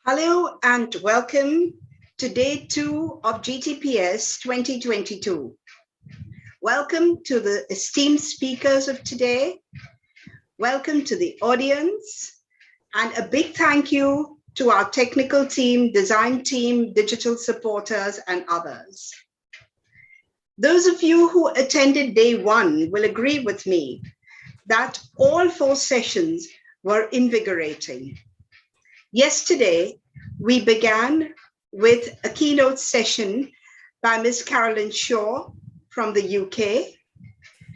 Hello and welcome to day 2 of GTPS 2022. Welcome to the esteemed speakers of today. Welcome to the audience, and a big thank you to our technical team, design team, digital supporters, and others. Those of you who attended day 1 will agree with me that all 4 sessions were invigorating. Yesterday, we began with a keynote session by Ms. Carolyn Shaw from the UK.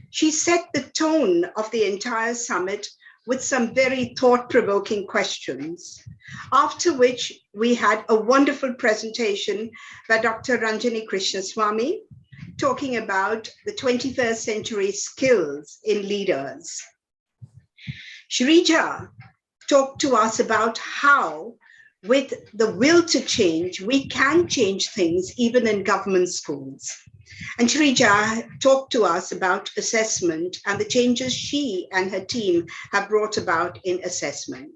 She set the tone of the entire summit with some very thought-provoking questions, after which we had a wonderful presentation by Dr. Ranjani Krishnaswamy talking about the 21st century skills in leaders. Shrija talked to us about how, with the will to change, we can change things even in government schools. And Shrija talked to us about assessment and the changes she and her team have brought about in assessment.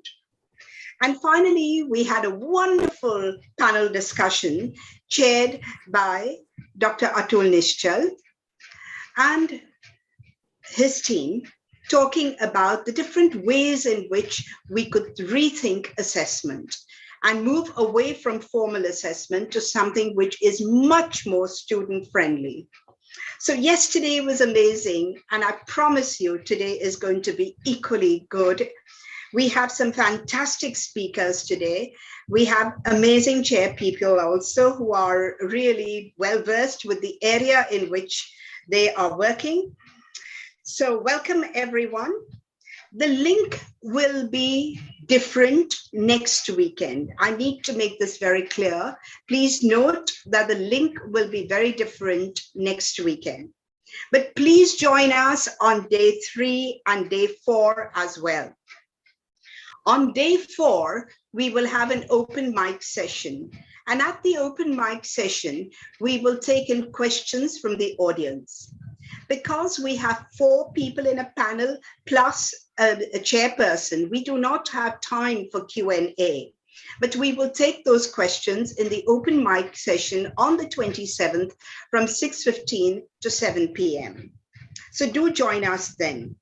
And finally, we had a wonderful panel discussion chaired by Dr. Atul Nishchal and his team, talking about the different ways in which we could rethink assessment and move away from formal assessment to something which is much more student-friendly. So yesterday was amazing, and I promise you today is going to be equally good. We have some fantastic speakers today. We have amazing chair people also who are really well-versed with the area in which they are working. So welcome everyone. The link will be different next weekend. I need to make this very clear. Please note that the link will be very different next weekend. But please join us on day 3 and day 4 as well. On day 4, we will have an open mic session. And at the open mic session, we will take in questions from the audience. Because we have 4 people in a panel plus a chairperson, we do not have time for Q&A, but we will take those questions in the open mic session on the 27th from 6:15 to 7 p.m. So do join us then.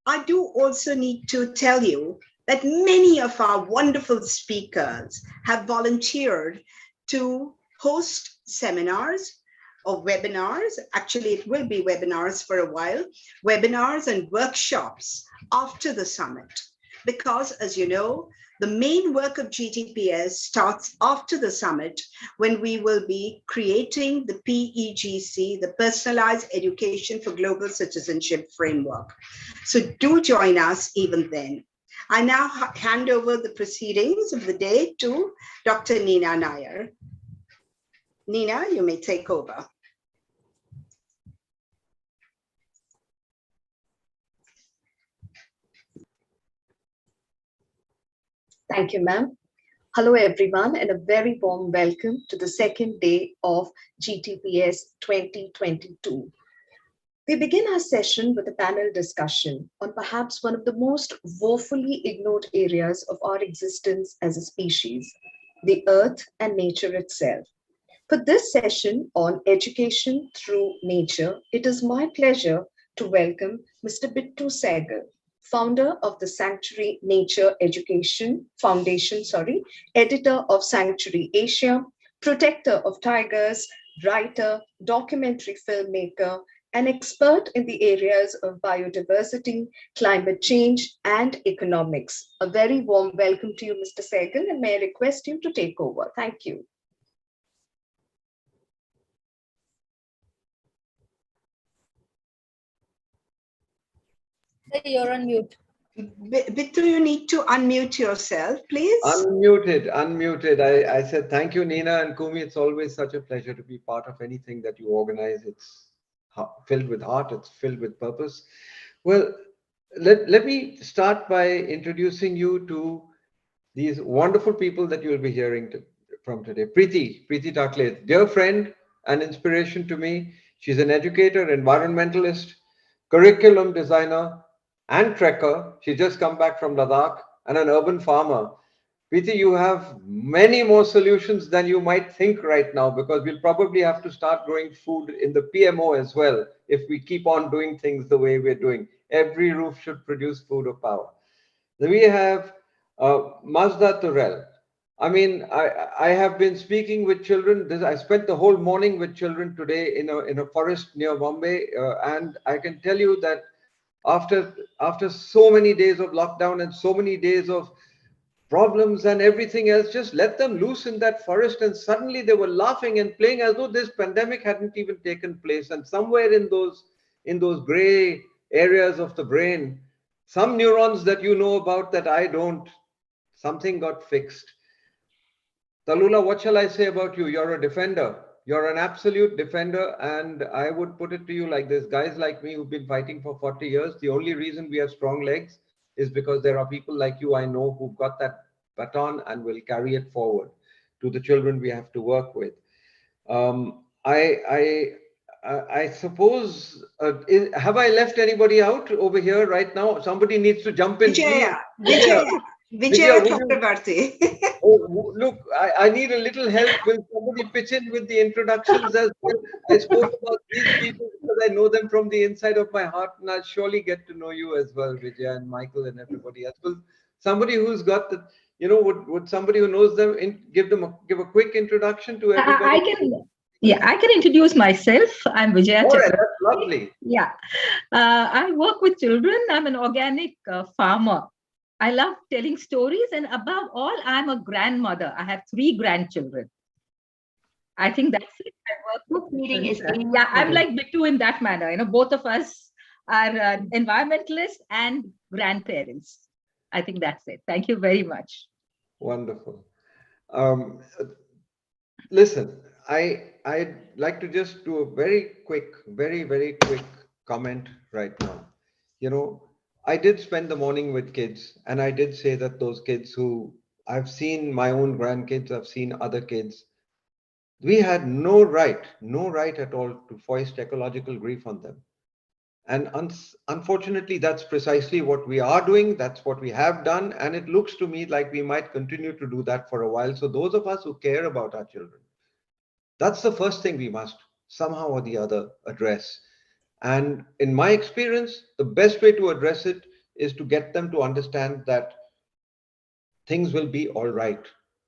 I do also need to tell you that many of our wonderful speakers have volunteered to host seminars or webinars. Actually, it will be webinars for a while, webinars and workshops after the summit. Because as you know, the main work of GTPS starts after the summit when we will be creating the PEGC, the Personalized Education for Global Citizenship Framework. So do join us even then. I now hand over the proceedings of the day to Dr. Nina Nair. Nina, you may take over. Thank you, ma'am. Hello, everyone, and a very warm welcome to the second day of GTPS 2022. We begin our session with a panel discussion on perhaps one of the most woefully ignored areas of our existence as a species, the earth and nature itself. For this session on education through nature, it is my pleasure to welcome Mr. Bittu Sehgal, founder of the Sanctuary Nature Education Foundation, editor of Sanctuary Asia, protector of tigers, writer, documentary filmmaker, an expert in the areas of biodiversity, climate change, and economics. A very warm welcome to you, Mr. Sehgal, and may I request you to take over. Thank you. You're on mute. Bittu, you need to unmute yourself, please. Unmuted. I said thank you, Nina and Kumi. It's always such a pleasure to be part of anything that you organize. It's filled with heart. It's filled with purpose. Well, let me start by introducing you to these wonderful people that you'll be hearing from today. Preeti Takle, dear friend and inspiration to me. She's an educator, environmentalist, curriculum designer, and trekker. She's just come back from Ladakh, and an urban farmer. Preeti, you have many more solutions than you might think right now, because we'll probably have to start growing food in the PMO as well if we keep on doing things the way we're doing. Every roof should produce food or power. Then we have Mazda Turrell. I mean, I have been speaking with children. I spent the whole morning with children today in a forest near Bombay, and I can tell you that after so many days of lockdown and so many days of problems and everything else, just let them loose in that forest, and suddenly they were laughing and playing as though this pandemic hadn't even taken place. And somewhere in those gray areas of the brain, some neurons that you know about that I don't, something got fixed. Talula, what shall I say about you? You're a defender. You're an absolute defender. And I would put it to you like this: guys like me who've been fighting for 40 years, the only reason we have strong legs is because there are people like you I know who've got that baton and will carry it forward to the children we have to work with. I suppose, have I left anybody out over here right now? Somebody needs to jump in, please. Vijaya Chakrabarti. Oh, look, I need a little help. Will somebody pitch in with the introductions as well? I spoke about these people because I know them from the inside of my heart, and I'll surely get to know you as well, Vijaya and Michael and everybody else. Will somebody who's got the, would somebody who knows them give a quick introduction to everybody? I can introduce myself. I'm Vijaya All right, Chakrabarti. that's lovely. Yeah, I work with children. I'm an organic farmer. I love telling stories, and above all, I'm a grandmother. I have 3 grandchildren. I think that's it. I work with Meeting is yeah, I'm like Bittu in that manner. Both of us are environmentalists and grandparents. I think that's it. Thank you very much. Wonderful. Listen, I'd like to just do a very quick comment right now. I did spend the morning with kids, and I did say that those kids who I've seen, my own grandkids, I've seen other kids, we had no right at all to foist ecological grief on them. And unfortunately, that's precisely what we are doing. That's what we have done. And it looks to me like we might continue to do that for a while. So those of us who care about our children, that's the first thing we must somehow or the other address. And in my experience, the best way to address it is to get them to understand that things will be all right.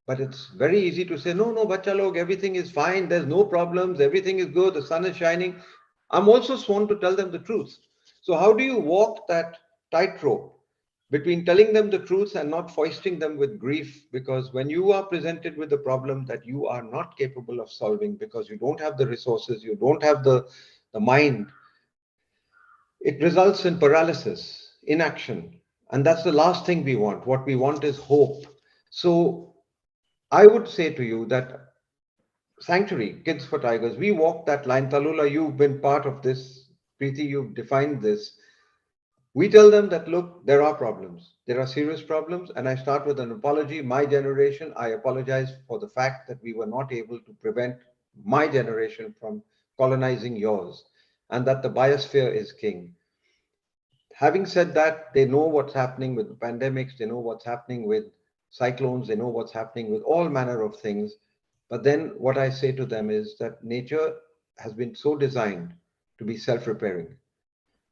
But it's very easy to say, no, bacha log, everything is fine. There's no problems. Everything is good. The sun is shining. I'm also sworn to tell them the truth. So how do you walk that tightrope between telling them the truth and not foisting them with grief? Because when you are presented with a problem that you are not capable of solving because you don't have the resources, you don't have the mind, it results in paralysis, inaction. And that's the last thing we want. What we want is hope. So I would say to you that Sanctuary, Kids for Tigers, we walk that line. Talula, you've been part of this. Preeti, you've defined this. We tell them that, look, there are problems. There are serious problems. And I start with an apology. My generation, I apologize for the fact that we were not able to prevent my generation from colonizing yours, and that the biosphere is king. Having said that, they know what's happening with the pandemics. They know what's happening with cyclones. They know what's happening with all manner of things. But then what I say to them is that nature has been so designed to be self-repairing.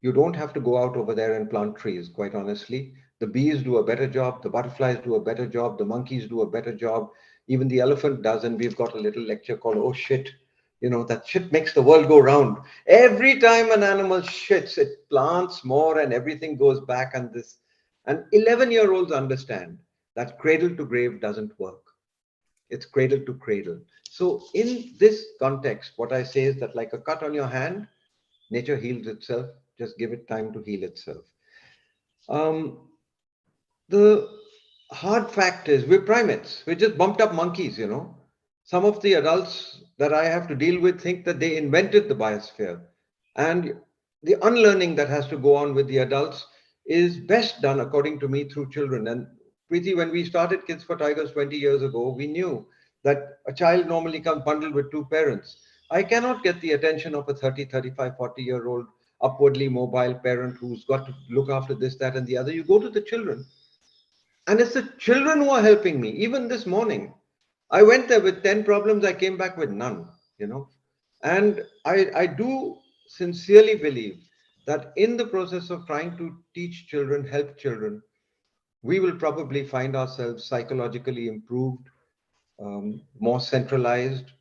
You don't have to go out over there and plant trees, quite honestly. The bees do a better job. The butterflies do a better job. The monkeys do a better job. Even the elephant does. And we've got a little lecture called, oh shit, that shit makes the world go round. Every time an animal shits, it plants more and everything goes back. And 11-year-olds understand that cradle to grave doesn't work. It's cradle to cradle. So in this context, what I say is that like a cut on your hand, nature heals itself. Just give it time to heal itself. The hard fact is we're primates. We're just bumped up monkeys, Some of the adults that I have to deal with think that they invented the biosphere. And the unlearning that has to go on with the adults is best done, according to me, through children. And Preeti, when we started Kids for Tigers 20 years ago, we knew that a child normally comes bundled with 2 parents. I cannot get the attention of a 30, 35, 40-year-old upwardly mobile parent who's got to look after this, that, and the other. You go to the children. And it's the children who are helping me. Even this morning, I went there with 10 problems, I came back with none, you know. And I do sincerely believe that in the process of trying to teach children, help children, we will probably find ourselves psychologically improved, more centralized,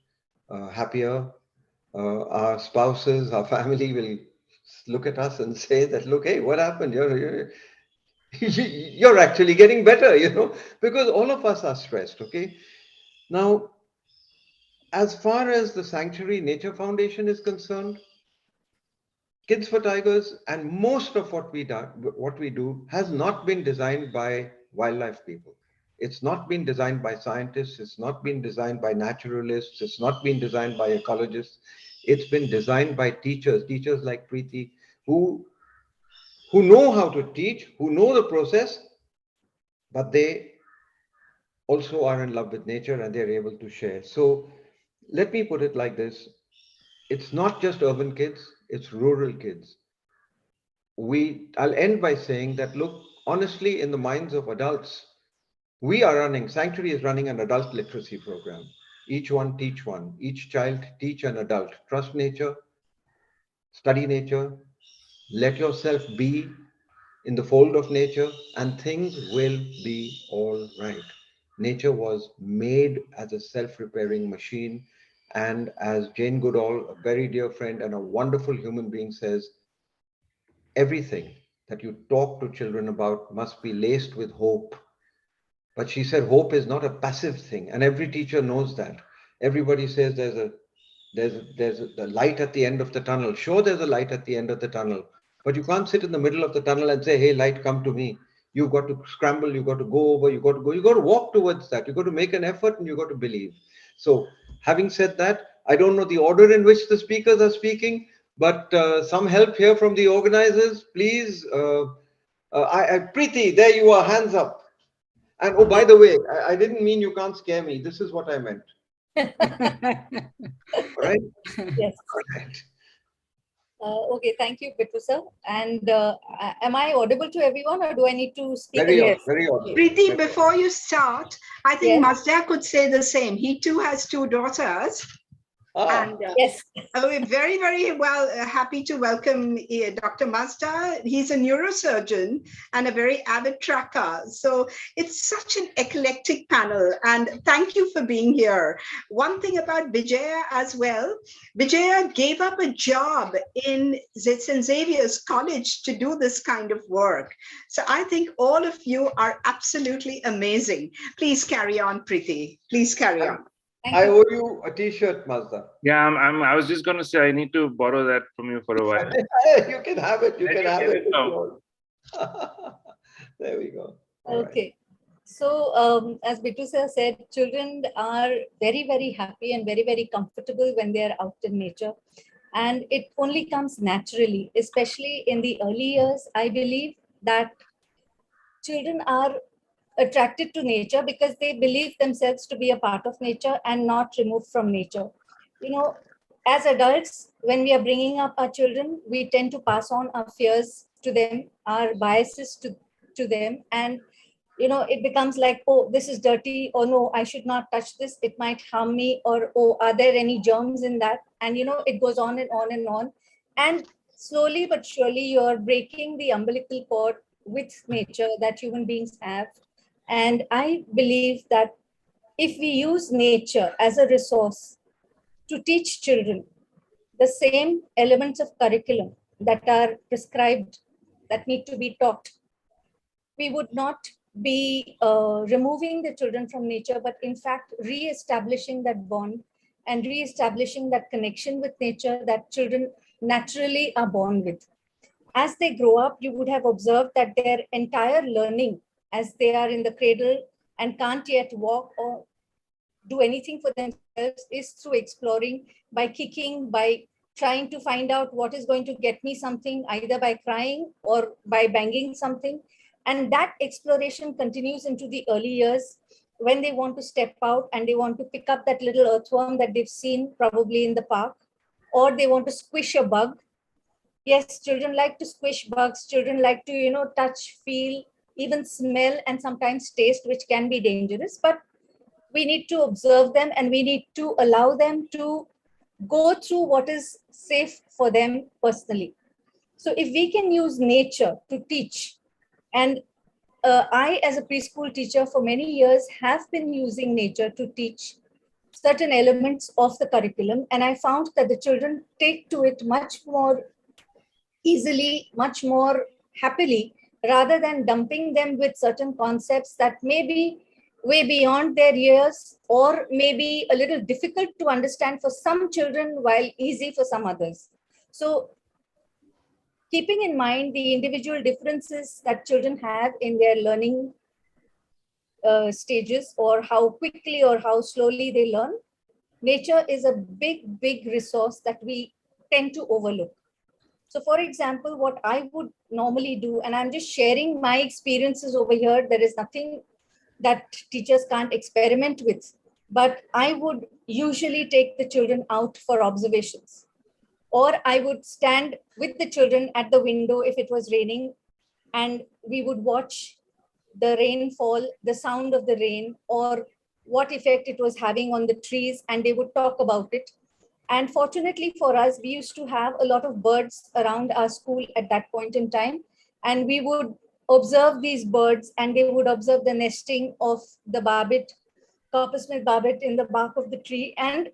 happier. Our spouses, our family will look at us and say that, look, hey, what happened? You're actually getting better, you know, because all of us are stressed, okay? Now, as far as the Sanctuary Nature Foundation is concerned, Kids for Tigers and most of what we do has not been designed by wildlife people. It's not been designed by scientists. It's not been designed by naturalists. It's not been designed by ecologists. It's been designed by teachers like Preeti, who know how to teach, who know the process, but they also are in love with nature and they're able to share. So let me put it like this. It's not just urban kids, it's rural kids. I'll end by saying that, look, honestly, in the minds of adults, Sanctuary is running an adult literacy program. Each one teach one, each child teach an adult. Trust nature, study nature, let yourself be in the fold of nature, and things will be all right. Nature was made as a self-repairing machine. And as Jane Goodall, a very dear friend and a wonderful human being, says, everything that you talk to children about must be laced with hope. But she said hope is not a passive thing, and every teacher knows that. Everybody says there's the light at the end of the tunnel. Sure, there's a light at the end of the tunnel, but you can't sit in the middle of the tunnel and say, hey, light, come to me. You've got to scramble, you've got to go over, you've got to walk towards that. You've got to make an effort and you've got to believe. So having said that, I don't know the order in which the speakers are speaking, but some help here from the organizers, please. Preeti, there you are, hands up. And oh, by the way, I didn't mean you can't scare me. This is what I meant. All right? Yes. All right. Okay, thank you, Bittu sir. And am I audible to everyone, or do I need to speak Very again? odd, very odd. Preeti, before you start, I think Yes. Mazda could say the same. He too has two daughters. And Yes. we're very, very happy to welcome Dr. Mazda. He's a neurosurgeon and a very avid tracker. So it's such an eclectic panel. And thank you for being here. One thing about Vijaya as well, Vijaya gave up a job in St. Xavier's College to do this kind of work. So I think all of you are absolutely amazing. Please carry on, Preeti. Please carry on. I owe you a t-shirt, Mazda. Yeah, I was just going to say I need to borrow that from you for a while. You can have it. You can have it. There we go. All Okay. Right. So as Bittu sir said, children are very, very happy and very, very comfortable when they are out in nature. And it only comes naturally, especially in the early years. I believe that children are attracted to nature because they believe themselves to be a part of nature and not removed from nature. You know, as adults, when we are bringing up our children, we tend to pass on our fears to them, our biases to them. And, you know, it becomes like, oh, this is dirty, or no, I should not touch this, it might harm me, or, oh, are there any germs in that? And, you know, it goes on and on and on. And slowly but surely, you're breaking the umbilical cord with nature that human beings have. And I believe that if we use nature as a resource to teach children the same elements of curriculum that are prescribed, that need to be taught, we would not be removing the children from nature, but in fact, re-establishing that bond and re-establishing that connection with nature that children naturally are born with. As they grow up, you would have observed that their entire learning as they are in the cradle and can't yet walk or do anything for themselves is through exploring, by kicking, by trying to find out what is going to get me something, either by crying or by banging something. And that exploration continues into the early years when they want to step out and they want to pick up that little earthworm that they've seen probably in the park, or they want to squish a bug. Yes, children like to squish bugs. Children like to, touch, feel, even smell and sometimes taste, which can be dangerous, but we need to observe them and we need to allow them to go through what is safe for them personally. So if we can use nature to teach, and I, as a preschool teacher for many years, have been using nature to teach certain elements of the curriculum. And I found that the children take to it much more easily, much more happily, rather than dumping them with certain concepts that may be way beyond their years or maybe a little difficult to understand for some children while easy for some others. So keeping in mind the individual differences that children have in their learning stages, or how quickly or how slowly they learn, nature is a big resource that we tend to overlook. So for example, what I would normally do, and I'm just sharing my experiences over here, there is nothing that teachers can't experiment with, but I would usually take the children out for observations, or I would stand with the children at the window if it was raining, and we would watch the rainfall, the sound of the rain, or what effect it was having on the trees, and they would talk about it. And fortunately for us, we used to have a lot of birds around our school at that point in time, and we would observe these birds, and they would observe the nesting of the barbet, coppersmith barbet in the bark of the tree, and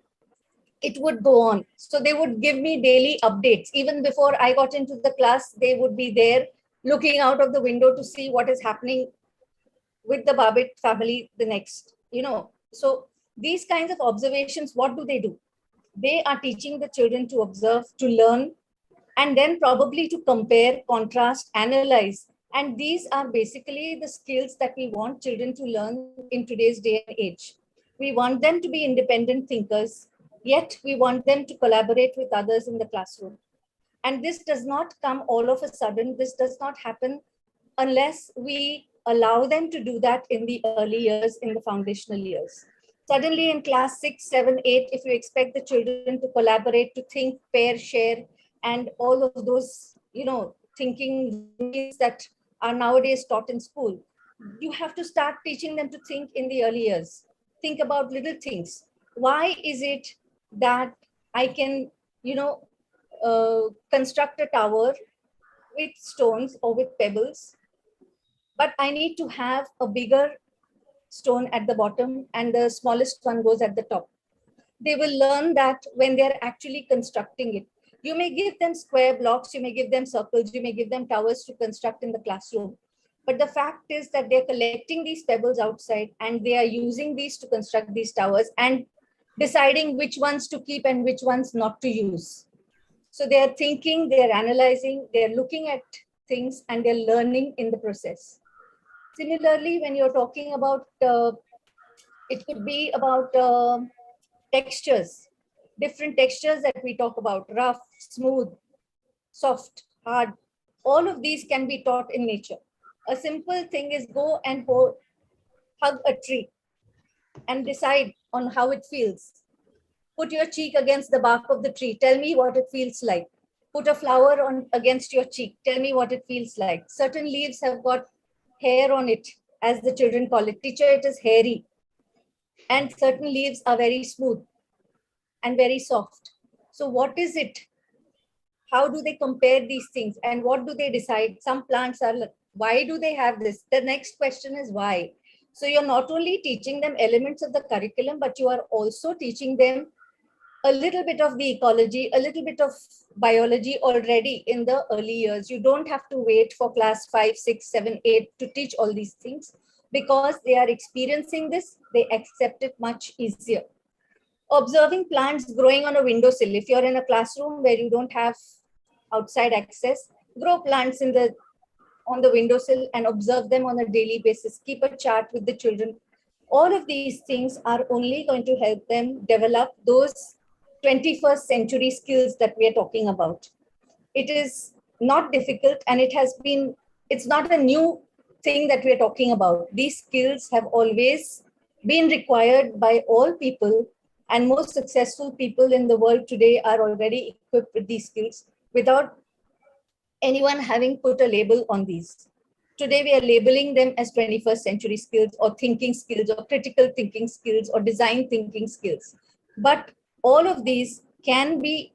it would go on. So they would give me daily updates. Even before I got into the class, they would be there looking out of the window to see what is happening with the barbet family the next, So these kinds of observations, what do? They are teaching the children to observe, to learn, and then probably to compare, contrast, analyze. And these are basically the skills that we want children to learn in today's day and age. We want them to be independent thinkers, yet we want them to collaborate with others in the classroom. And this does not come all of a sudden. This does not happen unless we allow them to do that in the early years, in the foundational years. Suddenly in class 6, 7, 8, if you expect the children to collaborate, to think, pair, share, and all of those, thinking routines that are nowadays taught in school, you have to start teaching them to think in the early years. Think about little things. Why is it that I can, construct a tower with stones or with pebbles, but I need to have a bigger stone at the bottom and the smallest one goes at the top? They will learn that when they're actually constructing it. You may give them square blocks, you may give them circles, you may give them towers to construct in the classroom. But the fact is that they're collecting these pebbles outside and they are using these to construct these towers and deciding which ones to keep and which ones not to use. So they're thinking, they're analyzing, they're looking at things, and they're learning in the process. Similarly, when you're talking about, it could be about textures, different textures that we talk about, rough, smooth, soft, hard. All of these can be taught in nature. A simple thing is go and hug a tree and decide on how it feels. Put your cheek against the bark of the tree. Tell me what it feels like. Put a flower on against your cheek. Tell me what it feels like. Certain leaves have got hair on it, as the children call it. Teacher, it is hairy. And certain leaves are very smooth and very soft. So what is it? How do they compare these things? And what do they decide? Some plants are, why do they have this? The next question is why. So you're not only teaching them elements of the curriculum, but you are also teaching them a little bit of the ecology, a little bit of biology already in the early years. You don't have to wait for class 5, 6, 7, 8 to teach all these things, because they are experiencing this, they accept it much easier. Observing plants growing on a windowsill. If you're in a classroom where you don't have outside access, grow plants on the windowsill and observe them on a daily basis. Keep a chart with the children. All of these things are only going to help them develop those 21st century skills that we are talking about. It is not difficult, and it's not a new thing that we are talking about. These skills have always been required by all people, and most successful people in the world today are already equipped with these skills without anyone having put a label on these. today we are labeling them as 21st century skills or thinking skills or critical thinking skills or design thinking skills. But all of these can be,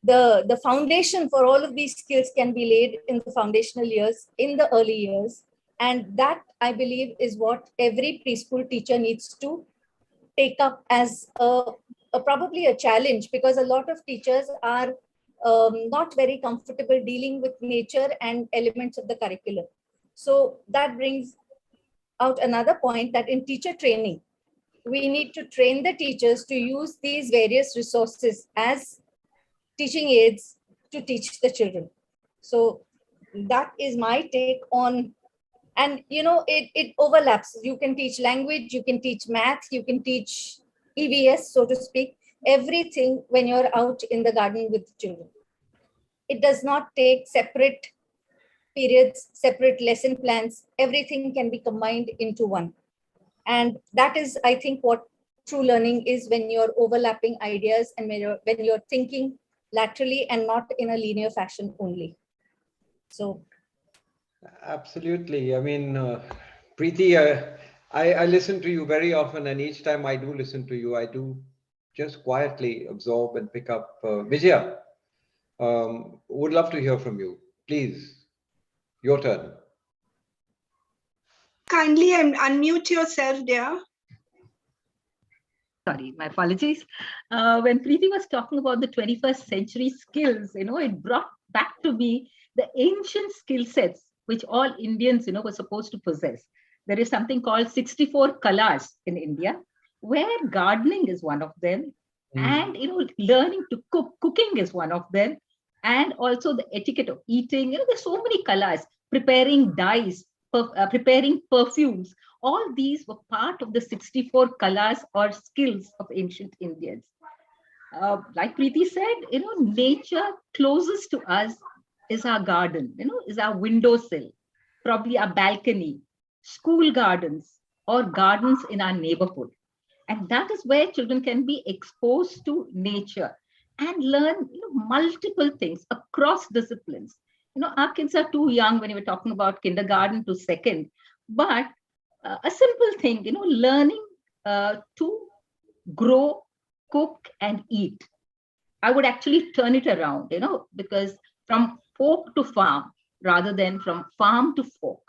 the foundation for all of these skills can be laid in the foundational years, in the early years. And that, I believe, is what every preschool teacher needs to take up as probably a challenge, because a lot of teachers are not very comfortable dealing with nature and elements of the curriculum. So that brings out another point, that in teacher training, we need to train the teachers to use these various resources as teaching aids to teach the children. So that is my take on, and it overlaps. You can teach language, you can teach math, you can teach EVS, so to speak, everything when you're out in the garden with the children. It does not take separate periods, separate lesson plans. Everything can be combined into one. And that is, I think, what true learning is, when you're overlapping ideas and when you're thinking laterally and not in a linear fashion only. So. Absolutely. I mean, Preeti, I listen to you very often, and each time I do listen to you, I do just quietly absorb and pick up. Vijaya, would love to hear from you. Please, your turn. Kindly unmute yourself, dear. Sorry, my apologies. When Preeti was talking about the 21st century skills, it brought back to me the ancient skill sets which all Indians, were supposed to possess. There is something called 64 kalas in India, where gardening is one of them, and learning to cooking is one of them, and also the etiquette of eating. There's so many kalas, preparing dyes, preparing perfumes. All these were part of the 64 kalas or skills of ancient Indians. Like Preeti said, nature closest to us is our garden, is our windowsill, probably our balcony, school gardens, or gardens in our neighborhood. And that is where children can be exposed to nature and learn multiple things across disciplines. Our kids are too young when we were talking about kindergarten to second, but a simple thing, learning to grow, cook, and eat. I would actually turn it around, because from folk to farm rather than from farm to folk,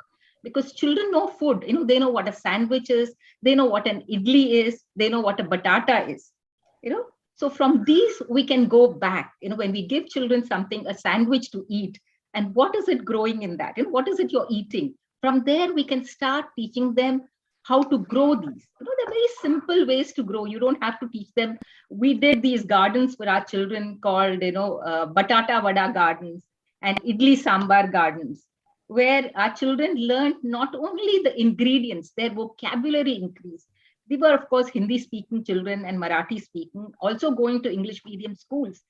because children know food. They know what a sandwich is, they know what an idli is, they know what a batata is. So from these we can go back. When we give children something, a sandwich to eat, and what is it growing in that? What is it you're eating? From there we can start teaching them how to grow these. They're very simple ways to grow. You don't have to teach them. We did these gardens for our children called, batata vada gardens and idli sambar gardens, where our children learned not only the ingredients, their vocabulary increased. They were, of course, Hindi speaking children and Marathi speaking, also going to English medium schools.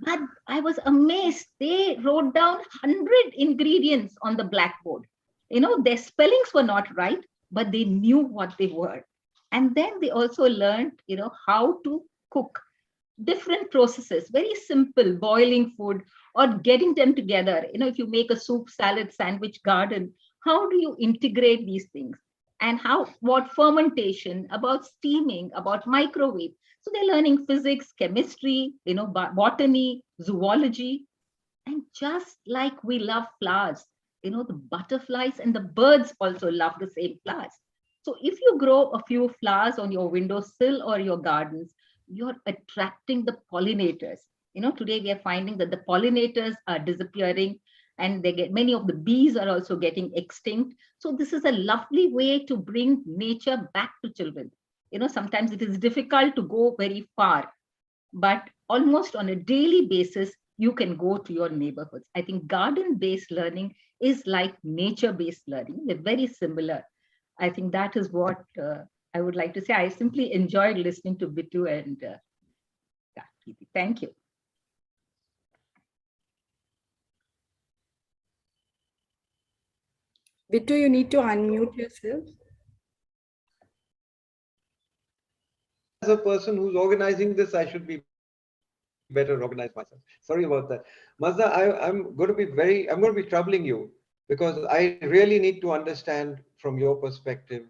But I was amazed. They wrote down 100 ingredients on the blackboard. Their spellings were not right, but they knew what they were. And then they also learned, how to cook. Different processes, very simple, boiling food or getting them together. If you make a soup, salad, sandwich, garden, how do you integrate these things? And what fermentation, about steaming, about microwave. So they're learning physics, chemistry, botany, zoology. And just like we love flowers, the butterflies and the birds also love the same flowers. So if you grow a few flowers on your windowsill or your gardens, you're attracting the pollinators. Today we are finding that the pollinators are disappearing, and many of the bees are also getting extinct. So this is a lovely way to bring nature back to children. Sometimes it is difficult to go very far, but almost on a daily basis, you can go to your neighborhoods. I think garden-based learning is like nature-based learning. They're very similar. I think that is what I would like to say. I simply enjoyed listening to Bittu and thank you. Bittu, you need to unmute yourself. As a person who's organizing this, I should be better organized myself. Sorry about that. Mazda, I'm going to be troubling you. because I really need to understand from your perspective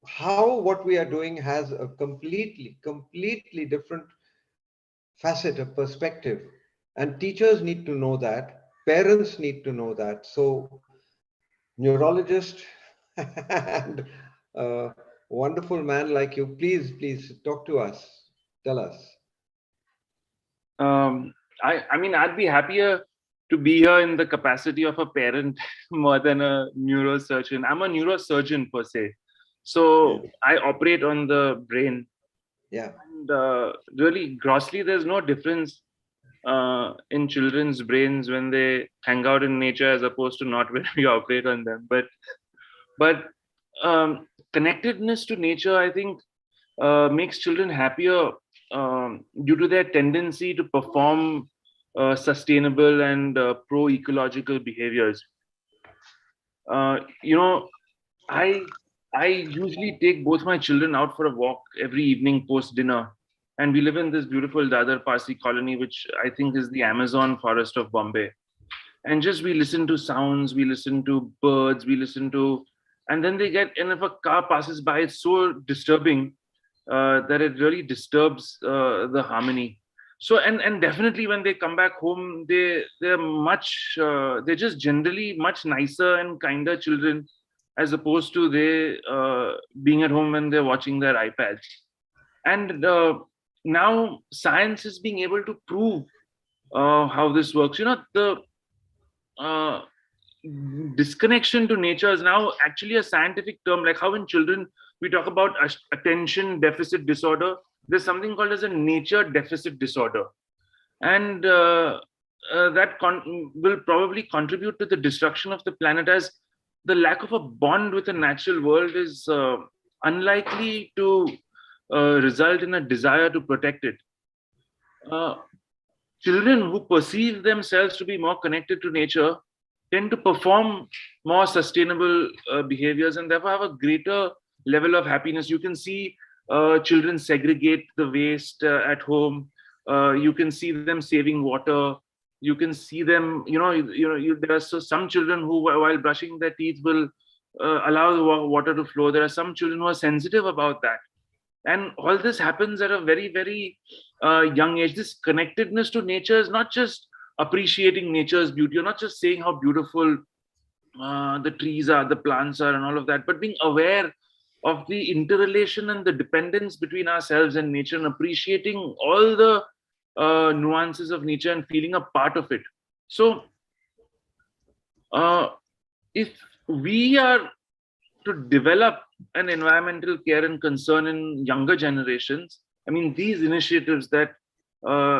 how what we are doing has a completely different facet of perspective. And teachers need to know that, parents need to know that. So neurologist and a wonderful man like you, please talk to us, tell us. I mean, I'd be happier to be here in the capacity of a parent more than a neurosurgeon. I'm a neurosurgeon per se. So I operate on the brain. Yeah. And really, grossly, there's no difference in children's brains when they hang out in nature as opposed to not when we operate on them. But connectedness to nature, I think, makes children happier due to their tendency to perform sustainable and pro-ecological behaviors. You know, I usually take both my children out for a walk every evening post dinner, and we live in this beautiful Dadar Parsi colony, which I think is the Amazon forest of Bombay. And just we listen to sounds, we listen to birds, we listen to, and then and if a car passes by, it's so disturbing that it really disturbs the harmony. So and definitely when they come back home, they're just generally much nicer and kinder children as opposed to they being at home when they're watching their iPads. And now science is being able to prove how this works. You know, the disconnection to nature is now actually a scientific term, like how in children we talk about attention deficit disorder. There's something called as a nature deficit disorder, and that will probably contribute to the destruction of the planet, as the lack of a bond with the natural world is unlikely to result in a desire to protect it. Children who perceive themselves to be more connected to nature tend to perform more sustainable behaviors and therefore have a greater level of happiness. You can see children segregate the waste at home. You can see them saving water. You can see them, there are some children who, while brushing their teeth, will allow the water to flow. There are some children who are sensitive about that. And all this happens at a very, very young age. This connectedness to nature is not just appreciating nature's beauty. You're not just saying how beautiful the trees are, the plants are, and all of that, but being aware of the interrelation and the dependence between ourselves and nature, and appreciating all the nuances of nature and feeling a part of it. So if we are to develop an environmental care and concern in younger generations, I mean, these initiatives that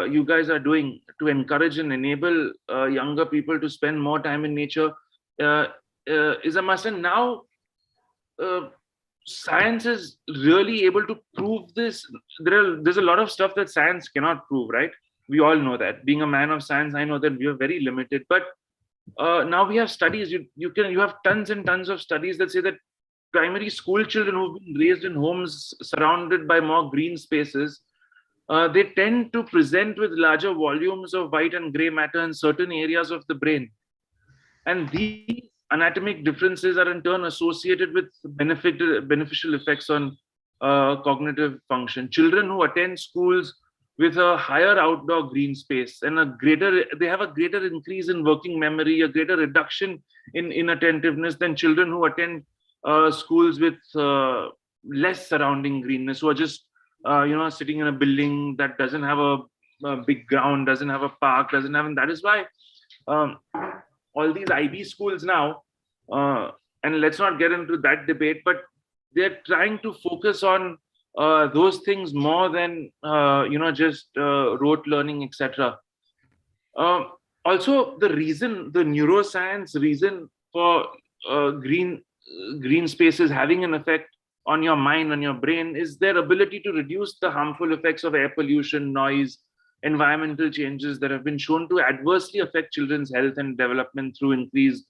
you guys are doing to encourage and enable younger people to spend more time in nature is a must. And now science is really able to prove this. There's a lot of stuff that science cannot prove, right? We all know that. Being a man of science, I know that we are very limited. But now we have studies. You have tons and tons of studies that say that primary school children who've been raised in homes surrounded by more green spaces, they tend to present with larger volumes of white and gray matter in certain areas of the brain. And these anatomic differences are in turn associated with beneficial effects on cognitive function. Children who attend schools with a higher outdoor green space and they have a greater increase in working memory, a greater reduction in inattentiveness than children who attend schools with less surrounding greenness, who are just sitting in a building that doesn't have a big ground, doesn't have a park, and that is why all these IB schools now, and let's not get into that debate, but they're trying to focus on those things more than just rote learning, etc. Also, the neuroscience reason for green spaces having an effect on your mind, on your brain, is their ability to reduce the harmful effects of air pollution, noise, environmental changes that have been shown to adversely affect children's health and development through increased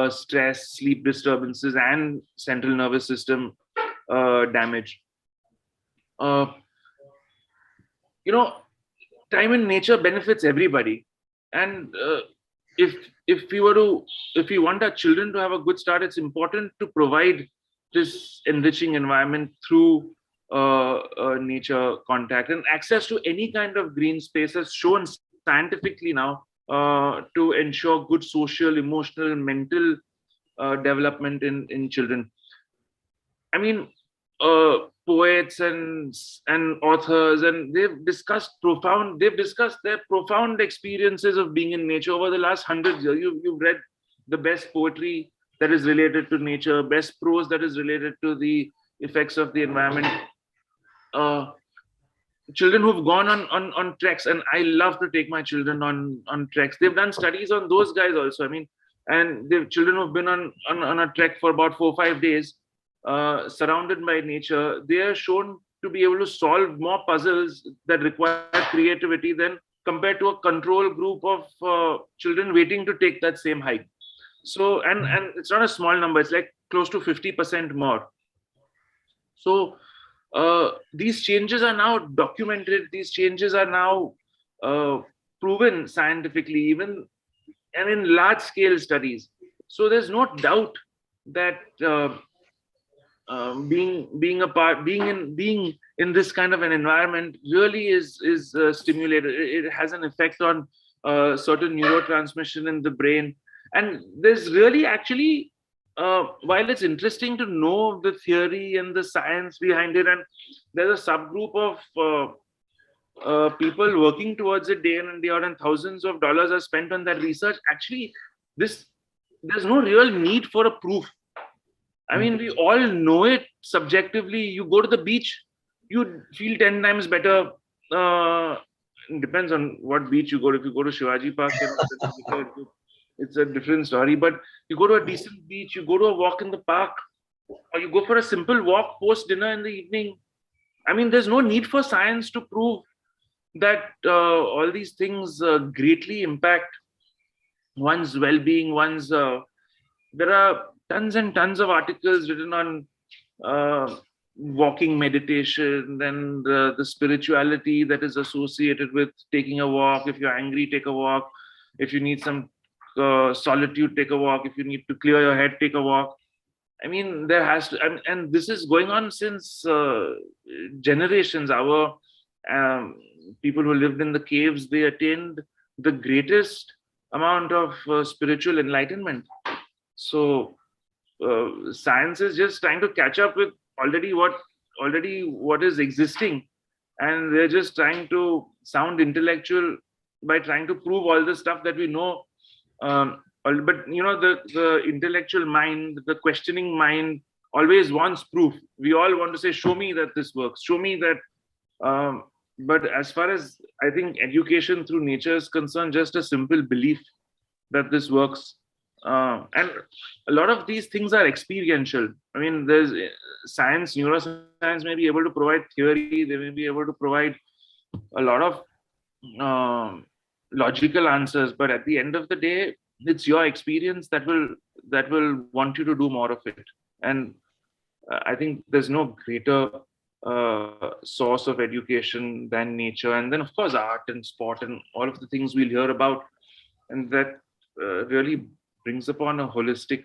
stress, sleep disturbances, and central nervous system damage. Time in nature benefits everybody. And if we want our children to have a good start, it's important to provide this enriching environment through nature contact and access to any kind of green spaces shown scientifically now to ensure good social, emotional, mental development in children. I mean, poets and authors, and they've discussed their profound experiences of being in nature over the last 100 years. You've read the best poetry that is related to nature, best prose that is related to the effects of the environment. Children who've gone on treks, and I love to take my children on treks. They've done studies on those guys also. I mean, and the children who've been on a trek for about 4 or 5 days, surrounded by nature, they are shown to be able to solve more puzzles that require creativity than compared to a control group of children waiting to take that same hike. So, and it's not a small number, it's like close to 50% more. So these changes are now documented, these changes are now proven scientifically, even and in large scale studies. So there's no doubt that being in this kind of an environment really is stimulated. It has an effect on certain neurotransmission in the brain, and there's really actually while it's interesting to know the theory and the science behind it, and there's a subgroup of people working towards it day in and day out, and thousands of dollars are spent on that research. Actually, there's no real need for a proof. I mean, we all know it subjectively. You go to the beach, you feel 10 times better. It depends on what beach you go to. If you go to Shivaji Park, it's a different story. But you go to a decent beach, you go to a walk in the park, or you go for a simple walk post dinner in the evening. I mean, there's no need for science to prove that all these things greatly impact one's well-being, there are tons and tons of articles written on walking meditation and the spirituality that is associated with taking a walk. If you're angry, take a walk. If you need some solitude, take a walk. If you need to clear your head, take a walk. I mean, there has to, and this is going on since generations. Our people who lived in the caves, they attained the greatest amount of spiritual enlightenment. So science is just trying to catch up with already what is existing, and they're just trying to sound intellectual by trying to prove all the stuff that we know. But you know, the intellectual mind, the questioning mind always wants proof. We all want to say, show me that this works, show me that. But as far as I think education through nature is concerned, just a simple belief that this works. And a lot of these things are experiential. I mean, there's science, neuroscience may be able to provide theory, they may be able to provide a lot of logical answers, but at the end of the day, it's your experience that will want you to do more of it. And I think there's no greater source of education than nature, and then of course art and sport and all of the things we'll hear about, and that really brings upon a holistic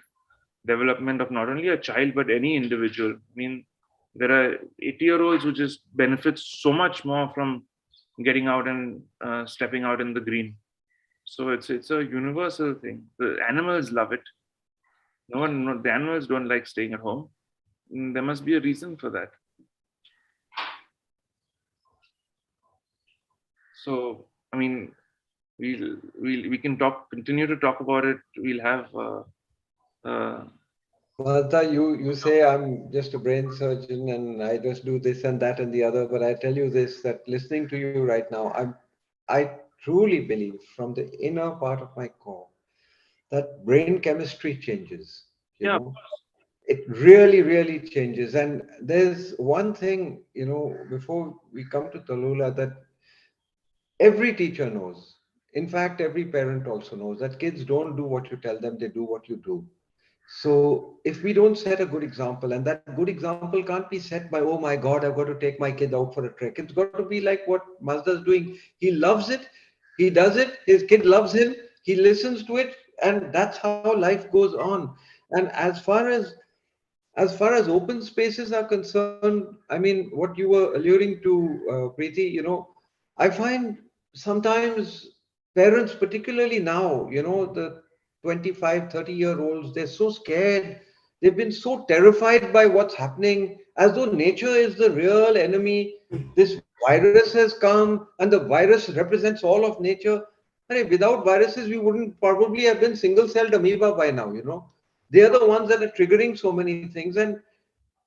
development of not only a child but any individual. I mean, there are 80-year-olds who just benefit so much more from getting out and stepping out in the green. So it's a universal thing. The animals love it. The animals don't like staying at home. There must be a reason for that. So I mean, we can continue to talk about it. We'll have Martha, you say I'm just a brain surgeon and I just do this and that and the other, but I tell you this, that listening to you right now, I truly believe from the inner part of my core that brain chemistry changes. You know? It really, really changes. And there's one thing, you know, before we come to Tallulah, that every teacher knows. In fact, every parent also knows that kids don't do what you tell them, they do what you do. So if we don't set a good example, and that good example can't be set by, oh my God, I've got to take my kid out for a trek. It's got to be like what Mazda's doing. He loves it. He does it. His kid loves him. he listens to it, and that's how life goes on. And as far as open spaces are concerned, I mean, what you were alluding to, Preeti, I find sometimes parents, particularly now, the 25, 30-year-olds, they're so scared. They've been so terrified by what's happening, as though nature is the real enemy. This virus has come, and the virus represents all of nature. And without viruses, we wouldn't probably have been single-celled amoeba by now. They are the ones that are triggering so many things. And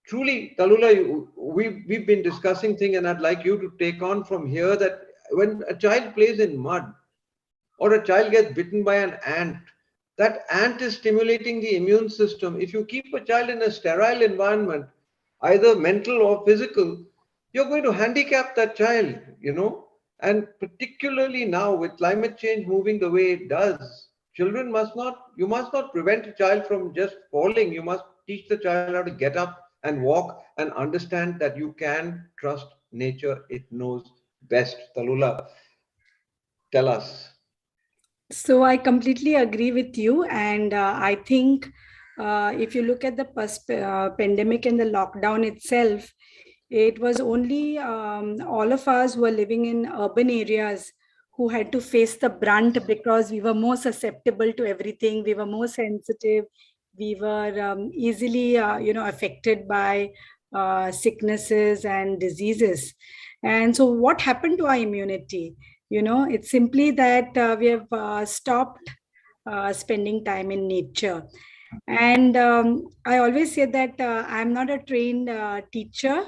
truly, Talula, we've been discussing things, and I'd like you to take on from here that when a child plays in mud or a child gets bitten by an ant, that ant is stimulating the immune system. If you keep a child in a sterile environment, either mental or physical, you're going to handicap that child. And particularly now with climate change moving the way it does, you must not prevent a child from just falling. You must teach the child how to get up and walk and understand that you can trust nature. It knows best. Talula, tell us. So I completely agree with you. And I think if you look at the pandemic and the lockdown itself, it was only all of us who are living in urban areas who had to face the brunt because we were more susceptible to everything. We were more sensitive. We were easily, affected by sicknesses and diseases. And so what happened to our immunity? It's simply that we have stopped spending time in nature. And I always say that I'm not a trained teacher,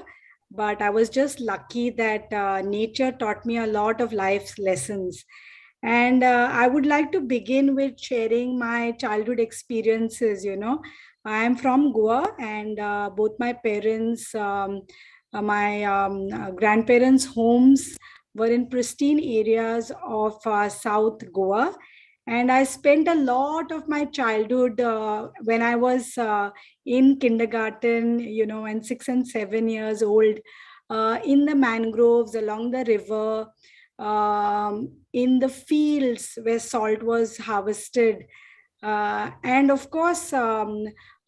but I was just lucky that nature taught me a lot of life's lessons. And I would like to begin with sharing my childhood experiences. I am from Goa, and both my parents, my grandparents' homes were in pristine areas of South Goa. And I spent a lot of my childhood when I was in kindergarten, and 6 and 7 years old, in the mangroves along the river, in the fields where salt was harvested. And of course, a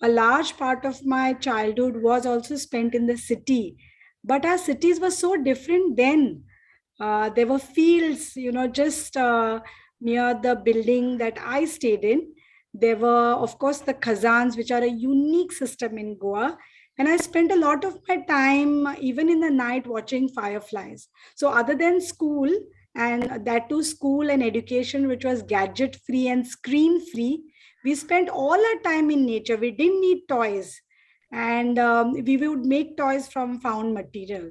large part of my childhood was also spent in the city. But our cities were so different then. There were fields, just near the building that I stayed in. There were, of course, the khazans, which are a unique system in Goa. And I spent a lot of my time, even in the night, watching fireflies. So other than school, and that too school and education, which was gadget free and screen free, we spent all our time in nature. We didn't need toys. And we would make toys from found material.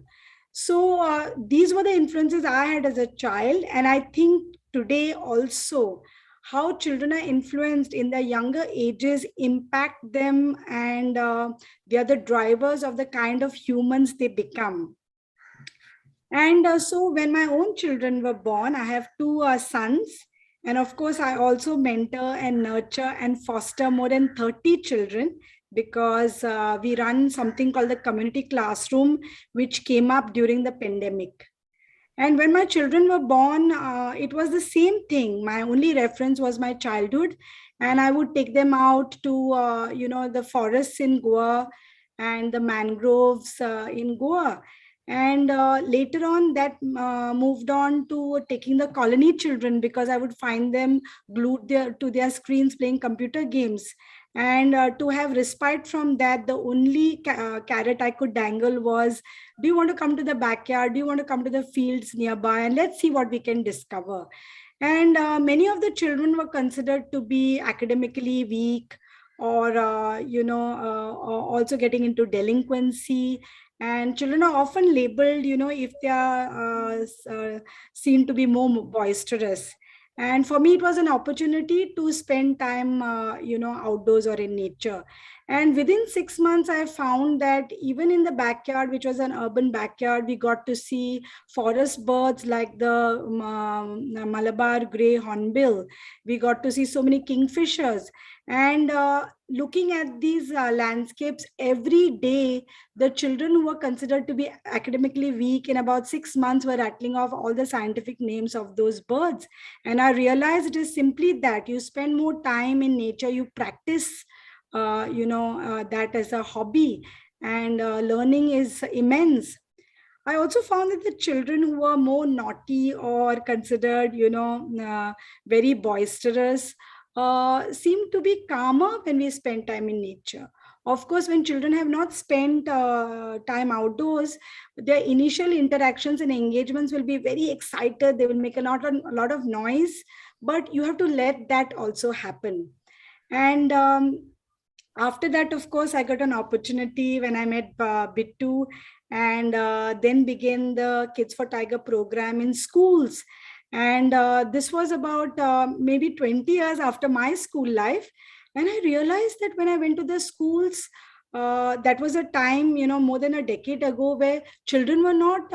So these were the influences I had as a child. And I think today also, how children are influenced in their younger ages impact them, and they are the drivers of the kind of humans they become. And so when my own children were born, I have two sons. And of course, I also mentor and nurture and foster more than 30 children, because we run something called the community classroom, which came up during the pandemic. And when my children were born, it was the same thing. My only reference was my childhood. And I would take them out to, the forests in Goa and the mangroves in Goa. And later on, that moved on to taking the colony children, because I would find them glued to their screens playing computer games. And to have respite from that, the only carrot I could dangle was, do you want to come to the backyard? Do you want to come to the fields nearby? And let's see what we can discover. And many of the children were considered to be academically weak, or, also getting into delinquency. And children are often labeled, if they are seen to be more boisterous. And for me, it was an opportunity to spend time, outdoors or in nature. And within 6 months, I found that even in the backyard, which was an urban backyard, we got to see forest birds like the Malabar grey hornbill. We got to see so many kingfishers. And looking at these landscapes every day, the children who were considered to be academically weak in about 6 months were rattling off all the scientific names of those birds. And I realized it is simply that you spend more time in nature, you practice that as a hobby, and learning is immense. I also found that the children who were more naughty or considered, very boisterous, seem to be calmer when we spend time in nature. Of course, when children have not spent time outdoors, their initial interactions and engagements will be very excited. They will make a lot of noise, but you have to let that also happen. And after that, of course, I got an opportunity when I met Bittu, and then began the Kids for Tiger program in schools. And this was about maybe 20 years after my school life. And I realized that when I went to the schools, that was a time, more than a decade ago, where children were not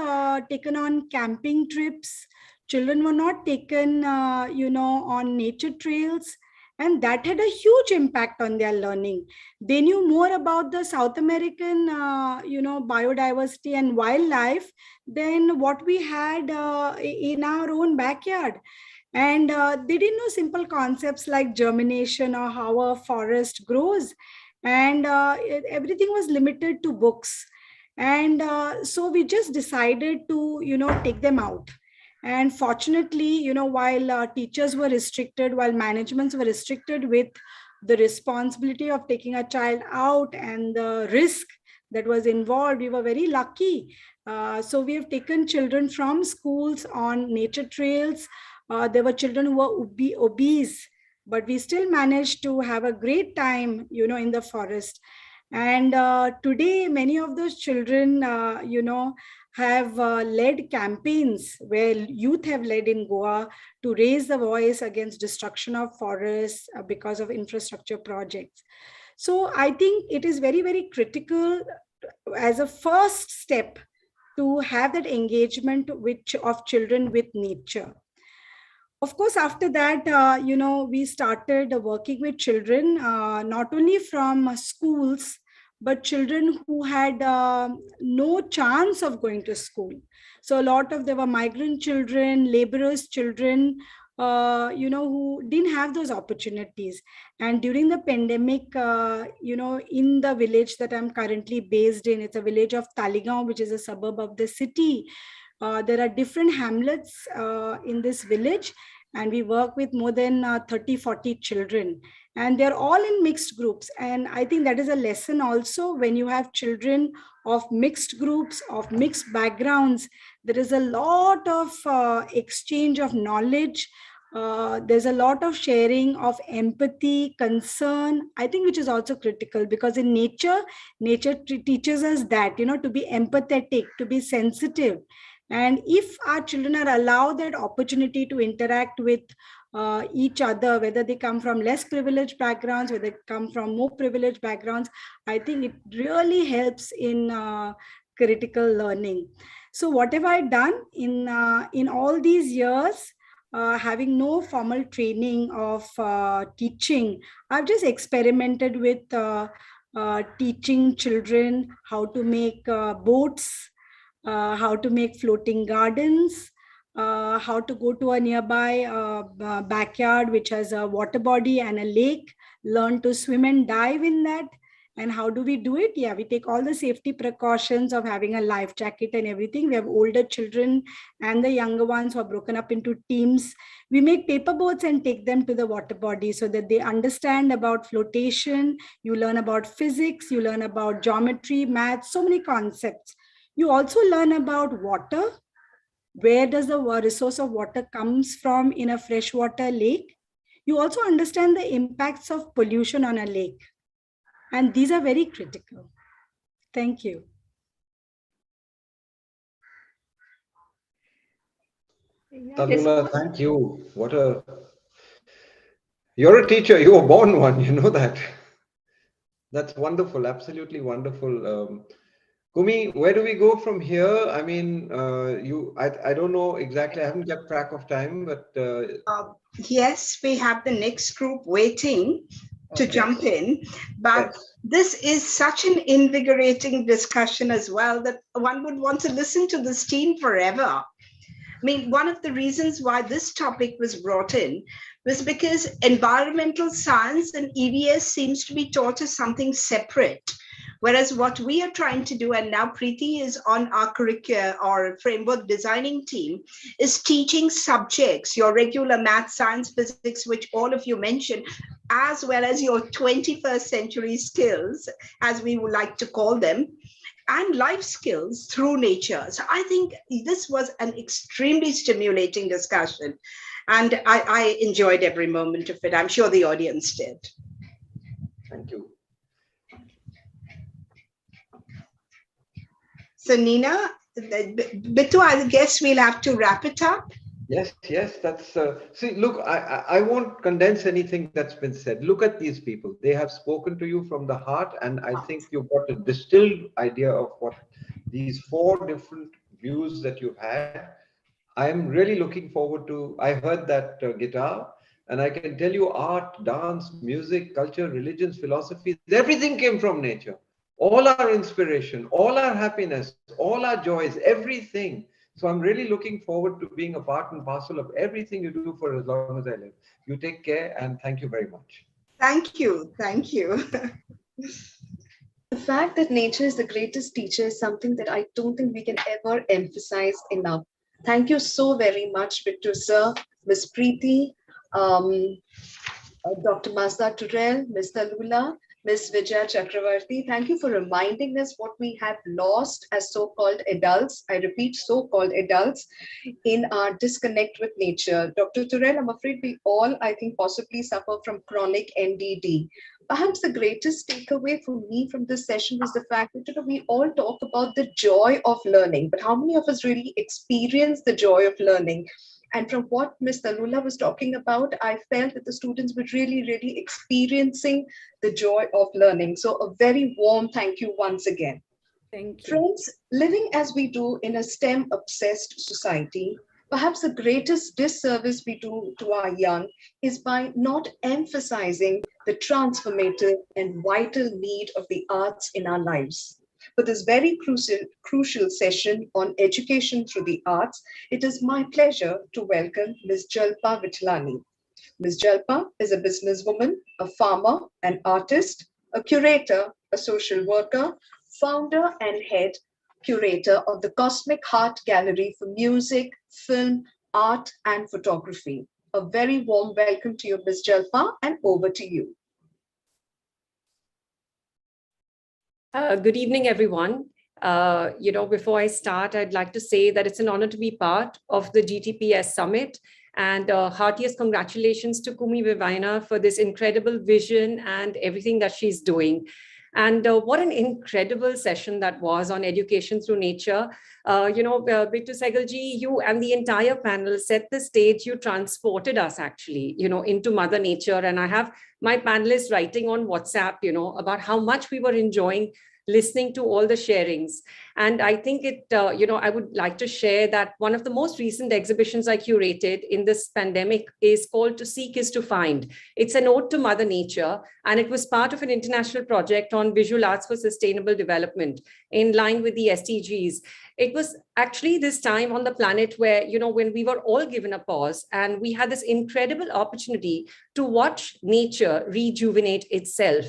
taken on camping trips. Children were not taken, on nature trails. And that had a huge impact on their learning. They knew more about the South American, biodiversity and wildlife than what we had in our own backyard. And they didn't know simple concepts like germination or how a forest grows. And everything was limited to books. And so we just decided to, take them out. And fortunately, while teachers were restricted, while managements were restricted with the responsibility of taking a child out and the risk that was involved, we were very lucky. So we have taken children from schools on nature trails. There were children who were obese, but we still managed to have a great time, in the forest. And today, many of those children, have led campaigns where youth have led in Goa to raise the voice against destruction of forests because of infrastructure projects. So I think it is very, very critical as a first step to have that engagement of children with nature. Of course, after that, we started working with children, not only from schools, but children who had no chance of going to school. So a lot of there were migrant children, laborers children, who didn't have those opportunities. And during the pandemic, in the village that I'm currently based in, it's a village of Taligaon, which is a suburb of the city. There are different hamlets in this village, and we work with more than 30-40 children, and they're all in mixed groups. And I think that is a lesson also. When you have children of mixed groups, of mixed backgrounds, there is a lot of exchange of knowledge. There's a lot of sharing of empathy, concern, I think, which is also critical, because in nature teaches us that, to be empathetic, to be sensitive. And if our children are allowed that opportunity to interact with each other, whether they come from less privileged backgrounds, whether they come from more privileged backgrounds, I think it really helps in critical learning. So what have I done in all these years? Having no formal training of teaching, I've just experimented with teaching children how to make boats, how to make floating gardens, how to go to a nearby backyard which has a water body and a lake, learn to swim and dive in that. And how do we do it? Yeah, we take all the safety precautions of having a life jacket and everything. We have older children and the younger ones who are broken up into teams. We make paper boats and take them to the water body so that they understand about flotation. You learn about physics, you learn about geometry, math, so many concepts. You also learn about water. Where does the resource of water comes from in a freshwater lake? You also understand the impacts of pollution on a lake. And these are very critical. Thank you. Talula, thank you. You're a teacher, you were born one, you know that. That's wonderful. Absolutely wonderful. Kumi, where do we go from here? I mean, I don't know exactly. I haven't kept track of time, but Yes, we have the next group waiting to okay. jump in, but Yes. this is such an invigorating discussion as well that one would want to listen to this team forever. I mean, one of the reasons why this topic was brought in was because environmental science and EVS seems to be taught as something separate. Whereas what we are trying to do, and now Preeti is on our curriculum or framework designing team, is teaching subjects, your regular math, science, physics, which all of you mentioned, as well as your 21st century skills, as we would like to call them, and life skills through nature. So I think this was an extremely stimulating discussion. And I enjoyed every moment of it. I'm sure the audience did. Thank you. So Nina, Bitu, I guess we'll have to wrap it up. Yes, that's see, look, I won't condense anything that's been said. Look at these people. They have spoken to you from the heart, and I think you've got a distilled idea of what these 4 different views that you've had. I'm really looking forward to, I heard that guitar, and I can tell you art, dance, music, culture, religions, philosophies, everything came from nature. All our inspiration, all our happiness, all our joys, everything. So I'm really looking forward to being a part and parcel of everything you do for as long as I live. You take care, and thank you very much. Thank you. Thank you. The fact that nature is the greatest teacher is something that I don't think we can ever emphasize enough. Thank you so very much, Victor sir, Ms. Preeti, Dr. Mazda Turel, Mr. Lula, Ms. Vijaya Chakravarti. Thank you for reminding us what we have lost as so-called adults. I repeat, so-called adults in our disconnect with nature. Dr. Turel, I'm afraid we all, I think, possibly suffer from chronic NDD. Perhaps the greatest takeaway for me from this session was the fact that we all talk about the joy of learning, but how many of us really experience the joy of learning? And from what Mr. Lula was talking about, I felt that the students were really, really experiencing the joy of learning. So a very warm thank you once again. Thank you. Friends, living as we do in a STEM-obsessed society, perhaps the greatest disservice we do to our young is by not emphasizing the transformative and vital need of the arts in our lives. For this very crucial session on education through the arts, it is my pleasure to welcome Ms. Jalpa Vitlani. Ms. Jalpa is a businesswoman, a farmer, an artist, a curator, a social worker, founder and head curator of the Cosmic Heart Gallery for music, film, art, and photography. A very warm welcome to you, Ms. Jalpa, and over to you. Good evening, everyone. Before I start, I'd like to say that it's an honor to be part of the GTPS Summit, and heartiest congratulations to Kumi Vivina for this incredible vision and everything that she's doing. And what an incredible session that was on education through nature. Bittu Segalji, you and the entire panel set the stage. You transported us actually, into Mother Nature. And I have my panelists writing on WhatsApp, about how much we were enjoying listening to all the sharings. And I think I would like to share that one of the most recent exhibitions I curated in this pandemic is called To Seek is to Find. It's an ode to Mother Nature, and it was part of an international project on visual arts for sustainable development in line with the SDGs. It was actually this time on the planet where, when we were all given a pause and we had this incredible opportunity to watch nature rejuvenate itself.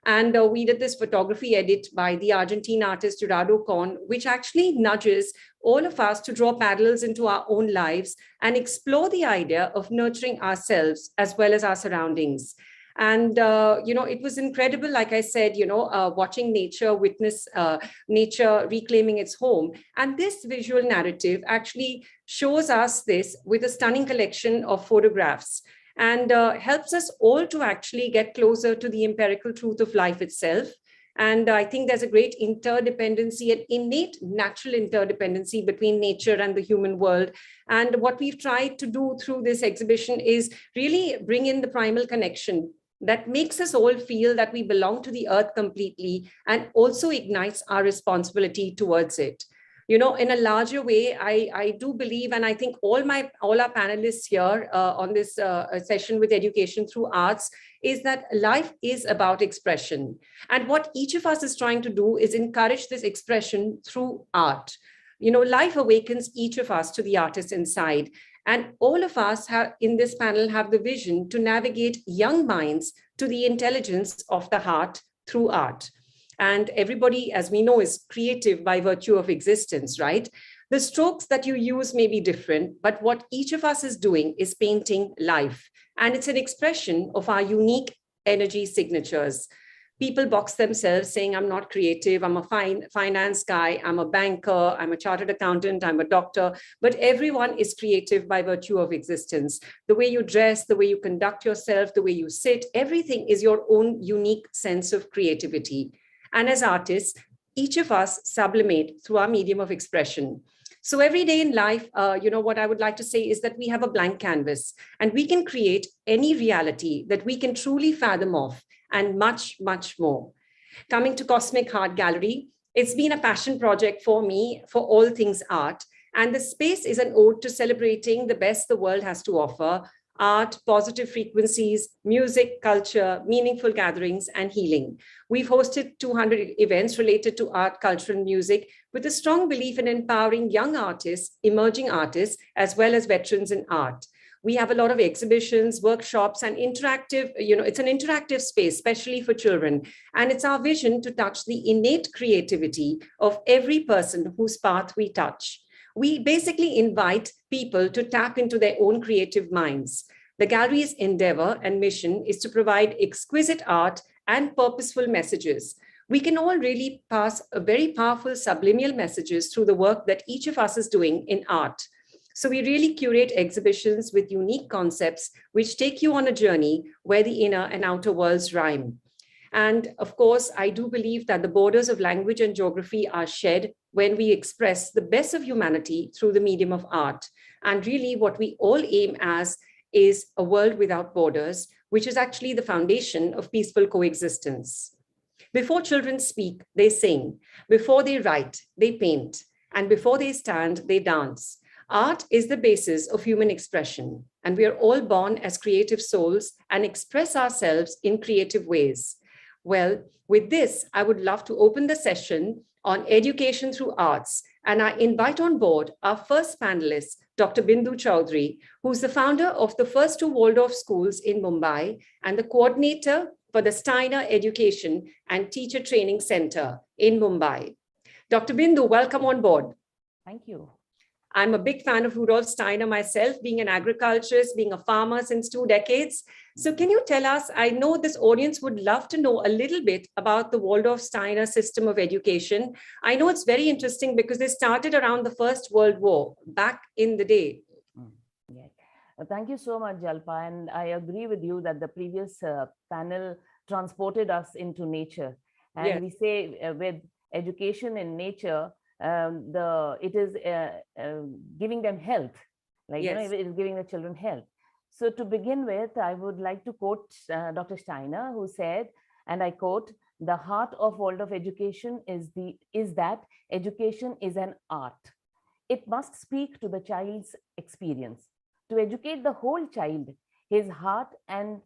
And we did this photography edit by the Argentine artist Gerardo Con, which actually nudges all of us to draw parallels into our own lives and explore the idea of nurturing ourselves as well as our surroundings. And, it was incredible, like I said, watching nature, witness nature reclaiming its home. And this visual narrative actually shows us this with a stunning collection of photographs, and helps us all to actually get closer to the empirical truth of life itself. And I think there's a great interdependency, an innate natural interdependency between nature and the human world. And what we've tried to do through this exhibition is really bring in the primal connection that makes us all feel that we belong to the earth completely and also ignites our responsibility towards it. You know, in a larger way, I do believe, and I think all our panelists here on this session with education through arts, is that life is about expression. And what each of us is trying to do is encourage this expression through art. You know, life awakens each of us to the artist inside. And all of us in this panel have the vision to navigate young minds to the intelligence of the heart through art. And everybody, as we know, is creative by virtue of existence, right? The strokes that you use may be different, but what each of us is doing is painting life. And it's an expression of our unique energy signatures. People box themselves saying, I'm not creative, I'm a finance guy, I'm a banker, I'm a chartered accountant, I'm a doctor, but everyone is creative by virtue of existence. The way you dress, the way you conduct yourself, the way you sit, everything is your own unique sense of creativity. And as artists, each of us sublimate through our medium of expression. So every day in life, you know, what I would like to say is that we have a blank canvas and we can create any reality that we can truly fathom of, and much, much more. Coming to Cosmic Heart Gallery, it's been a passion project for me for all things art. And the space is an ode to celebrating the best the world has to offer: art, positive frequencies, music, culture, meaningful gatherings, and healing. We've hosted 200 events related to art, culture, and music, with a strong belief in empowering young artists, emerging artists, as well as veterans in art. We have a lot of exhibitions, workshops, and interactive, you know, it's an interactive space, especially for children. And it's our vision to touch the innate creativity of every person whose path we touch. We basically invite people to tap into their own creative minds. The gallery's endeavor and mission is to provide exquisite art and purposeful messages. We can all really pass a very powerful subliminal messages through the work that each of us is doing in art. So we really curate exhibitions with unique concepts, which take you on a journey where the inner and outer worlds rhyme. And of course, I do believe that the borders of language and geography are shed when we express the best of humanity through the medium of art. And really what we all aim as is a world without borders, which is actually the foundation of peaceful coexistence. Before children speak, they sing. Before they write, they paint. And before they stand, they dance. Art is the basis of human expression, and we are all born as creative souls and express ourselves in creative ways. Well, with this, I would love to open the session on education through arts, and I invite on board our first panelist, Dr. Bindu Chaudhary, who's the founder of the first 2 Waldorf schools in Mumbai and the coordinator for the Steiner Education and Teacher Training Center in Mumbai. Dr. Bindu, welcome on board. Thank you. I'm a big fan of Rudolf Steiner myself, being an agriculturist, being a farmer since 2 decades. So can you tell us, I know this audience would love to know a little bit about the Waldorf Steiner system of education. I know it's very interesting because they started around the First World War, back in the day. Yeah. Thank you so much, Jalpa. And I agree with you that the previous panel transported us into nature. And Yes. we say with education in nature, it is giving them health, like, Yes. you know, it is giving the children health. So to begin with, I would like to quote Dr. Steiner, who said, and I quote, "The heart of Waldorf education is that education is an art. It must speak to the child's experience. To educate the whole child, his heart and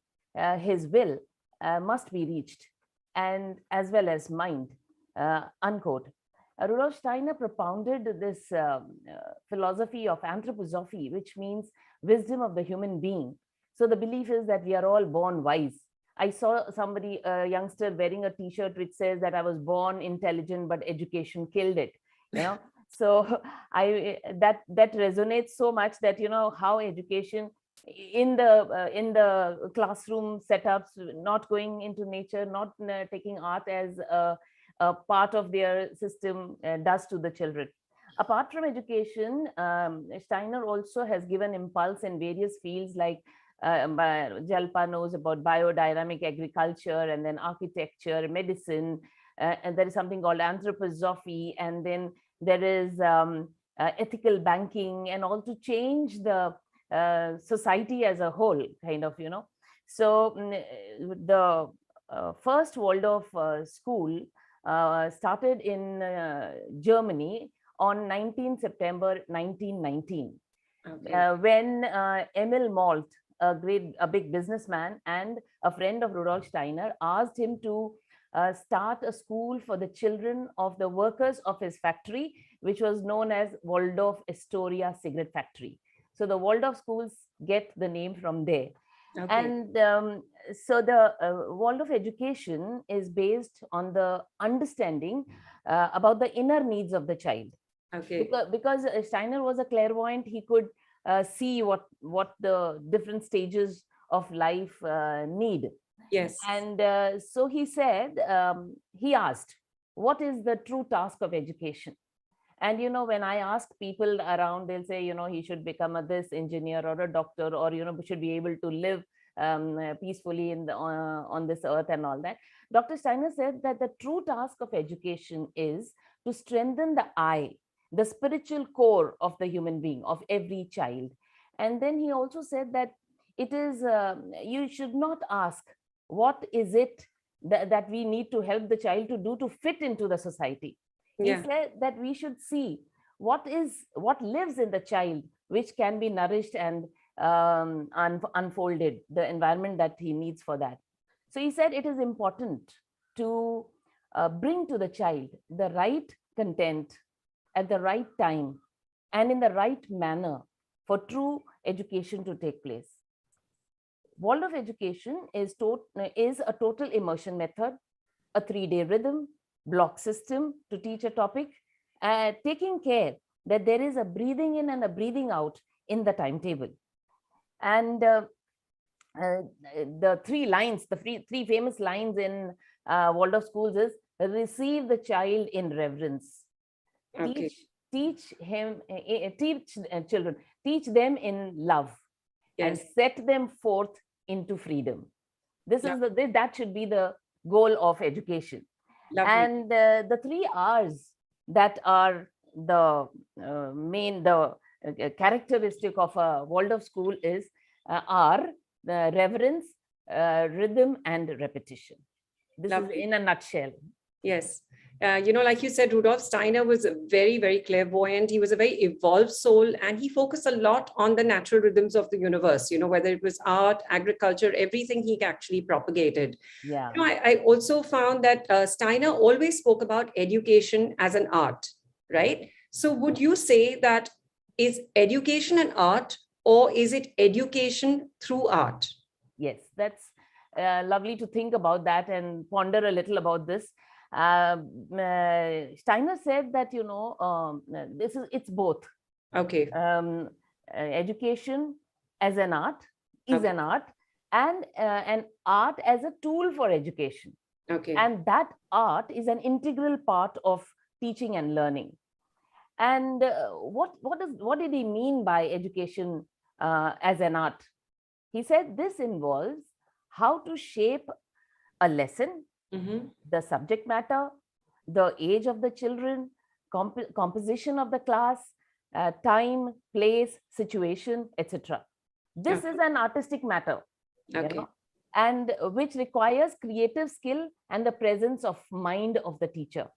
his will must be reached, and as well as mind," unquote. Rudolf Steiner propounded this philosophy of anthroposophy, which means wisdom of the human being. So the belief is that we are all born wise. I saw somebody, a youngster, wearing a T-shirt which says that I was born intelligent, but education killed it. You know, so that resonates so much that, you know, how education in the classroom setups, not going into nature, not taking art as a part of their system does to the children. Apart from education, Steiner also has given impulse in various fields, like Jalpa knows about biodynamic agriculture, and then architecture, medicine, and there is something called anthroposophy, and then there is ethical banking, and all to change the society as a whole, kind of, you know. So the first Waldorf school started in Germany on 19 September 1919, when Emil Malt, a big businessman and a friend of Rudolf Steiner, asked him to start a school for the children of the workers of his factory, which was known as Waldorf Astoria Cigarette Factory. So the Waldorf schools get the name from there. Okay. And so the Waldorf education is based on the understanding about the inner needs of the child. Okay. Because Steiner was a clairvoyant, he could see what the different stages of life need. Yes. And so he said, he asked, what is the true task of education? And, when I ask people around, they'll say, he should become this engineer or a doctor, or, should be able to live peacefully on this earth and all that. Dr. Steiner said that the true task of education is to strengthen the I, the spiritual core of the human being, of every child. And then he also said that it is, you should not ask, what is it that we need to help the child to do to fit into the society? He said that we should see what lives in the child, which can be nourished and unfolded, the environment that he needs for that. So he said it is important to bring to the child the right content at the right time and in the right manner for true education to take place. Waldorf education is a total immersion method, a 3-day rhythm, block system to teach a topic, taking care that there is a breathing in and a breathing out in the timetable. And the three famous lines in Waldorf schools is: receive the child in reverence. Okay. Teach children, teach them in love, and set them forth into freedom. This is that should be the goal of education. Lovely. And the 3 R's that are the characteristic of a Waldorf school are the reverence, rhythm, and repetition. This Lovely. Is in a nutshell. Yes. Like you said, Rudolf Steiner was very, very clairvoyant. He was a very evolved soul, and he focused a lot on the natural rhythms of the universe, whether it was art, agriculture, everything he actually propagated. Yeah. I also found that Steiner always spoke about education as an art, right? So would you say that is education an art, or is it education through art? Yes, that's lovely to think about that and ponder a little about this. Steiner said that it's both. Okay. Education as an art is an art, and an art as a tool for education. Okay. And that art is an integral part of teaching and learning. And what did he mean by education as an art? He said this involves how to shape a lesson, the subject matter, the age of the children, composition of the class, time, place, situation, etc. This is an artistic matter, and which requires creative skill and the presence of mind of the teacher.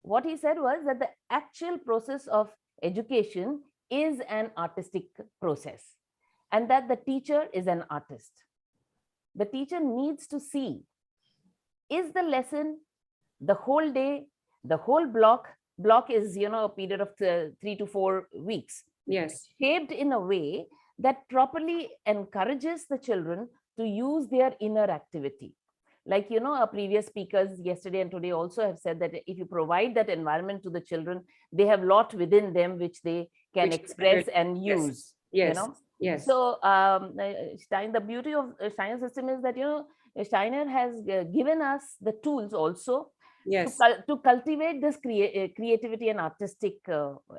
What he said was that the actual process of education is an artistic process, and that the teacher is an artist. The teacher needs to see, is the lesson, the whole day, the whole block is, a period of 3 to 4 weeks. Yes. Shaped in a way that properly encourages the children to use their inner activity. Like, our previous speakers yesterday and today also have said that if you provide that environment to the children, they have a lot within them which they can express and use. Yes. Yes. So the beauty of Steiner system is that, Steiner has given us the tools also to cultivate this creativity and artistic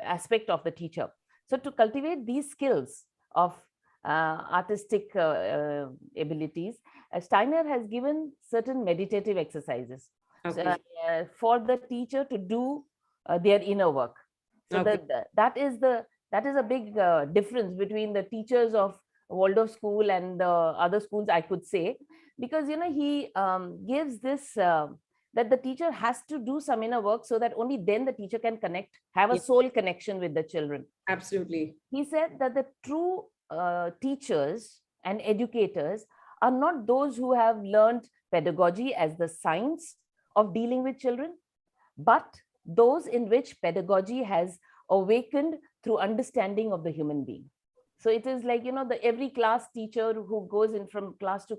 aspect of the teacher. So to cultivate these skills of artistic abilities, Steiner has given certain meditative exercises for the teacher to do their inner work. So that is a big difference between the teachers of Waldorf school and the other schools, I could say, because, you know, he gives this, that the teacher has to do some inner work so that only then the teacher can connect, have a soul connection with the children. Absolutely. He said that the true teachers and educators are not those who have learned pedagogy as the science of dealing with children, but those in which pedagogy has awakened through understanding of the human being. So it is like, you know, the every class teacher who goes in from class to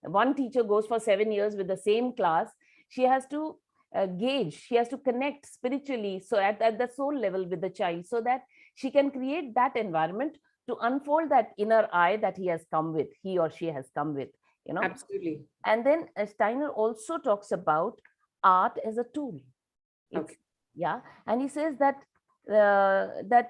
one teacher goes for 7 years with the same class. She has to gauge, she has to connect spiritually, so at the soul level with the child, so that she can create that environment to unfold that inner eye that he has come with, he or she has come with, you know. Absolutely. And then Steiner also talks about art as a tool. Okay. Yeah, and he says that the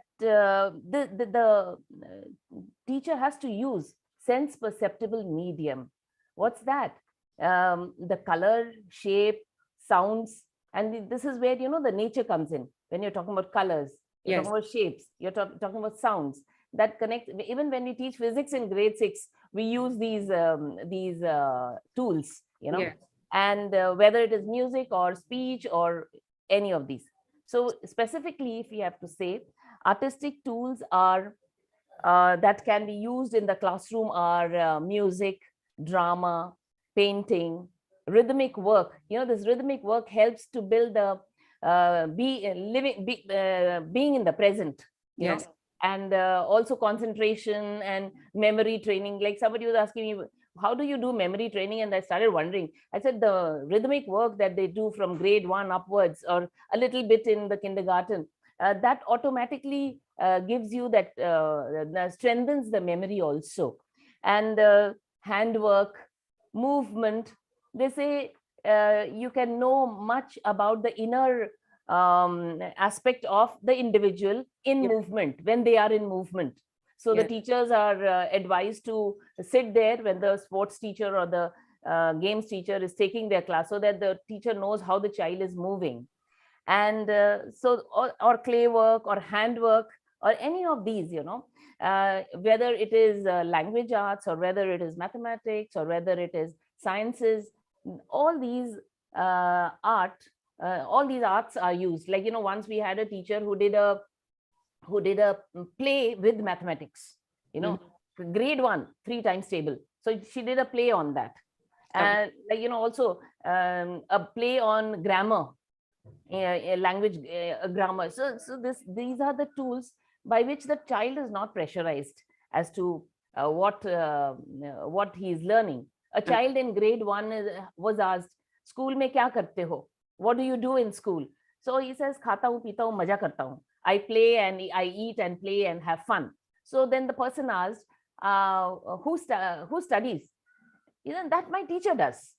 teacher has to use sense perceptible medium. What's that? The color, shape, sounds, and this is where, you know, the nature comes in. When you're talking about colors, you're talking about shapes, you're talking about sounds that connect. Even when we teach physics in grade 6, we use these tools, you know. And whether it is music or speech or any of these. So specifically, if we have to say, artistic tools are that can be used in the classroom are music, drama, painting, rhythmic work. You know, this rhythmic work helps to build the being in the present. You know? And also concentration and memory training. Like somebody was asking me, how do you do memory training? And I started wondering. I said the rhythmic work that they do from grade 1 upwards, or a little bit in the kindergarten, that automatically gives you that, strengthens the memory also. And handwork, movement, they say you can know much about the inner aspect of the individual in movement, when they are in movement. So the teachers are advised to sit there when the sports teacher or the games teacher is taking their class, so that the teacher knows how the child is moving. And so, or clay work or handwork or any of these, you know, whether it is language arts or whether it is mathematics or whether it is sciences, all these arts are used. Like, you know, once we had a teacher who did a play with mathematics, you know, grade 1, 3 times table. So she did a play on that. And like, you know, also a play on grammar, language grammar. So these are the tools by which the child is not pressurized as to what he is learning. A child in grade 1 was asked, school mein kya karte ho? What do you do in school? So he says, khata hu, pita hu, maja karta hu. I play and I eat and play and have fun. So then the person asked, who studies? You know, that my teacher does,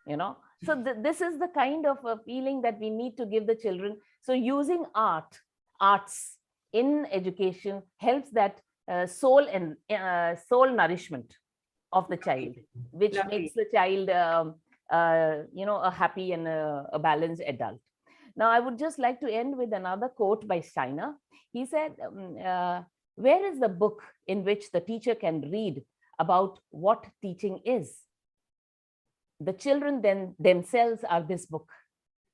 you know. So this is the kind of a feeling that we need to give the children. So using arts in education helps that soul nourishment of the child, which makes the child, you know, a happy and a balanced adult. Now, I would just like to end with another quote by Steiner. He said, where is the book in which the teacher can read about what teaching is? The children themselves are this book.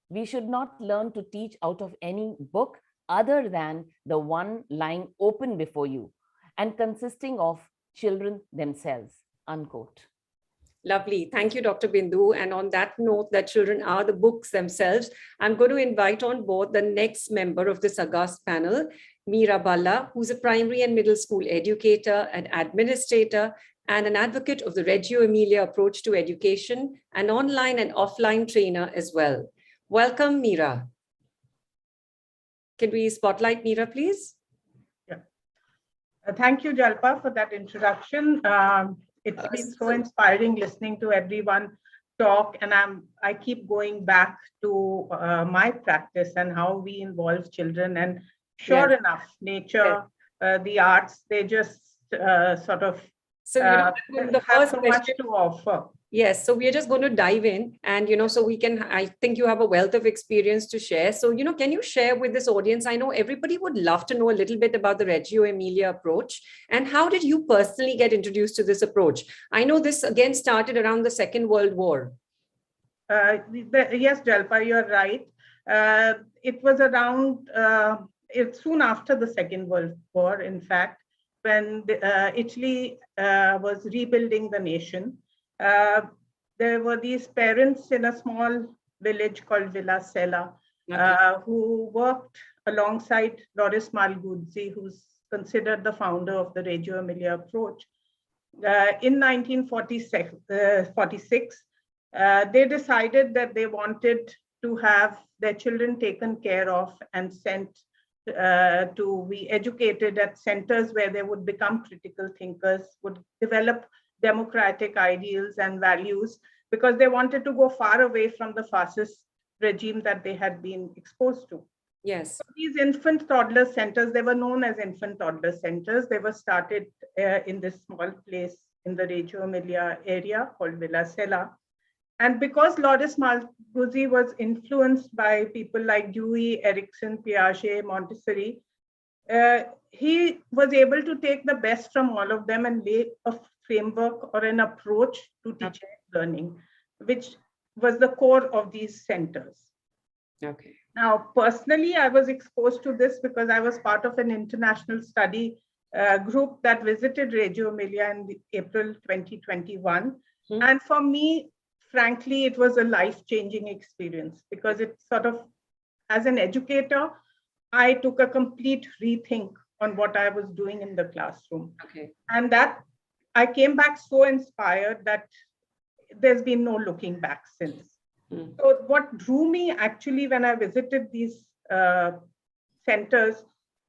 We should not learn to teach out of any book other than the one lying open before you and consisting of children themselves, unquote. Lovely. Thank you, Dr. Bindu. And on that note, that children are the books themselves, I'm going to invite on board the next member of this august panel, Meera Balla, who's a primary and middle school educator, an administrator, and an advocate of the Reggio Emilia approach to education, an online and offline trainer as well. Welcome, Meera. Can we spotlight Meera, please? Yeah. Thank you, Jalpa, for that introduction. It's been so inspiring listening to everyone talk, and I keep going back to my practice and how we involve children. And sure enough, nature, the arts, they just sort of so, you know, the have so much to offer. Yes, so we are just going to dive in and, so we can, I think you have a wealth of experience to share. So, can you share with this audience? I know everybody would love to know a little bit about the Reggio Emilia approach, and how did you personally get introduced to this approach? I know this again started around the Second World War. Yes, Jalpa, you're right. It was around, soon after the Second World War, in fact, when Italy was rebuilding the nation. There were these parents in a small village called Villa Sella, who worked alongside Loris Malguzzi, who's considered the founder of the Reggio Emilia approach. In 1946, they decided that they wanted to have their children taken care of and sent to be educated at centers where they would become critical thinkers, would develop democratic ideals and values, because they wanted to go far away from the fascist regime that they had been exposed to. Yes. So these infant toddler centers, they were known as infant toddler centers. They were started in this small place in the Reggio Emilia area called Villa Sella. And because Loris Malguzzi was influenced by people like Dewey, Erikson, Piaget, Montessori, he was able to take the best from all of them and lay a framework or an approach to teaching and learning, which was the core of these centers. Okay. Now, personally, I was exposed to this because I was part of an international study group that visited Reggio Emilia in April 2021. And for me, frankly, it was a life-changing experience, because it sort of, as an educator, I took a complete rethink on what I was doing in the classroom. Okay. And that I came back so inspired that there's been no looking back since. So what drew me actually when I visited these centers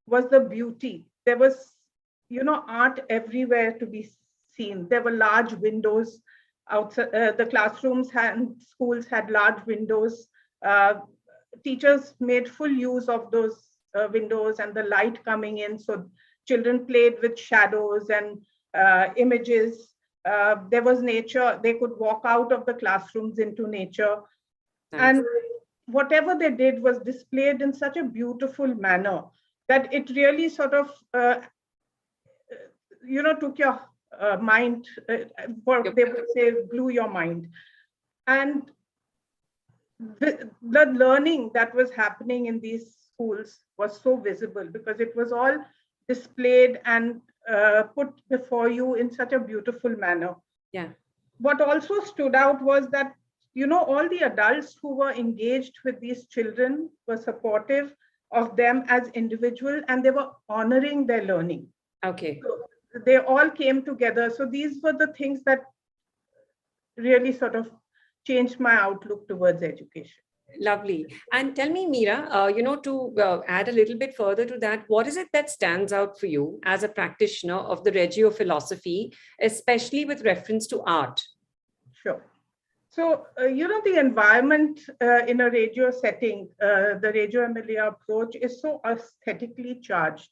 was the beauty. There was, art everywhere to be seen. There were large windows outside. The classrooms and schools had large windows. Teachers made full use of those windows and the light coming in. So children played with shadows and images. There was nature. They could walk out of the classrooms into nature. Nice. And whatever they did was displayed in such a beautiful manner that it really sort of, took your mind, or they would say, blew your mind. And the learning that was happening in these schools was so visible, because it was all displayed and put before you in such a beautiful manner. Yeah. What also stood out was that, all the adults who were engaged with these children were supportive of them as individuals, and they were honoring their learning. Okay. So they all came together. So these were the things that really sort of changed my outlook towards education. Lovely. And tell me, Meera, to add a little bit further to that, what is it that stands out for you as a practitioner of the Reggio philosophy, especially with reference to art? Sure. So, the environment in a Reggio setting, the Reggio Emilia approach is so aesthetically charged.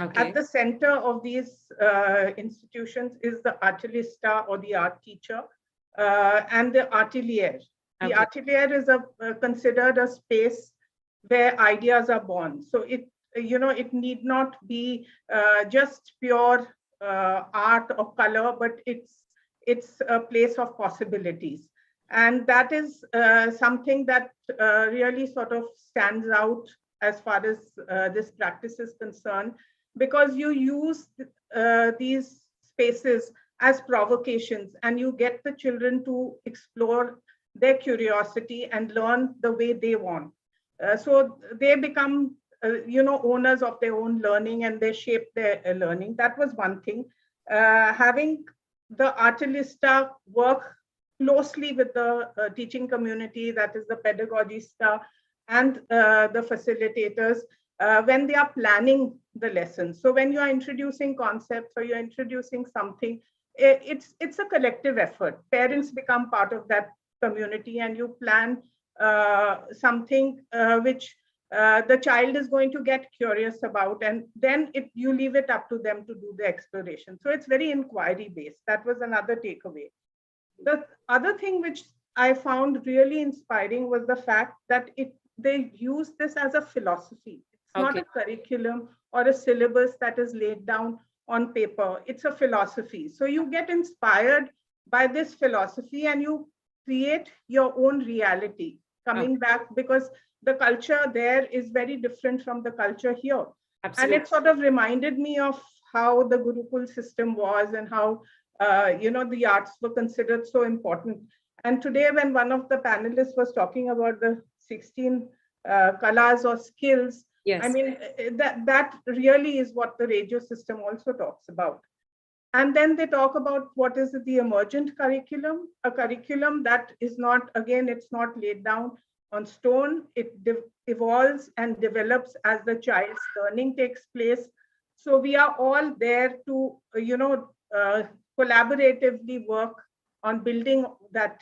Okay. At the center of these institutions is the artista, or the art teacher, and the atelier. The atelier is considered a space where ideas are born. So it need not be just pure art or color, but it's a place of possibilities. And that is something that really sort of stands out as far as this practice is concerned, because you use these spaces as provocations, and you get the children to explore their curiosity and learn the way they want. So they become, owners of their own learning, and they shape their learning. That was one thing. Having the artista work closely with the teaching community, that is the pedagogista and the facilitators, when they are planning the lessons. So when you are introducing concepts or you're introducing something, it's a collective effort. Parents become part of that community, and you plan something which the child is going to get curious about, and then you leave it up to them to do the exploration. So it's very inquiry based. That was another takeaway. The other thing which I found really inspiring was the fact that they use this as a philosophy. It's not a curriculum or a syllabus that is laid down on paper. It's a philosophy. So you get inspired by this philosophy and you create your own reality coming back, because the culture there is very different from the culture here. Absolutely. And it sort of reminded me of how the Gurukul system was and how the arts were considered so important. And today, when one of the panelists was talking about the 16 kalas or skills, yes. I mean, that really is what the Reggio system also talks about. And then they talk about what is the emergent curriculum, a curriculum that is not, again, it's not laid down on stone. It evolves and develops as the child's learning takes place. So we are all there to, collaboratively work on building that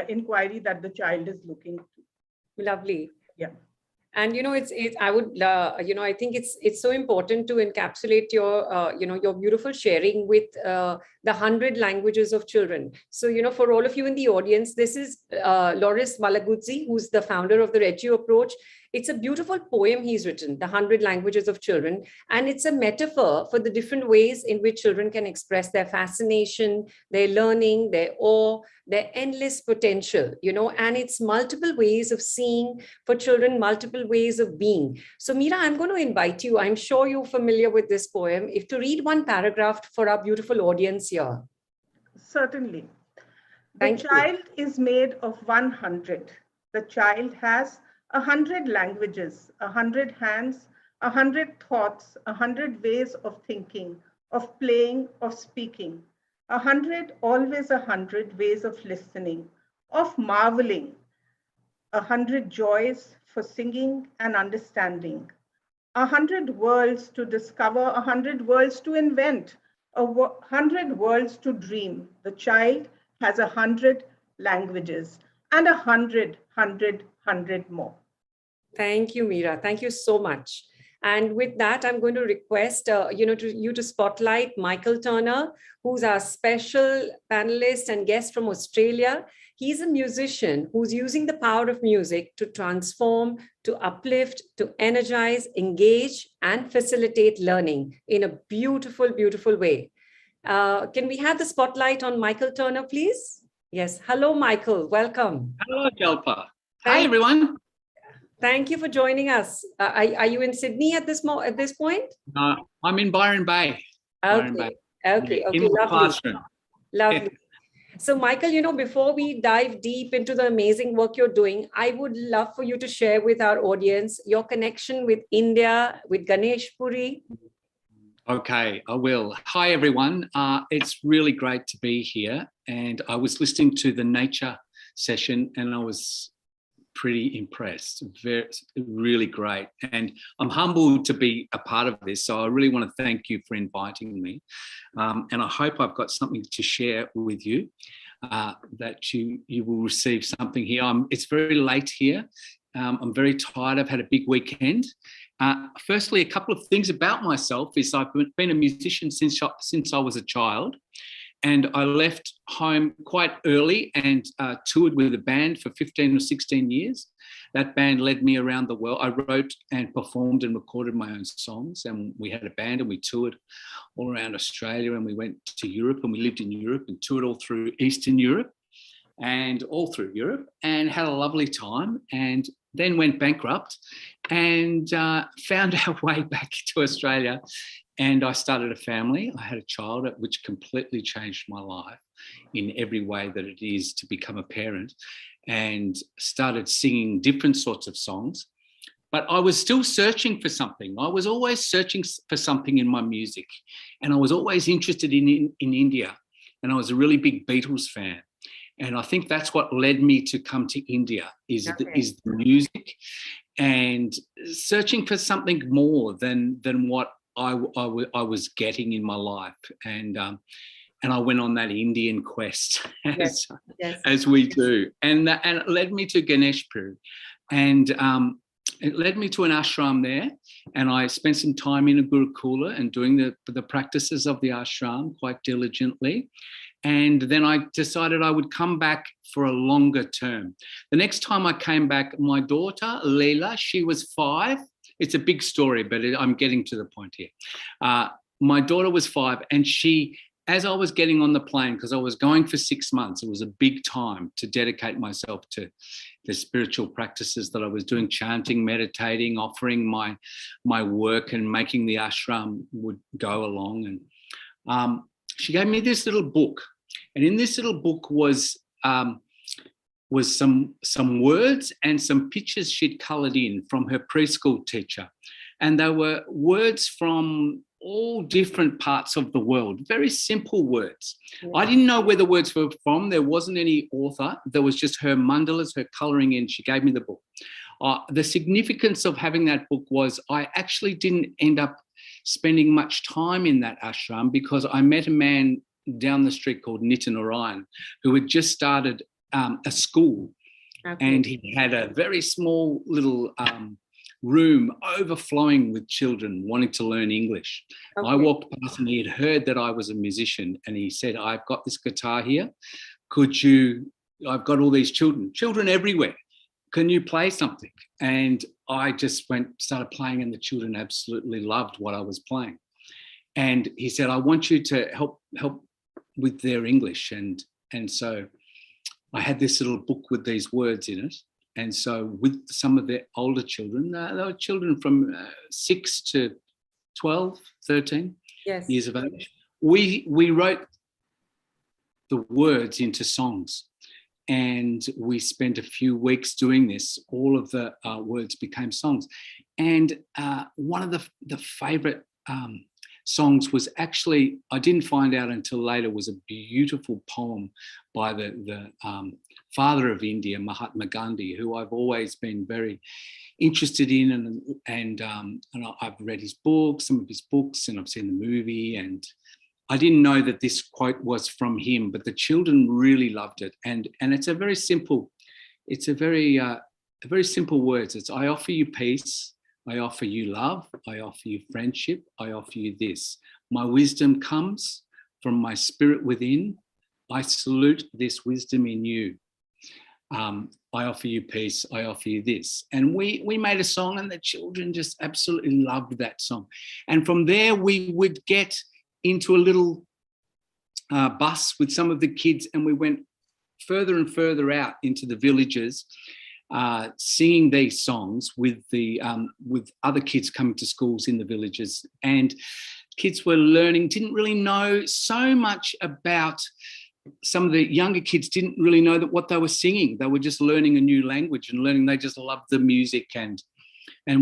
inquiry that the child is looking to. Lovely. Yeah. And I think it's so important to encapsulate your your beautiful sharing with the 100 languages of children. So for all of you in the audience, this is Loris Malaguzzi, who's the founder of the Reggio approach. It's a beautiful poem he's written, The 100 Languages of Children, and it's a metaphor for the different ways in which children can express their fascination, their learning, their awe, their endless potential, and it's multiple ways of seeing for children, multiple ways of being. So Meera, I'm going to invite you, I'm sure you're familiar with this poem, if to read one paragraph for our beautiful audience here. Certainly. The child is made of 100. The child has 100 languages, 100 hands, 100 thoughts, 100 ways of thinking, of playing, of speaking, 100, always 100 ways of listening, of marveling, 100 joys for singing and understanding, 100 worlds to discover, 100 worlds to invent, 100 worlds to dream. The child has 100 languages and 100 more. Thank you, Meera. Thank you so much. And with that, I'm going to request you to spotlight Michael Turner, who's our special panelist and guest from Australia. He's a musician who's using the power of music to transform, to uplift, to energize, engage, and facilitate learning in a beautiful, beautiful way. Can we have the spotlight on Michael Turner, please? Yes. Hello, Michael. Welcome. Hello, Jalpa. Hi, everyone. Thank you for joining us. Are you in Sydney at this point? I'm in Byron Bay. Okay. Okay. In my classroom. Lovely. So, Michael, before we dive deep into the amazing work you're doing, I would love for you to share with our audience your connection with India, with Ganesh Puri. Okay, I will. Hi, everyone. It's really great to be here. And I was listening to the nature session and I was pretty impressed. Really great. And I'm humbled to be a part of this. So I really want to thank you for inviting me. And I hope I've got something to share with you, that you will receive something here. It's very late here. I'm very tired. I've had a big weekend. Firstly, a couple of things about myself is I've been a musician since I was a child. And I left home quite early and toured with a band for 15 or 16 years. That band led me around the world. I wrote and performed and recorded my own songs. And we had a band and we toured all around Australia. And we went to Europe and we lived in Europe and toured all through Eastern Europe and all through Europe and had a lovely time. And then went bankrupt and found our way back to Australia. And I started a family. I had a child, which completely changed my life in every way that it is to become a parent, and started singing different sorts of songs. But I was still searching for something. I was always searching for something in my music. And I was always interested in India. And I was a really big Beatles fan. And I think that's what led me to come to India is the music and searching for something more than what I was getting in my life, and I went on that Indian quest as we do, and it led me to Ganesh Puri, and it led me to an ashram there, and I spent some time in a gurukula and doing the practices of the ashram quite diligently, And then I decided I would come back for a longer term. The next time I came back, my daughter, Leila, she was 5. It's a big story, but I'm getting to the point here. My daughter was 5, and as I was getting on the plane, because I was going for 6 months, it was a big time to dedicate myself to the spiritual practices that I was doing, chanting, meditating, offering my work, and making the ashram would go along. And she gave me this little book, and in this little book was some words and some pictures she'd coloured in from her preschool teacher, and they were words from all different parts of the world, very simple words. Yeah. I didn't know where the words were from. There wasn't any author. There was just her mandalas, her colouring in. She gave me the book. The significance of having that book was I actually didn't end up spending much time in that ashram, because I met a man down the street called Nitin Orion, who had just started a school. Okay. And he had a very small little room overflowing with children wanting to learn English. Okay. I walked past and he had heard that I was a musician, and he said, I've got this guitar here. I've got all these children everywhere. Can you play something? And I just started playing, and the children absolutely loved what I was playing. And he said, I want you to help with their English. And so I had this little book with these words in it. And so with some of the older children, they were children from 6 to 12, 13 years of age. We wrote the words into songs, and we spent a few weeks doing this. All of the words became songs. And one of the favourite songs was actually, I didn't find out until later, was a beautiful poem by the father of India, Mahatma Gandhi, who I've always been very interested in, and I've read his books, some of his books, and I've seen the movie, and I didn't know that this quote was from him, but the children really loved it. And it's a very simple words. It's, I offer you peace, I offer you love, I offer you friendship, I offer you this. My wisdom comes from my spirit within. I salute this wisdom in you. I offer you peace, I offer you this. And we made a song, and the children just absolutely loved that song. And from there, we would get into a little bus with some of the kids, and we went further and further out into the villages, singing these songs with other kids coming to schools in the villages. And kids were learning, didn't really know so much about, some of the younger kids didn't really know that what they were singing. They were just learning a new language and learning. They just loved the music. And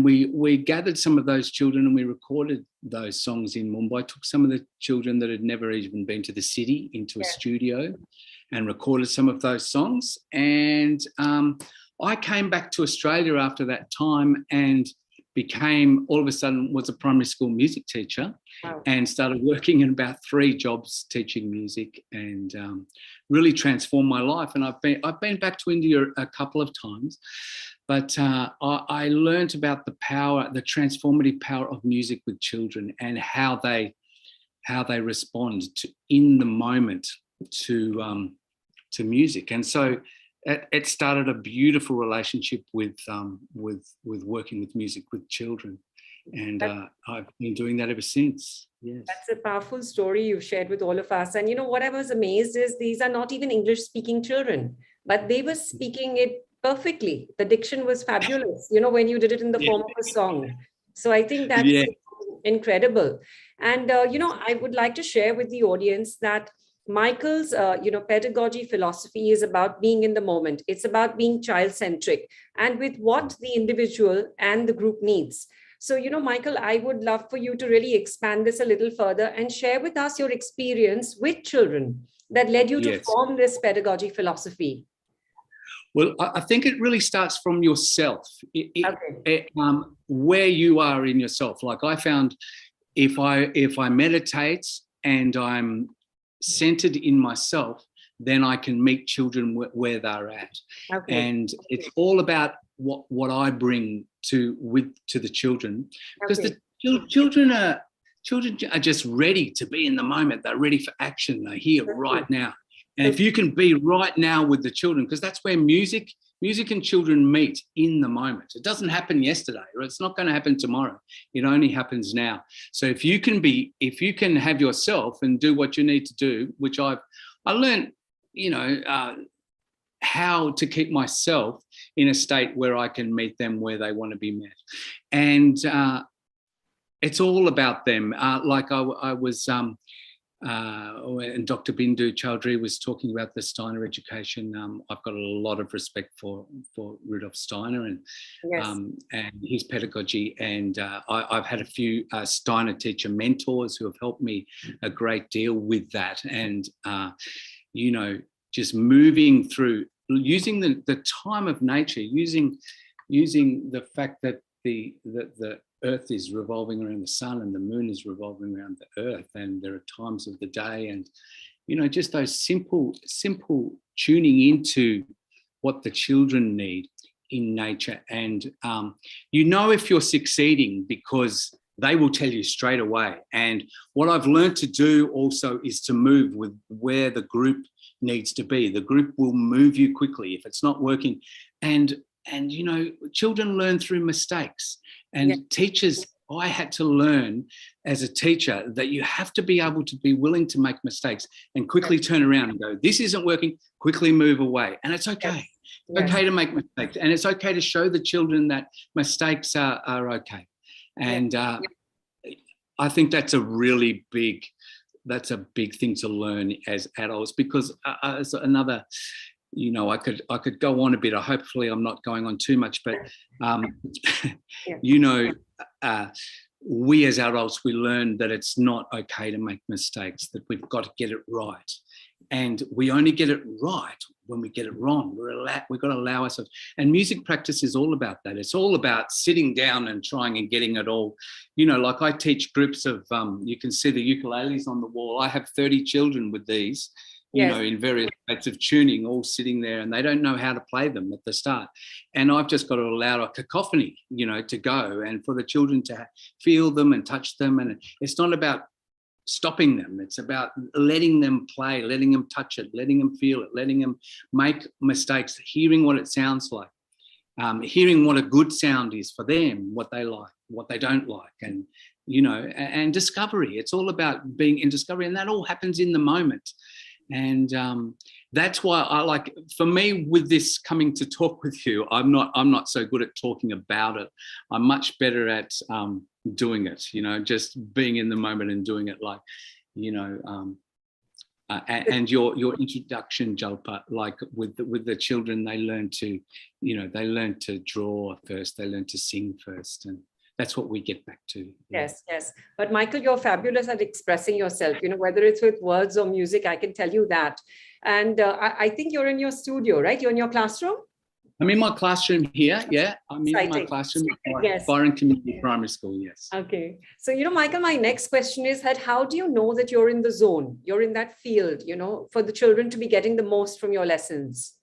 we gathered some of those children, and we recorded those songs in Mumbai. Took some of the children that had never even been to the city into a studio and recorded some of those songs. And I came back to Australia after that time and all of a sudden was a primary school music teacher. Wow. And started working in about 3 jobs teaching music, and really transformed my life. And I've been back to India a couple of times, but I learned about the transformative power of music with children, and how they respond in the moment to music. And so it started a beautiful relationship with working with music with children. And I've been doing that ever since. Yes. That's a powerful story you've shared with all of us. And what I was amazed is these are not even English speaking children, but they were speaking it perfectly. The diction was fabulous, when you did it in the form of a song. So I think that's incredible. And, I would like to share with the audience that Michael's, pedagogy philosophy is about being in the moment. It's about being child-centric and with what the individual and the group needs. So, Michael, I would love for you to really expand this a little further and share with us your experience with children that led you to form this pedagogy philosophy. Well, I think it really starts from yourself, where you are in yourself. Like I found, if I meditate and I'm centered in myself, then I can meet children where they're at. Okay. And it's all about what I bring to the children, because the children Children are just ready to be in the moment. They're ready for action. They're here right now. And if you can be right now with the children, because that's where music and children meet in the moment. It doesn't happen yesterday, or it's not going to happen tomorrow. It only happens now. So if you can have yourself and do what you need to do, which I learned, how to keep myself in a state where I can meet them where they want to be met. And it's all about them. Like I was, and Dr. Bindu Chowdhury was talking about the Steiner education. I've got a lot of respect for Rudolf Steiner and his pedagogy. And I've had a few Steiner teacher mentors who have helped me a great deal with that. And, just moving through, using the time of nature, using the fact that the Earth is revolving around the sun and the moon is revolving around the Earth, and there are times of the day, and just those simple tuning into what the children need in nature. And if you're succeeding because they will tell you straight away. And what I've learned to do also is to move with where the group needs to be. The group will move you quickly if it's not working. And children learn through mistakes. And teachers, I had to learn as a teacher that you have to be able to be willing to make mistakes and quickly turn around and go, this isn't working, quickly move away. And it's okay. It's okay to make mistakes. And it's okay to show the children that mistakes are okay. And I think that's a really big thing to learn as adults, because as another, I could go on a bit. Hopefully I'm not going on too much, but we as adults, we learn that it's not okay to make mistakes, that we've got to get it right. And we only get it right when we get it wrong. We've got to allow ourselves. And music practice is all about that. It's all about sitting down and trying and getting it all. Like I teach groups of, you can see the ukuleles on the wall. I have 30 children with these, in various states of tuning, all sitting there, and they don't know how to play them at the start. And I've just got to allow a cacophony, to go, and for the children to feel them and touch them. And it's not about stopping them. It's about letting them play, letting them touch it, letting them feel it, letting them make mistakes, hearing what it sounds like, hearing what a good sound is for them, what they like, what they don't like, and, and discovery. It's all about being in discovery, and that all happens in the moment. And that's why for me, with this coming to talk with you, I'm not so good at talking about it. I'm much better at doing it, just being in the moment and doing it, like, and your introduction, Jalpa, like with the children, they learn to draw first, they learn to sing first, and that's what we get back to. Yes. But Michael, you're fabulous at expressing yourself, whether it's with words or music, I can tell you that. And I think you're in your studio, right? You're in your classroom? I'm in my classroom here. Yeah, I'm in my classroom at Byron Community Primary School. Yes. Okay. So, Michael, my next question is that how do you know that you're in the zone? You're in that field, for the children to be getting the most from your lessons?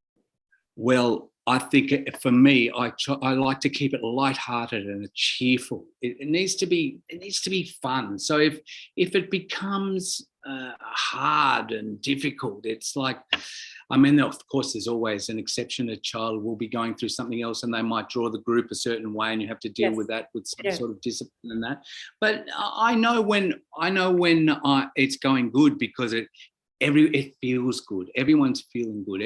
Well, I think for me, I like to keep it lighthearted and cheerful. It needs to be fun. So if it becomes hard and difficult, it's like, of course, there's always an exception. A child will be going through something else, and they might draw the group a certain way, and you have to deal with that with some sort of discipline and that. But I know when it's going good, because it feels good. Everyone's feeling good.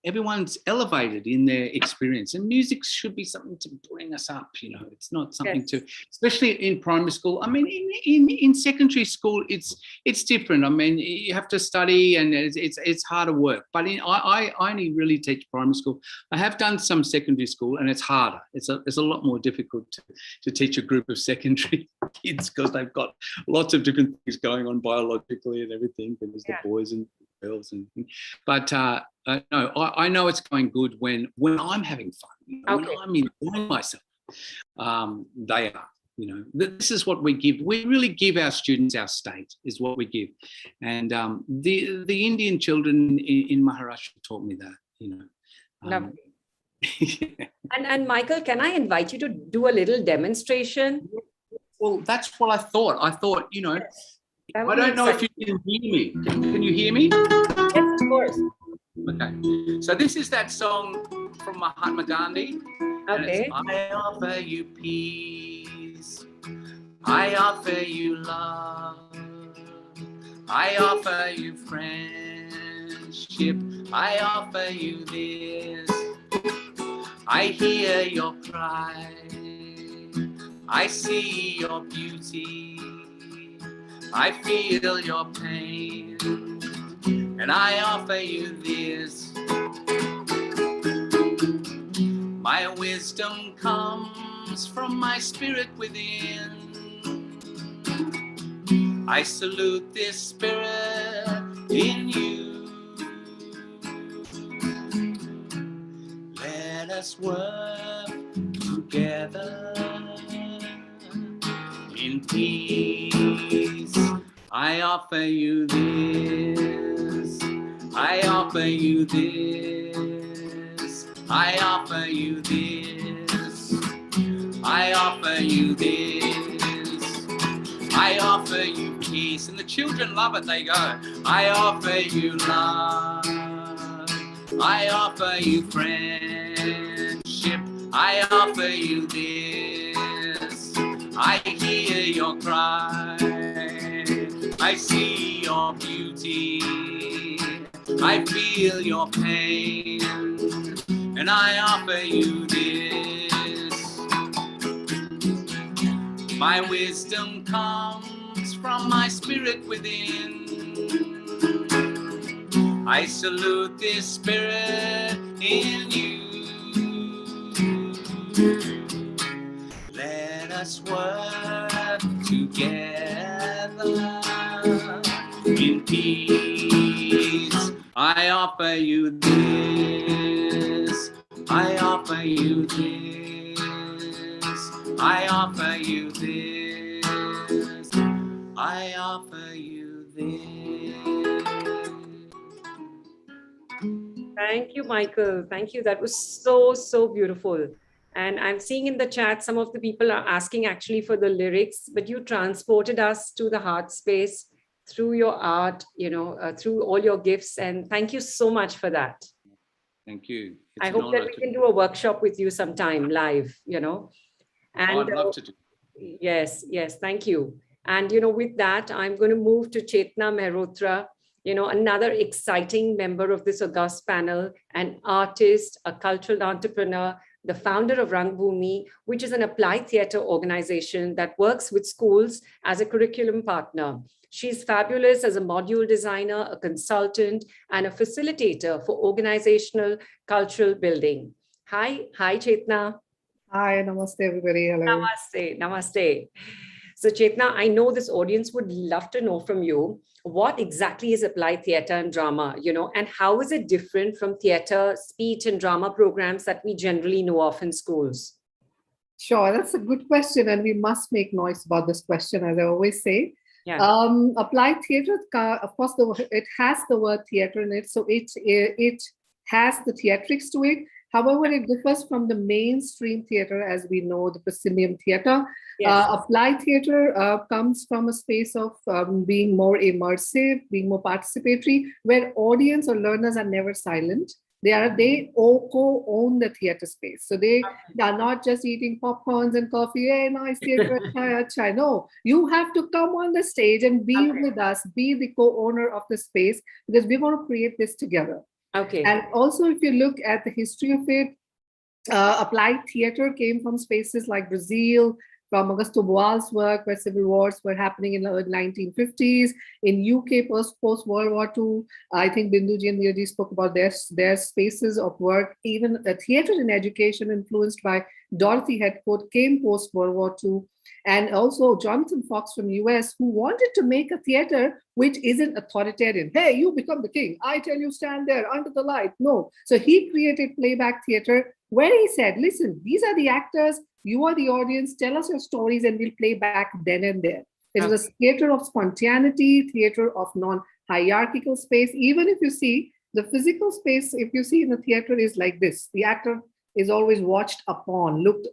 Everyone's elevated in their experience, and music should be something to bring us up. It's not something to, especially in primary school. In secondary school, it's different. You have to study, and it's harder work. But I only really teach primary school. I have done some secondary school, and it's harder. It's a lot more difficult to teach a group of secondary kids, because they've got lots of different things going on biologically and everything. There's the boys and girls, but no, I know it's going good when I'm having fun, when I'm enjoying myself. They are, this is what we give. We really give our students our state, is what we give. And the Indian children in Maharashtra taught me that, Lovely. And Michael, can I invite you to do a little demonstration? Well, that's what I thought. I thought, you know, That would I be don't know if you exciting. can hear me. Can you hear me? Yes, of course. Okay. So this is that song from Mahatma Gandhi. And it's, Okay. I offer you peace. I offer you love. I offer you friendship. I offer you this. I hear your cry. I see your beauty. I feel your pain. And I offer you this. My wisdom comes from my spirit within. I salute this spirit in you. Let us work together in peace. I offer you this. I offer you this. I offer you this. I offer you this. I offer you peace. And the children love it. They go, I offer you love. I offer you friendship. I offer you this. I hear your cry. I see your beauty. I feel your pain. And I offer you this. My wisdom comes from my spirit within. I salute this spirit in you. Let us work together in peace. I offer you this. I offer you this. I offer you this. I offer you this. Thank you, Michael. Thank you. That was so, so beautiful. And I'm seeing in the chat, some of the people are asking actually for the lyrics, but you transported us to the heart space through your art, you know, through all your gifts. And thank you so much for that. Thank you. I hope that we can do a workshop with you sometime live, you know. And I'd love to do. Yes, yes, thank you. And, you know, with that, I'm going to move to Chetna Mehrotra, you know, another exciting member of this august panel, an artist, a cultural entrepreneur, the founder of Rangbhoomi, which is an applied theater organization that works with schools as a curriculum partner. She's fabulous as a module designer, a consultant, and a facilitator for organizational cultural building. Hi, Chetna. Hi, namaste everybody. Hello. Namaste, namaste. So Chetna, I know this audience would love to know from you, what exactly is applied theater and drama, you know, and how is it different from theater, speech and drama programs that we generally know of in schools? Sure, that's a good question. And we must make noise about this question, as I always say. Yeah. Applied theater, of course, it has the word theater in it. So it has the theatrics to it. However, it differs from the mainstream theater, as we know, the proscenium theater. Yes. Applied theater comes from a space of being more immersive, being more participatory, where audience or learners are never silent. They co-own the theater space. So they are not just eating popcorns and coffee, hey, nice theater, chai. No, you have to come on the stage and be with us, be the co-owner of the space, because we want to create this together. Okay. And also, if you look at the history of it, applied theater came from spaces like Brazil, from Augusto Boal's work, where civil wars were happening in the 1950s. In UK, post-World War II, I think Binduji and Neerji spoke about their spaces of work. Even the theater in education, influenced by Dorothy Headcoat, came post-World War II. And also Jonathan Fox from US, who wanted to make a theater which isn't authoritarian. Hey, you become the king. I tell you, stand there under the light. No. So he created playback theater, where he said, listen, these are the actors, you are the audience, tell us your stories and we'll play back then and there. It was a theater of spontaneity, theater of non-hierarchical space. Even if you see the physical space, if you see in the theater is like this, the actor is always watched upon, looked,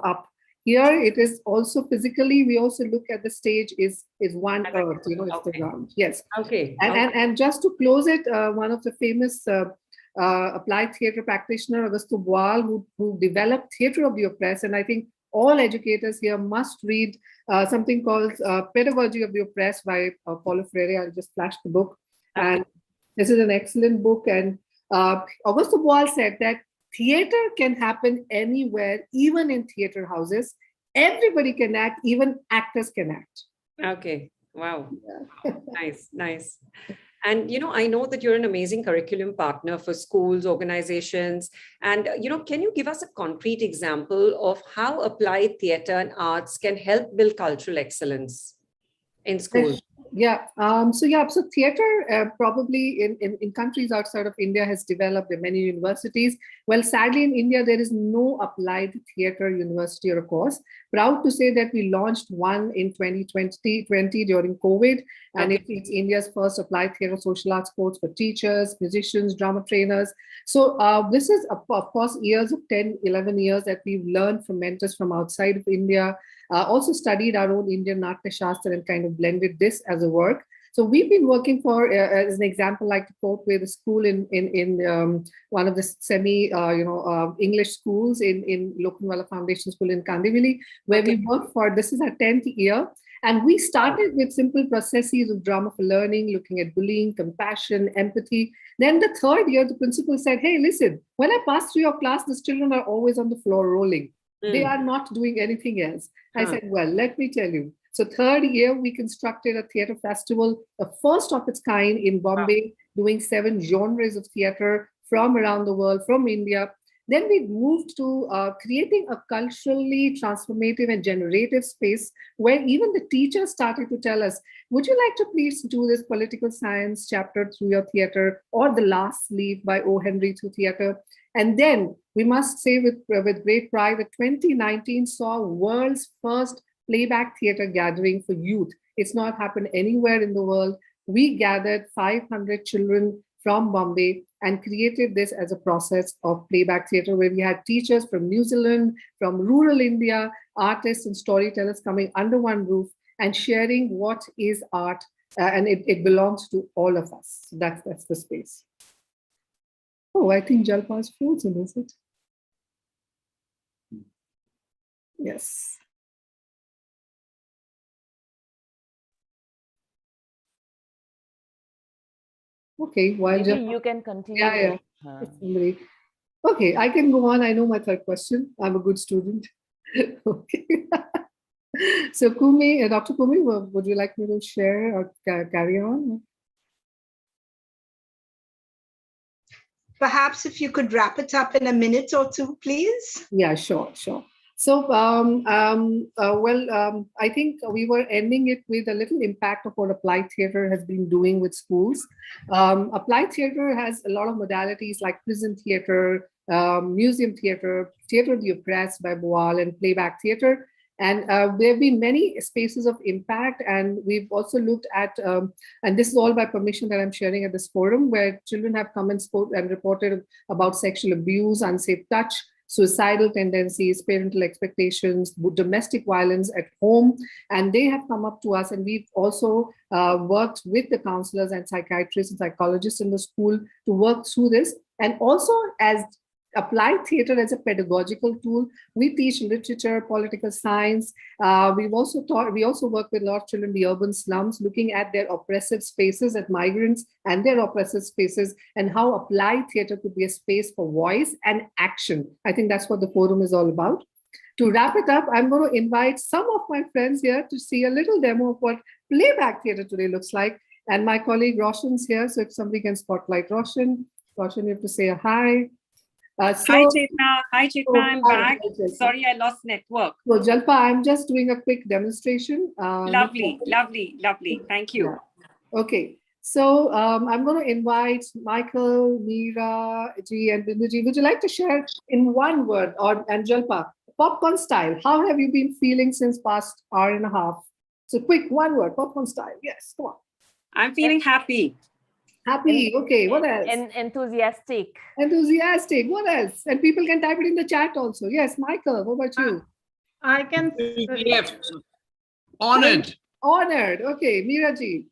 up. Here it is also physically, we also look at the stage is one earth, you know, it's the ground. Yes. Okay. And just to close it, one of the famous applied theater practitioner, Augusto Boal, who developed Theater of the Oppressed, and I think all educators here must read something called Pedagogy of the Oppressed by Paulo Freire. I'll just flash the book. And this is an excellent book. And Augusto Boal said that theater can happen anywhere, even in theater houses. Everybody can act, even actors can act. Okay. Wow. Yeah. Nice, nice. And, you know, I know that you're an amazing curriculum partner for schools, organizations. And, you know, can you give us a concrete example of how applied theater and arts can help build cultural excellence in schools? Yeah. So theater probably in countries outside of India has developed in many universities. Well, sadly in India, there is no applied theater university or course. Proud to say that we launched one in 2020 during COVID. And it's India's first applied theater social arts course for teachers, musicians, drama trainers. So this is, of course, years of 10, 11 years that we've learned from mentors from outside of India. Also studied our own Indian Natya Shastra and kind of blended this as a work. So we've been working for, as an example, like to quote with the school in one of the semi, English schools in Lokhandwala Foundation School in Kandivali, where we worked for, this is our 10th year. And we started with simple processes of drama for learning, looking at bullying, compassion, empathy. Then the third year, the principal said, hey, listen, when I pass through your class, the children are always on the floor rolling. They are not doing anything else. I said, well, let me tell you. So third year, we constructed a theater festival, the first of its kind in Bombay, doing 7 genres of theater from around the world, from India. Then we moved to creating a culturally transformative and generative space where even the teachers started to tell us, would you like to please do this political science chapter through your theater, or the last leaf by O. Henry through theater? And then we must say with great pride that 2019 saw world's first playback theater gathering for youth. It's not happened anywhere in the world. We gathered 500 children from Bombay and created this as a process of playback theater, where we had teachers from New Zealand, from rural India, artists and storytellers coming under one roof and sharing what is art, and it belongs to all of us. That's the space. Oh, I think Jalpa's frozen, is it? Yes. Okay, while maybe you can continue. Yeah. Okay, I can go on. I know my third question. I'm a good student. Okay. So Kumi, Dr. Kumi, would you like me to share or carry on? Perhaps if you could wrap it up in a minute or two, please. Yeah, sure. So, I think we were ending it with a little impact of what applied theater has been doing with schools. Applied theater has a lot of modalities like prison theater, museum theater, Theater of the Oppressed by Boal, and playback theater. And there have been many spaces of impact, and we've also looked at, and this is all by permission that I'm sharing at this forum, where children have come and spoke and reported about sexual abuse, unsafe touch, suicidal tendencies, parental expectations, domestic violence at home, and they have come up to us, and we've also worked with the counselors and psychiatrists and psychologists in the school to work through this. And also, as applied theater as a pedagogical tool, we teach literature, political science. We also work with a lot of children in the urban slums, looking at their oppressive spaces, at migrants and their oppressive spaces, and how applied theater could be a space for voice and action. I think that's what the forum is all about. To wrap it up, I'm going to invite some of my friends here to see a little demo of what playback theater today looks like. And my colleague Roshan's here, so if somebody can spotlight Roshan. Roshan, you have to say a hi. Hi, Chetna, I'm back. Sorry, I lost network. So, Jalpa, I'm just doing a quick demonstration. Lovely. Thank you. Yeah. Okay, so I'm going to invite Michael, Meera, Ji, and Binduji. Would you like to share in one word, and Jalpa, popcorn style, how have you been feeling since past hour and a half? So quick, one word, popcorn style. Yes, come on. I'm feeling happy. Happy, okay, what else? Enthusiastic. Enthusiastic, what else? And people can type it in the chat also. Yes, Michael, what about you? I can. Honored. Honored. Okay, Meeraji.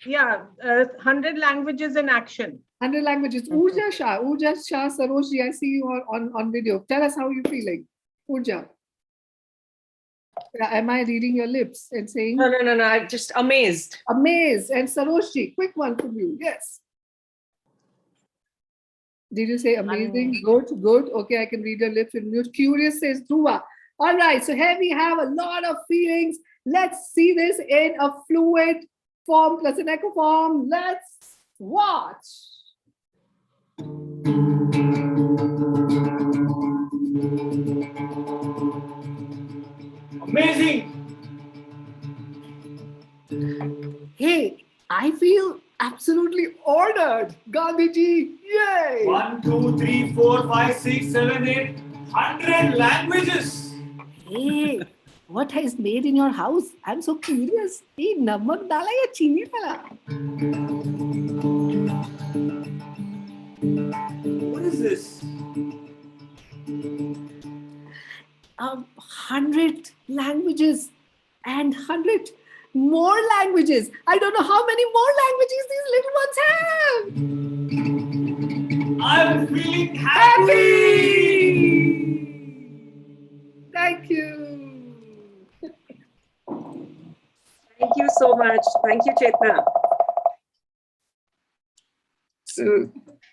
Yeah, 100 languages in action. 100 languages. Urja Shah, Sarojji, I see you on video. Tell us how you're feeling. Urja. Am I reading your lips and saying? No. I'm just amazed. Amazed. And Sarojji, quick one from you. Yes. Did you say amazing? Good. Okay, I can read your lips and mute. Curious says Dhruva. All right, so here we have a lot of feelings. Let's see this in a fluid form plus an echo form. Let's watch. Amazing. Hey, I feel absolutely honored. Gandhiji, yay! 1, 2, 3, 4, 5, 6, 7, 8, 100 languages. Hey, what is made in your house? I'm so curious. Hey, namak dala ya chini dala? What is this? 100 languages and 100 more languages. I don't know how many more languages these little ones have. I'm feeling happy. Thank you. Thank you so much. Thank you, Chetna.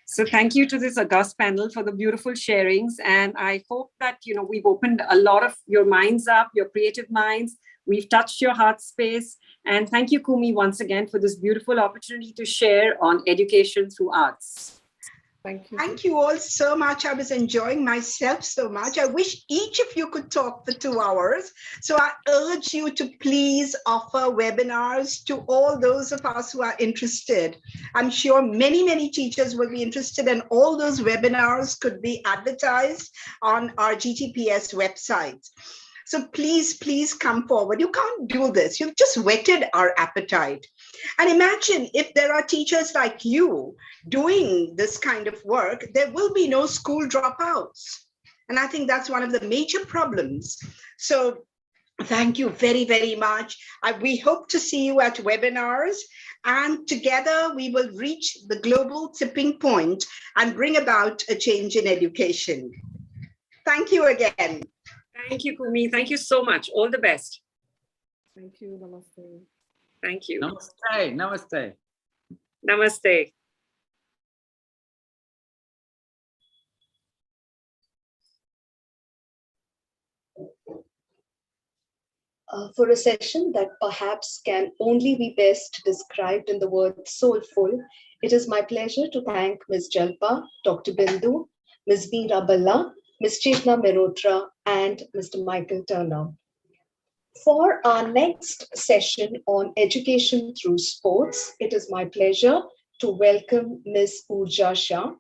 So thank you to this august panel for the beautiful sharings. And I hope that, we've opened a lot of your minds up, your creative minds. We've touched your heart space. And thank you, Kumi, once again for this beautiful opportunity to share on education through arts. Thank you. Thank you all so much. I was enjoying myself so much. I wish each of you could talk for 2 hours. So I urge you to please offer webinars to all those of us who are interested. I'm sure many, many teachers will be interested, and all those webinars could be advertised on our GTPS website. So please come forward. You can't do this. You've just whetted our appetite. And imagine if there are teachers like you doing this kind of work, there will be no school dropouts. And I think that's one of the major problems. So thank you very, very much. We hope to see you at webinars, and together we will reach the global tipping point and bring about a change in education. Thank you again. Thank you, Kumi. Thank you so much. All the best. Thank you. Namaste. Thank you. Namaste. Namaste. Namaste. For a session that perhaps can only be best described in the word soulful, it is my pleasure to thank Ms. Jalpa, Dr. Bindu, Ms. Veera Balla, Ms. Chetna Mehrotra, and Mr. Michael Turner. For our next session on education through sports, it is my pleasure to welcome Ms. Urja Shah.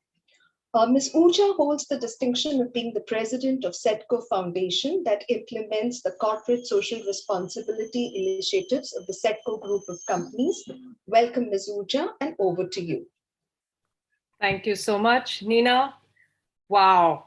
Ms. Urja holds the distinction of being the president of SETCO Foundation that implements the corporate social responsibility initiatives of the SETCO group of companies. Welcome, Ms. Urja, and over to you. Thank you so much, Nina. Wow.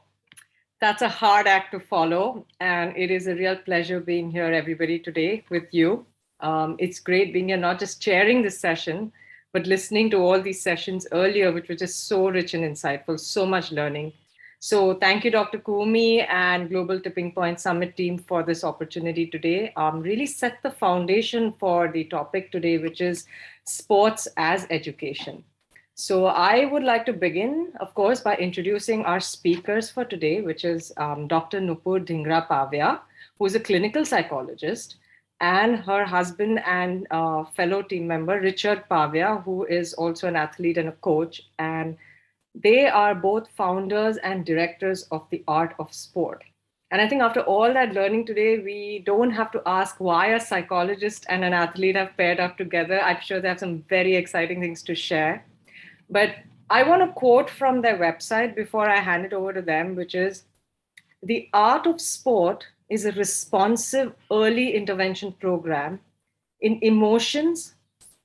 That's a hard act to follow, and it is a real pleasure being here, everybody, today with you. It's great being here, not just chairing this session, but listening to all these sessions earlier, which were just so rich and insightful, so much learning. So thank you, Dr. Kumi and Global Tipping Point Summit team for this opportunity today. Really set the foundation for the topic today, which is sports as education. So I would like to begin, of course, by introducing our speakers for today, which is Dr. Nupur Dhingra Pavia, who is a clinical psychologist, and her husband and fellow team member, Richard Pavia, who is also an athlete and a coach. And they are both founders and directors of the Art of Sport. And I think after all that learning today, we don't have to ask why a psychologist and an athlete have paired up together. I'm sure they have some very exciting things to share. But I want to quote from their website before I hand it over to them, which is, "The Art of Sport is a responsive early intervention program in emotions,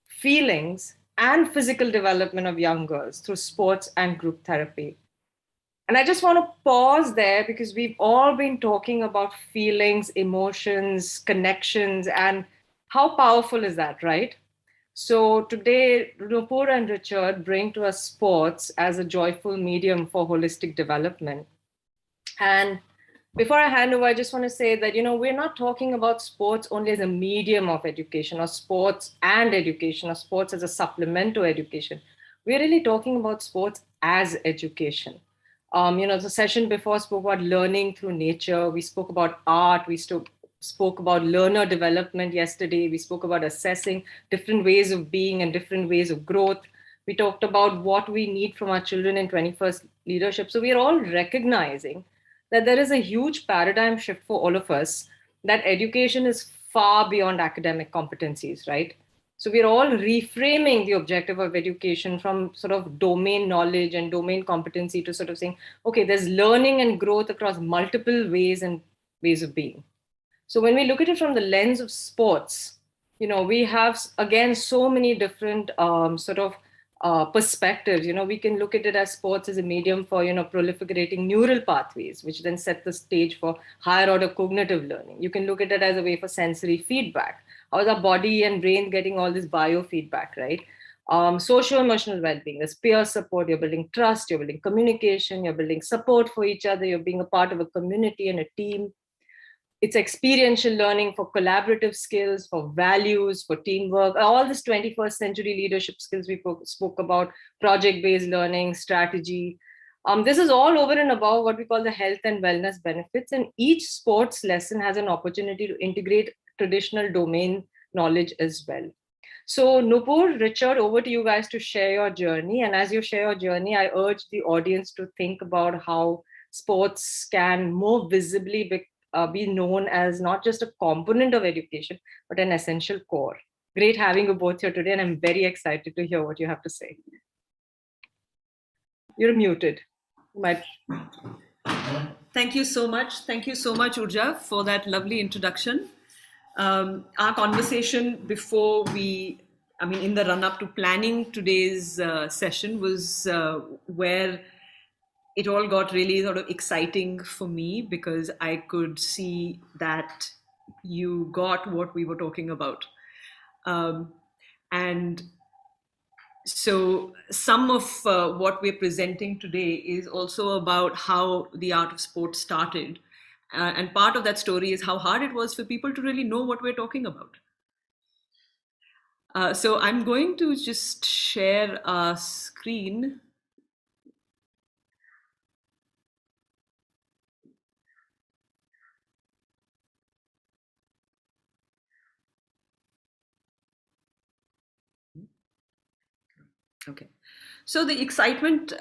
feelings, and physical development of young girls through sports and group therapy." And I just want to pause there because we've all been talking about feelings, emotions, connections, and how powerful is that, right? So today, Nupur and Richard bring to us sports as a joyful medium for holistic development. And before I hand over, I just want to say that, we're not talking about sports only as a medium of education, or sports and education, or sports as a supplement to education. We're really talking about sports as education. The session before spoke about learning through nature. We spoke about art. We spoke about learner development yesterday. We spoke about assessing different ways of being and different ways of growth. We talked about what we need from our children in 21st leadership. So we are all recognizing that there is a huge paradigm shift for all of us, that education is far beyond academic competencies, right? So we're all reframing the objective of education from sort of domain knowledge and domain competency to sort of saying, okay, there's learning and growth across multiple ways and ways of being. So when we look at it from the lens of sports, we have, again, so many different perspectives. We can look at it as sports as a medium for, proliferating neural pathways, which then set the stage for higher order cognitive learning. You can look at it as a way for sensory feedback. How is our body and brain getting all this biofeedback, right? Social emotional well-being, there's peer support, you're building trust, you're building communication, you're building support for each other, you're being a part of a community and a team. It's experiential learning for collaborative skills, for values, for teamwork, all this 21st century leadership skills we spoke about, project-based learning, strategy. This is all over and above what we call the health and wellness benefits. And each sports lesson has an opportunity to integrate traditional domain knowledge as well. So Nupur, Richard, over to you guys to share your journey. And as you share your journey, I urge the audience to think about how sports can more visibly be known as not just a component of education, but an essential core. Great having you both here today, and I'm very excited to hear what you have to say. You're muted. Thank you so much. Thank you so much, Urja, for that lovely introduction. Our conversation before in the run-up to planning today's session was where it all got really sort of exciting for me, because I could see that you got what we were talking about. And so some of what we're presenting today is also about how the art of sport started. And part of that story is how hard it was for people to really know what we're talking about. So I'm going to just share a screen. Okay, so the excitement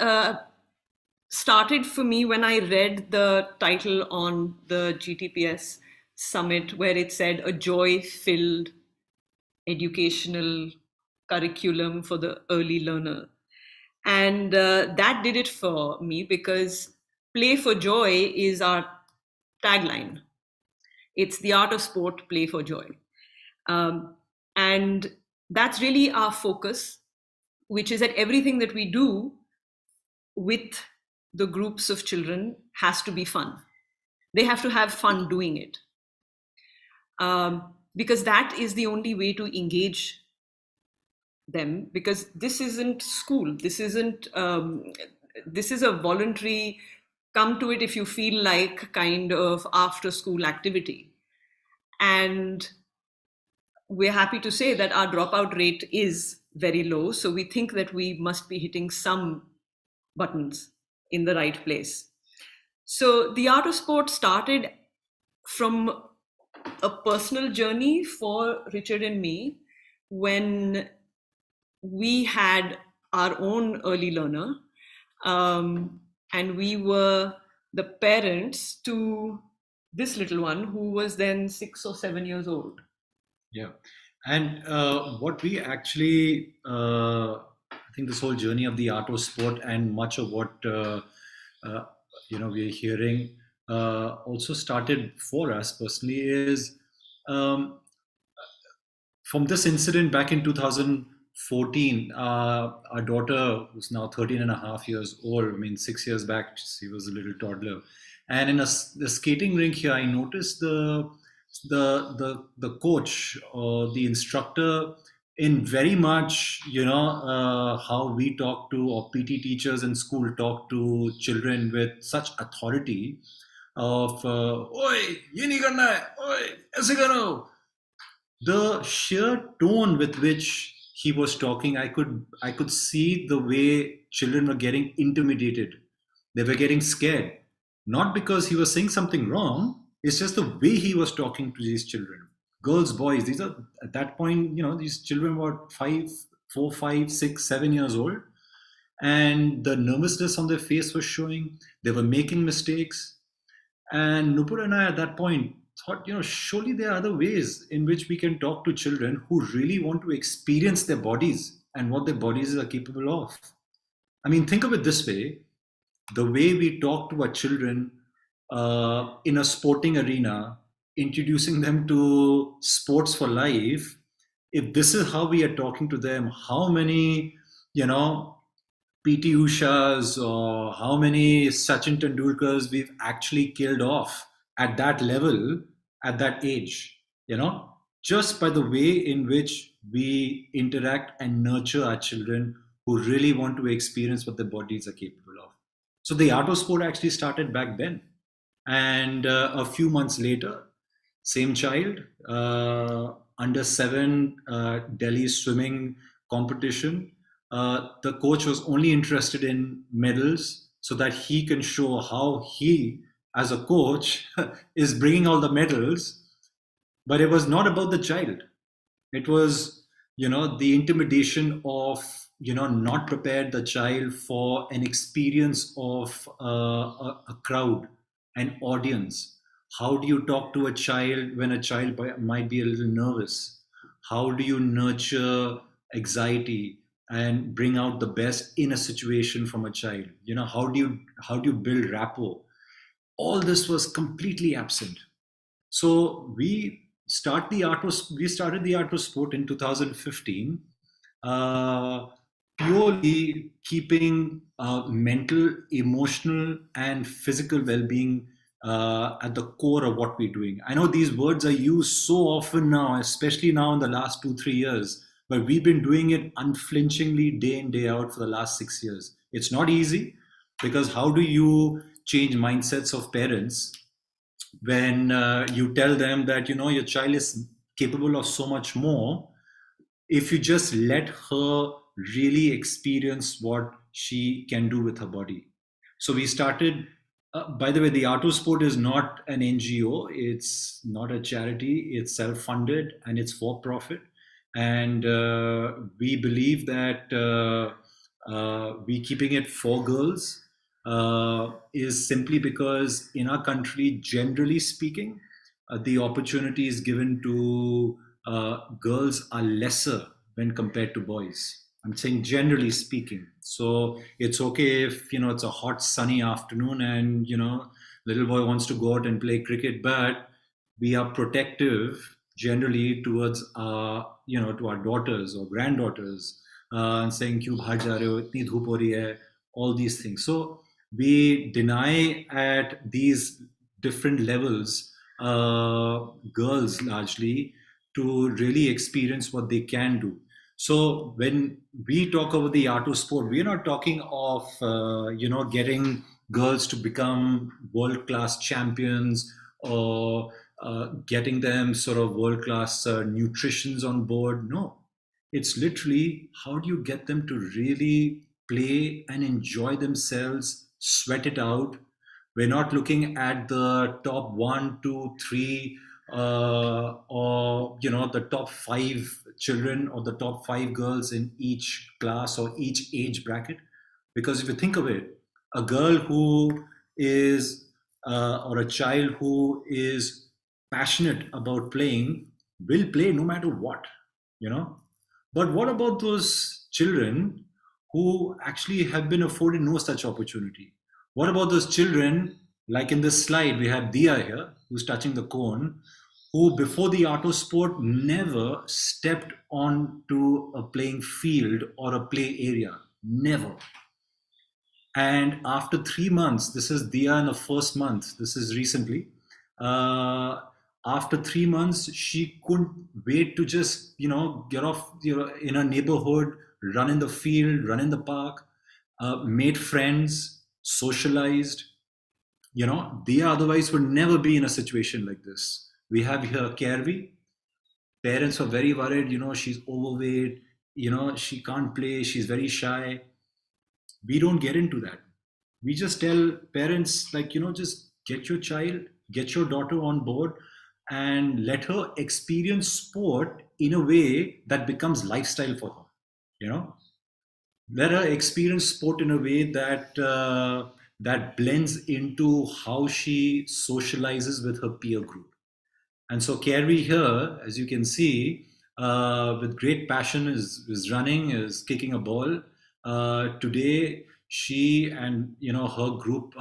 started for me when I read the title on the GTPS summit, where it said a joy-filled educational curriculum for the early learner. And that did it for me, because play for joy is our tagline. It's the art of sport, play for joy. And that's really our focus, which is that everything that we do with the groups of children has to be fun. They have to have fun doing it. Because that is the only way to engage them, because this isn't school. This is a voluntary, come to it if you feel like kind of after school activity. And we're happy to say that our dropout rate is very low. So we think that we must be hitting some buttons in the right place. So the art of sport started from a personal journey for Richard and me when we had our own early learner, and we were the parents to this little one who was then 6 or 7 years old. Yeah. And what we actually, I think this whole journey of the art of sport and much of what, we're hearing also started for us personally is from this incident back in 2004 14, our daughter was now 13 and a half years old. I mean, 6 years back, she was a little toddler. And in the skating rink here, I noticed the coach or the instructor in very much, how we talk to, or PT teachers in school talk to children with such authority of, oi, ye nahi karna hai, oi, aise karo. The sheer tone with which he was talking, I could see the way children were getting intimidated. They were getting scared. Not because he was saying something wrong, it's just the way he was talking to these children. Girls, boys, these are, at that point, these children were 4, 5, 6, 7 years old. And the nervousness on their face was showing. They were making mistakes. And Nupur and I, at that point, thought, surely there are other ways in which we can talk to children who really want to experience their bodies and what their bodies are capable of. I mean, think of it this way. The way we talk to our children in a sporting arena, introducing them to sports for life, if this is how we are talking to them, how many, PT Ushas or how many Sachin Tendulkars we've actually killed off at that level, at that age, just by the way in which we interact and nurture our children who really want to experience what their bodies are capable of. So the art of sport actually started back then. And a few months later, same child, under 7 Delhi swimming competition, the coach was only interested in medals so that he can show how he, as a coach, is bringing all the medals. But it was not about the child. It was, the intimidation of, not prepared the child for an experience of a crowd, an audience. How do you talk to a child when a child might be a little nervous? How do you nurture anxiety and bring out the best in a situation from a child? How do you build rapport? All this was completely absent. So we started the art of sport in 2015, purely keeping mental, emotional, and physical well-being at the core of what we're doing. I know these words are used so often now, especially now in the last 2-3 years, but we've been doing it unflinchingly day in, day out for the last 6 years. It's not easy, because how do you change mindsets of parents when you tell them that, your child is capable of so much more if you just let her really experience what she can do with her body. So we started, by the way, the Art of Sport is not an NGO. It's not a charity. It's self-funded and it's for profit. And we believe that we keeping it for girls is simply because in our country, generally speaking, the opportunities given to girls are lesser when compared to boys. I'm saying generally speaking. So it's okay if, it's a hot sunny afternoon and, little boy wants to go out and play cricket, but we are protective generally towards our, to our daughters or granddaughters and saying, "Kyun bahar ja rahe ho? Itni dhoop ho rahi hai," all these things. So we deny at these different levels girls largely to really experience what they can do. So when we talk about the art of sport, we're not talking of, getting girls to become world-class champions or getting them sort of world-class nutritions on board. No, it's literally how do you get them to really play and enjoy themselves, sweat it out. We're not looking at the top 1, 2, 3, or the top 5 children or the top 5 girls in each class or each age bracket. Because if you think of it, a girl who is or a child who is passionate about playing will play no matter what, But what about those children who actually have been afforded no such opportunity? What about those children, like in this slide, we have Dia here, who's touching the cone, who before the art of sport never stepped onto a playing field or a play area. Never. And after 3 months, this is Dia in the first month, this is recently, after 3 months, she couldn't wait to just, get off in her neighborhood, run in the field, run in the park, made friends, socialized. Dia otherwise would never be in a situation like this. We have here Kervi. Parents are very worried, she's overweight, she can't play, she's very shy. We don't get into that. We just tell parents, just get your child, get your daughter on board and let her experience sport in a way that becomes lifestyle for her. Let her experience sport in a way that that blends into how she socializes with her peer group. And so Carrie here, as you can see, with great passion is running, is kicking a ball. Today, she and her group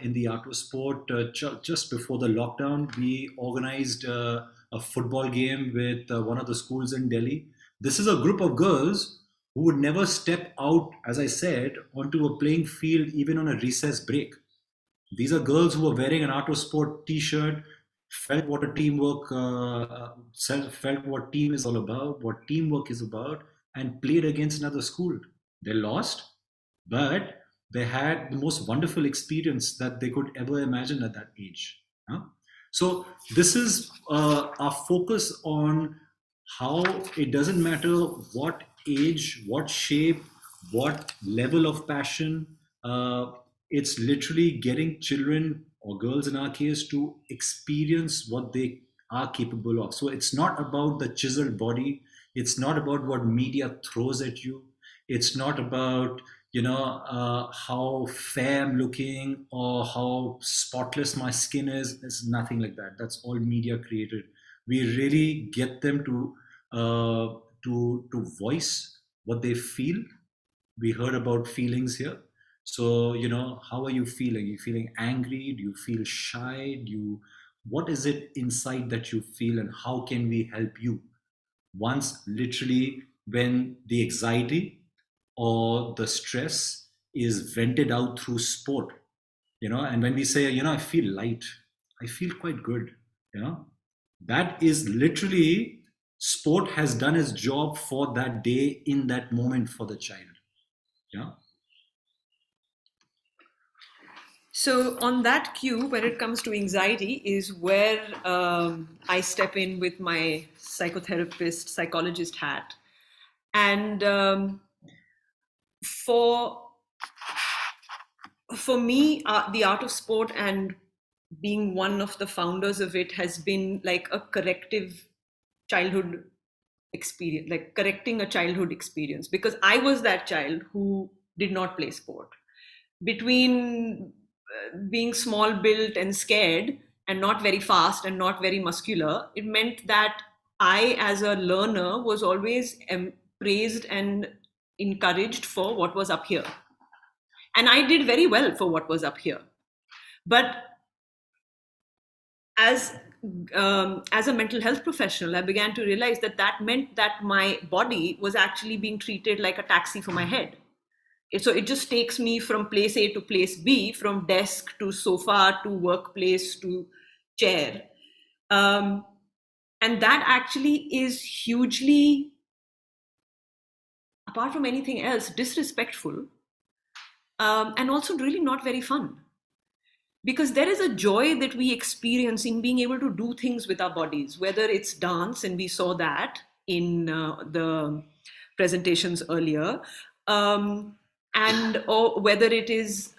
in the art of sport, just before the lockdown, we organized a football game with one of the schools in Delhi. This is a group of girls who would never step out, as I said, onto a playing field even on a recess break. These are girls who are wearing an art of sport t-shirt, felt what a teamwork, felt what team is all about, what teamwork is about, and played against another school. They lost, but they had the most wonderful experience that they could ever imagine at that age. So this is our focus on how it doesn't matter what age, what shape, what level of passion. It's literally getting children or girls in our case to experience what they are capable of. So it's not about the chiseled body. It's not about what media throws at you. It's not about how fair I'm looking or how spotless my skin is. It's nothing like that. That's all media created. We really get them to voice what they feel. We heard about feelings here. So, how are you feeling? Are you feeling angry? Do you feel shy? What is it inside that you feel, and how can we help you? Once literally when the anxiety or the stress is vented out through sport, and when we say, I feel light, I feel quite good, that is literally sport has done its job for that day in that moment for the child. So on that cue, when it comes to anxiety, is where I step in with my psychotherapist, psychologist hat. And for me, the art of sport and being one of the founders of it has been like a corrective childhood experience, like correcting a childhood experience, because I was that child who did not play sport. Between being small built and scared and not very fast and not very muscular, it meant that I, as a learner, was always praised and encouraged for what was up here. And I did very well for what was up here. But as a mental health professional, I began to realize that meant that my body was actually being treated like a taxi for my head. So it just takes me from place A to place B, from desk to sofa to workplace to chair. And that actually is hugely, apart from anything else, disrespectful, and also really not very fun. Because there is a joy that we experience in being able to do things with our bodies, whether it's dance, and we saw that in the presentations earlier, or whether it is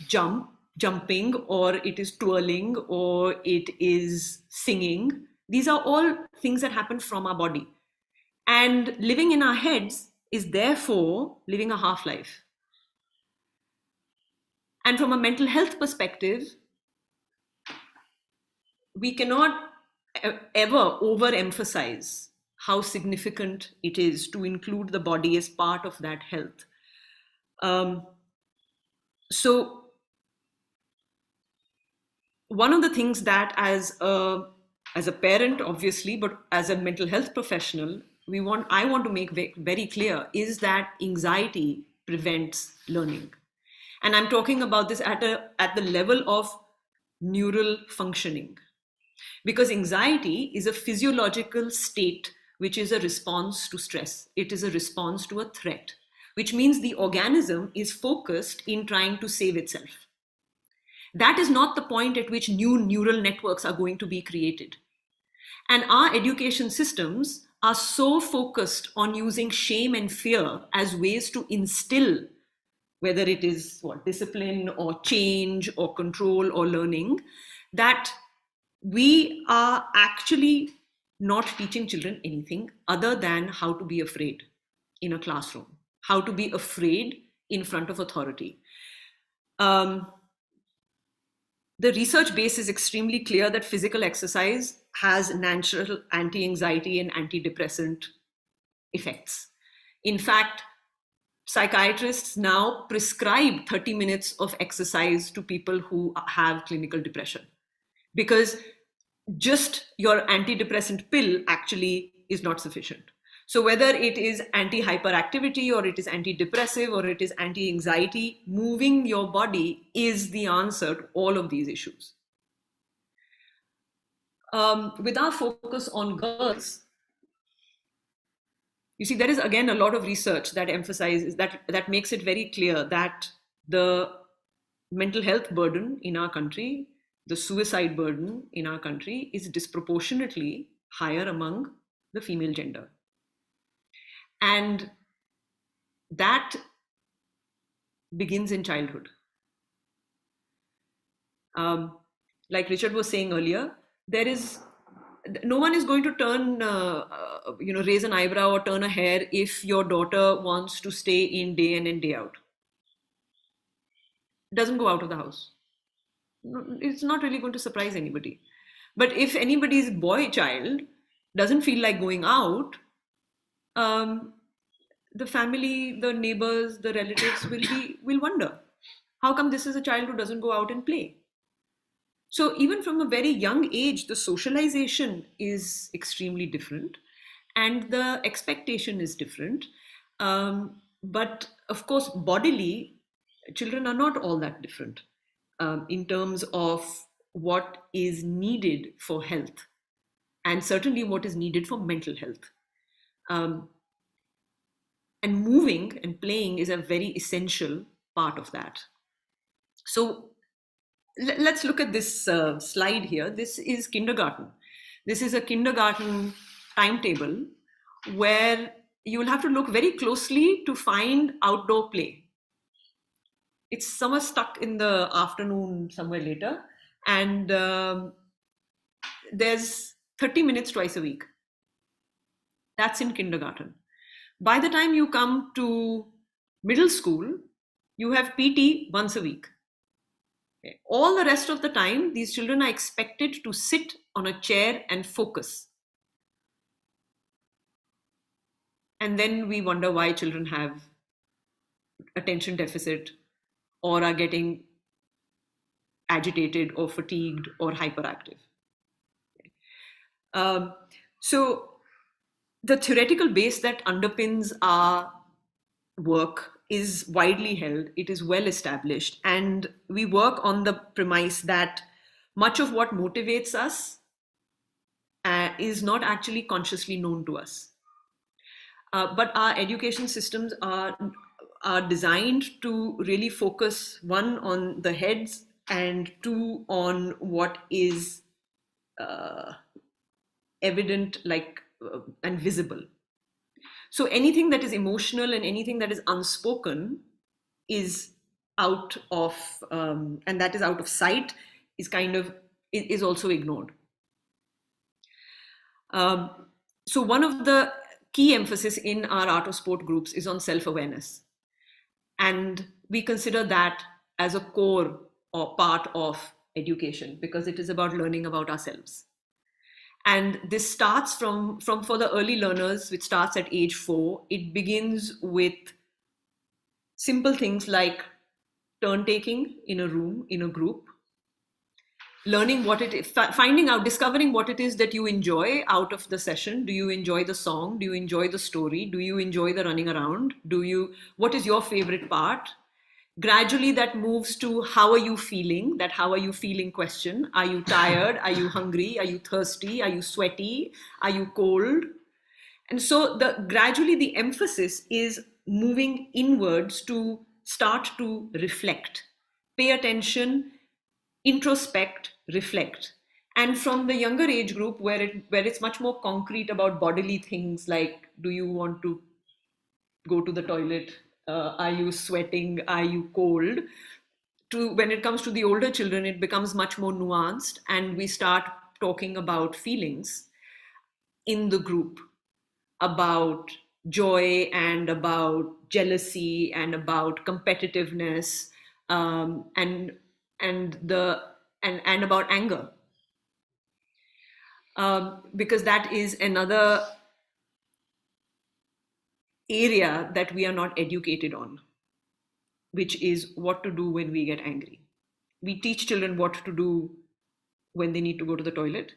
jumping, or it is twirling, or it is singing. These are all things that happen from our body. And living in our heads is therefore living a half-life. And from a mental health perspective, we cannot ever overemphasize how significant it is to include the body as part of that health. So one of the things that as a as a parent, obviously, but as a mental health professional, I want to make very clear is that anxiety prevents learning. And I'm talking about this at the level of neural functioning, because anxiety is a physiological state which is a response to stress. It is a response to a threat, which means the organism is focused in trying to save itself. That is not the point at which new neural networks are going to be created. And our education systems are so focused on using shame and fear as ways to instill, whether it is discipline or change or control or learning, that we are actually not teaching children anything other than how to be afraid in a classroom, how to be afraid in front of authority. The research base is extremely clear that physical exercise has natural anti-anxiety and antidepressant effects. In fact, psychiatrists now prescribe 30 minutes of exercise to people who have clinical depression, because just your antidepressant pill actually is not sufficient. So whether it is anti-hyperactivity or it is antidepressive or it is anti-anxiety, moving your body is the answer to all of these issues. With our focus on girls, you see, there is again a lot of research that emphasizes that makes it very clear that the mental health burden in our country, the suicide burden in our country is disproportionately higher among the female gender. And that begins in childhood. Like Richard was saying earlier, no one is going to turn, raise an eyebrow or turn a hair if your daughter wants to stay in day in and day out. Doesn't go out of the house. It's not really going to surprise anybody. But if anybody's boy child doesn't feel like going out, the family, the neighbors, the relatives will wonder, how come this is a child who doesn't go out and play? So even from a very young age, the socialization is extremely different and the expectation is different. But of course, bodily, children are not all that different in terms of what is needed for health, and certainly what is needed for mental health. And moving and playing is a very essential part of that. So let's look at this slide here. This is kindergarten. This is a kindergarten timetable where you will have to look very closely to find outdoor play. It's somewhere stuck in the afternoon somewhere later. And there's 30 minutes twice a week. That's in kindergarten. By the time you come to middle school, you have PT once a week. Okay. All the rest of the time, these children are expected to sit on a chair and focus. And then we wonder why children have attention deficit or are getting agitated or fatigued or hyperactive. So the theoretical base that underpins our work is widely held, it is well established, and we work on the premise that much of what motivates us is not actually consciously known to us. But our education systems are designed to really focus, one, on the heads, and two, on what is evident, and visible. So anything that is emotional and anything that is unspoken is out of, and that is out of sight, is also ignored. So one of the key emphasis in our art of sport groups is on self-awareness. And we consider that as a core or part of education, because it is about learning about ourselves. And this starts from for the early learners, which starts at age 4, it begins with simple things like turn taking in a room, in a group, learning what it is, finding out, discovering what it is that you enjoy out of the session. Do you enjoy the song? Do you enjoy the story? Do you enjoy the running around? What is your favorite part? Gradually that moves to how are you feeling, that how are you feeling question. Are you tired? Are you hungry? Are you thirsty? Are you sweaty? Are you cold? And so gradually the emphasis is moving inwards to start to reflect, pay attention, introspect, reflect. And from the younger age group where it's much more concrete about bodily things like, do you want to go to the toilet? Are you sweating? Are you cold? To when it comes to the older children, it becomes much more nuanced, and we start talking about feelings in the group, about joy and about jealousy and about competitiveness, and about anger, because that is another area that we are not educated on, which is what to do when we get angry. We teach children what to do when they need to go to the toilet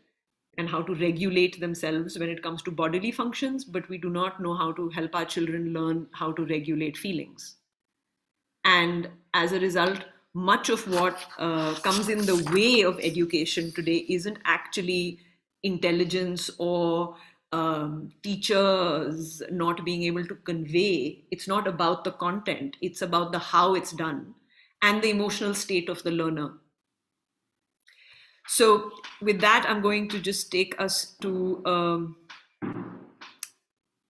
and how to regulate themselves when it comes to bodily functions, but we do not know how to help our children learn how to regulate feelings. And as a result, much of what comes in the way of education today isn't actually intelligence or teachers not being able to convey. It's not about the content, it's about the how it's done and the emotional state of the learner. So with that, I'm going to just take us to a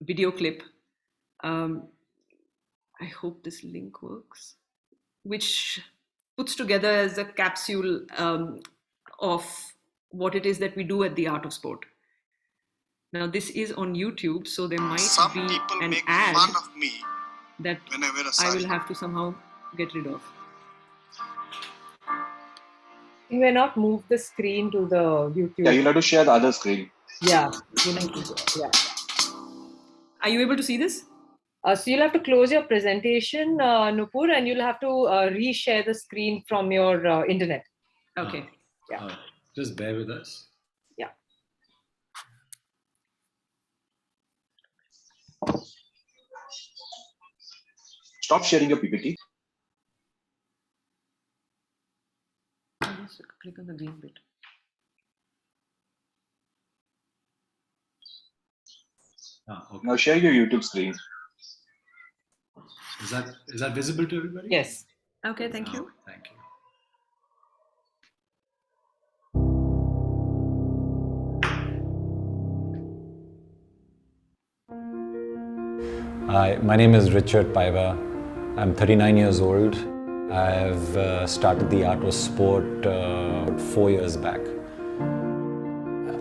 video clip. I hope this link works, which puts together as a capsule of what it is that we do at the Art of Sport. Now this is on YouTube, so there might be an ad that I will have to somehow get rid of. You may not move the screen to the YouTube. Yeah, you'll have to share the other screen. Yeah. Are you able to see this? So you'll have to close your presentation, Nupur, and you'll have to reshare the screen from your internet. Okay. Yeah. Just bear with us. Yeah. Stop sharing your PPT. Just click on the green bit. Okay. Now share your YouTube screen. Is that visible to everybody? Yes. Okay, thank you. Thank you. Hi, my name is Richard Paiva. I'm 39 years old. I've started the Art of Sport 4 years back.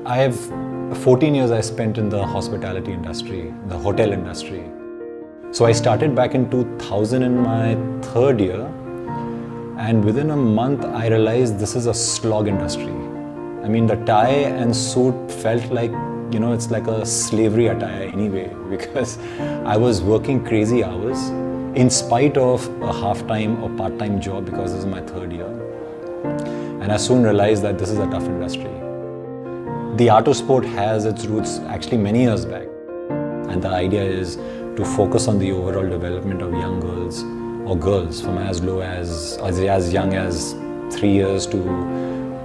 I have 14 years I spent in the hospitality industry, the hotel industry. So I started back in 2000 in my third year, and within a month I realized this is a slog industry. I mean, the tie and suit felt like, it's like a slavery attire anyway, because I was working crazy hours in spite of a half-time or part-time job, because this is my third year. And I soon realized that this is a tough industry. The Art of Sport has its roots actually many years back. And the idea is to focus on the overall development of young girls, or girls from as young as 3 years to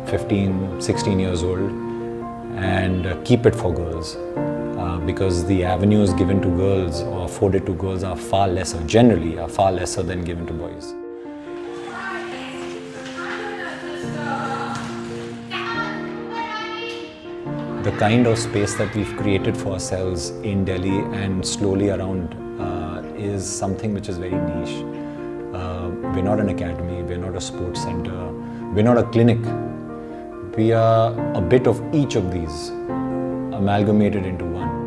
15, 16 years old, and keep it for girls. Because the avenues given to girls or afforded to girls are far lesser, generally are far lesser than given to boys. The kind of space that we've created for ourselves in Delhi and slowly around is something which is very niche. We're not an academy, we're not a sports center, we're not a clinic. We are a bit of each of these amalgamated into one.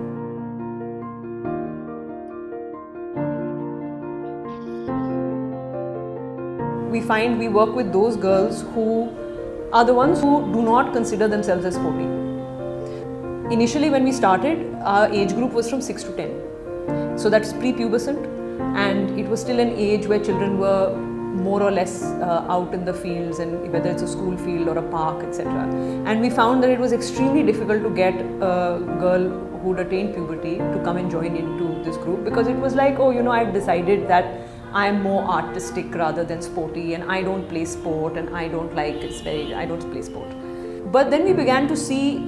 We find we work with those girls who are the ones who do not consider themselves as sporty. Initially when we started, our age group was from 6 to 10. So that's pre-pubescent, and it was still an age where children were more or less out in the fields, and whether it's a school field or a park, etc. And we found that it was extremely difficult to get a girl who'd attained puberty to come and join into this group, because it was like, oh, I've decided that I'm more artistic rather than sporty, and I don't play sport, and I don't play sport. But then we began to see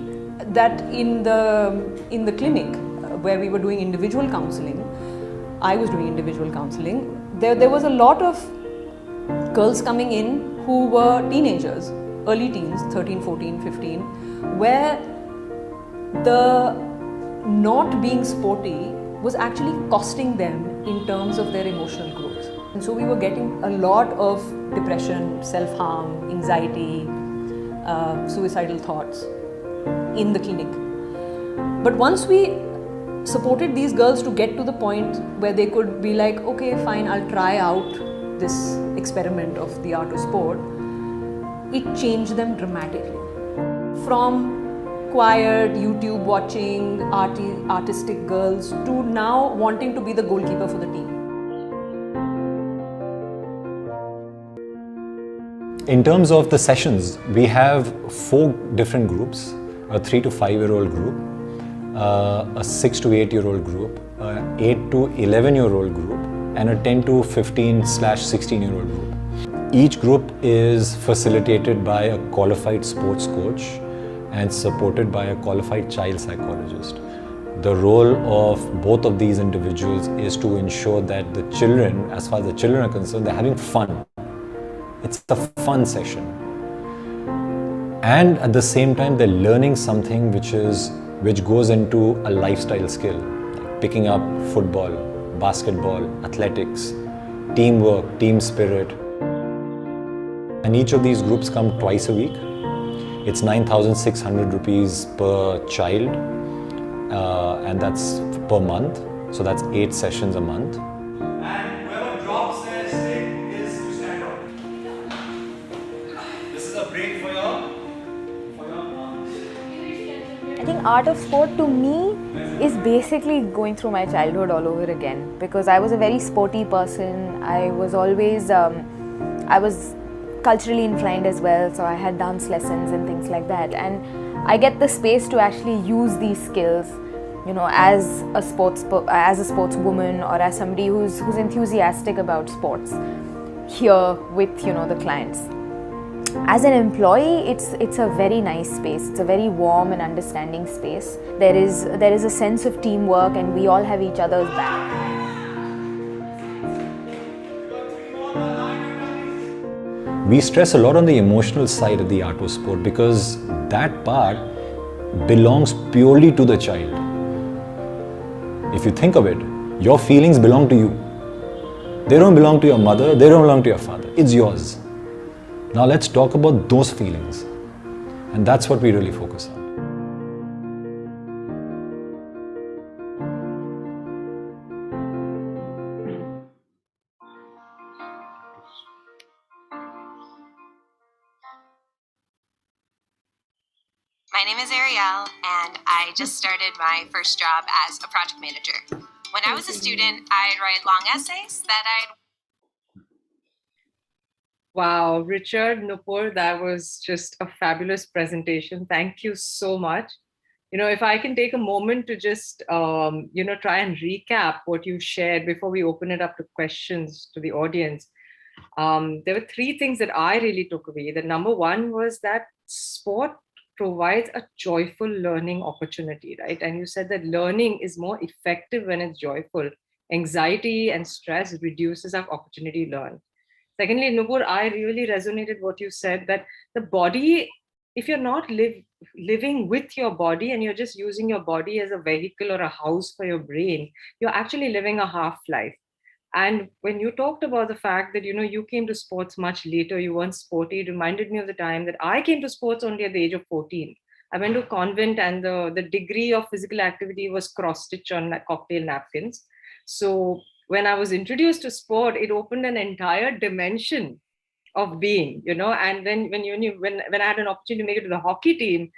that in the clinic where we were doing individual counseling, I was doing individual counseling, there was a lot of girls coming in who were teenagers, early teens, 13, 14, 15, where the not being sporty was actually costing them in terms of their emotional growth. And so we were getting a lot of depression, self-harm, anxiety, suicidal thoughts in the clinic. But once we supported these girls to get to the point where they could be like, okay, fine, I'll try out this experiment of the art of sport, it changed them dramatically. From quiet YouTube watching artistic girls to now wanting to be the goalkeeper for the team. In terms of the sessions, we have 4 different groups: a 3 to 5 year old group, a 6 to 8 year old group, an 8 to 11 year old group, and a 10 to 15/16 year old group. Each group is facilitated by a qualified sports coach and supported by a qualified child psychologist. The role of both of these individuals is to ensure that the children, as far as the children are concerned, they're having fun. It's a fun session. And at the same time, they're learning something which goes into a lifestyle skill, like picking up football, basketball, athletics, teamwork, team spirit. And each of these groups come twice a week. It's 9,600 rupees per child, and that's per month. So that's 8 sessions a month. And whoever drops their stick is to stand up. This is a break for your arms. I think art of sport to me is basically going through my childhood all over again, because I was a very sporty person. I was always, I was culturally inclined as well, so I had dance lessons and things like that, and I get the space to actually use these skills, as a sportswoman or as somebody who's enthusiastic about sports here with the clients. As an employee, it's a very nice space. It's a very warm and understanding space. There is a sense of teamwork, and we all have each other's back. We stress a lot on the emotional side of the art of sport, because that part belongs purely to the child. If you think of it, your feelings belong to you. They don't belong to your mother, they don't belong to your father. It's yours. Now let's talk about those feelings. And that's what we really focus on. My name is Ariel, and I just started my first job as a project manager. When I was a student, I'd write long essays that I'd... Wow, Richard, Nupur, that was just a fabulous presentation. Thank you so much. If I can take a moment to just, try and recap what you shared before we open it up to questions to the audience. There were 3 things that I really took away. The number 1 was that sport provides a joyful learning opportunity, right? And you said that learning is more effective when it's joyful. Anxiety and stress reduces our opportunity to learn. Secondly, Nupur, I really resonated what you said, that the body, if you're not living with your body and you're just using your body as a vehicle or a house for your brain, you're actually living a half-life. And when you talked about the fact that, you came to sports much later, you weren't sporty, it reminded me of the time that I came to sports only at the age of 14. I went to a convent, and the degree of physical activity was cross-stitch on cocktail napkins. So when I was introduced to sport, it opened an entire dimension of being, and then when I had an opportunity to make it to the hockey team,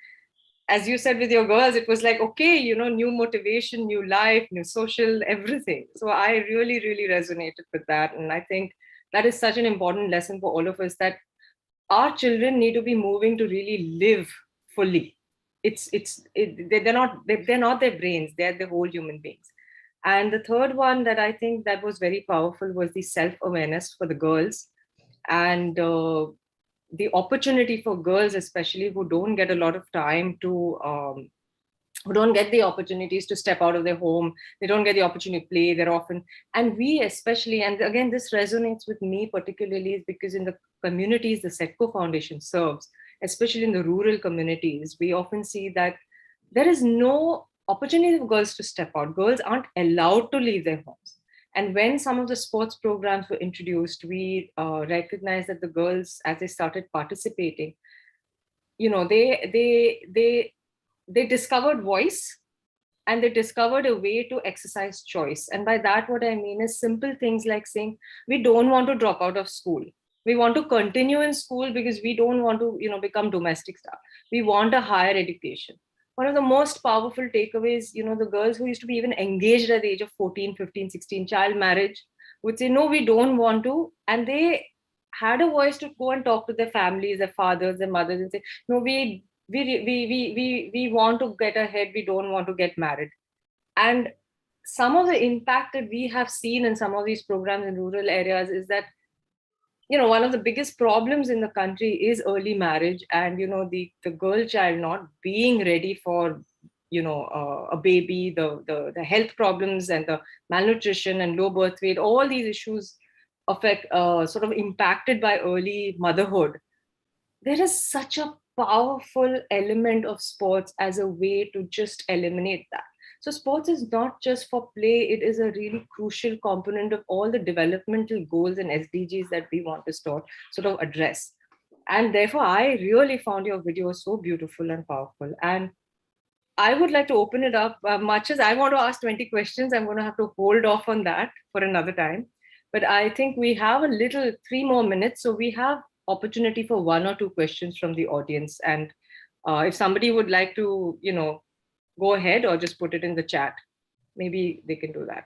as you said with your girls, it was like, okay, new motivation, new life, new social, everything. So I really, really resonated with that. And I think that is such an important lesson for all of us, that our children need to be moving to really live fully. They're not their brains, they're the whole human beings. And the third one that I think that was very powerful was the self-awareness for the girls, and the opportunity for girls, especially who don't get a lot of time to, who don't get the opportunities to step out of their home. They don't get the opportunity to play. They're often, and we especially, and again, this resonates with me particularly, is because in the communities the SETCO Foundation serves, especially in the rural communities, we often see that there is no opportunity for girls to step out. Girls aren't allowed to leave their homes. And when some of the sports programs were introduced, we recognized that the girls, as they started participating, they discovered voice, and they discovered a way to exercise choice. And by that, what I mean is simple things like saying, we don't want to drop out of school. We want to continue in school because we don't want to, become domestic staff. We want a higher education. One of the most powerful takeaways, the girls who used to be even engaged at the age of 14, 15, 16, child marriage, would say, no, we don't want to. And they had a voice to go and talk to their families, their fathers, their mothers, and say, no, we want to get ahead. We don't want to get married. And some of the impact that we have seen in some of these programs in rural areas is that, one of the biggest problems in the country is early marriage, and, the girl child not being ready for, a baby, the health problems and the malnutrition and low birth weight, all these issues affect, sort of impacted by early motherhood. There is such a powerful element of sports as a way to just eliminate that. So sports is not just for play, it is a really crucial component of all the developmental goals and SDGs that we want to sort of address. And therefore, I really found your video so beautiful and powerful. And I would like to open it up. Much as I want to ask 20 questions, I'm going to have to hold off on that for another time. But I think we have 3 more minutes. So we have opportunity for 1 or 2 questions from the audience. And if somebody would like to, go ahead or just put it in the chat, maybe they can do that.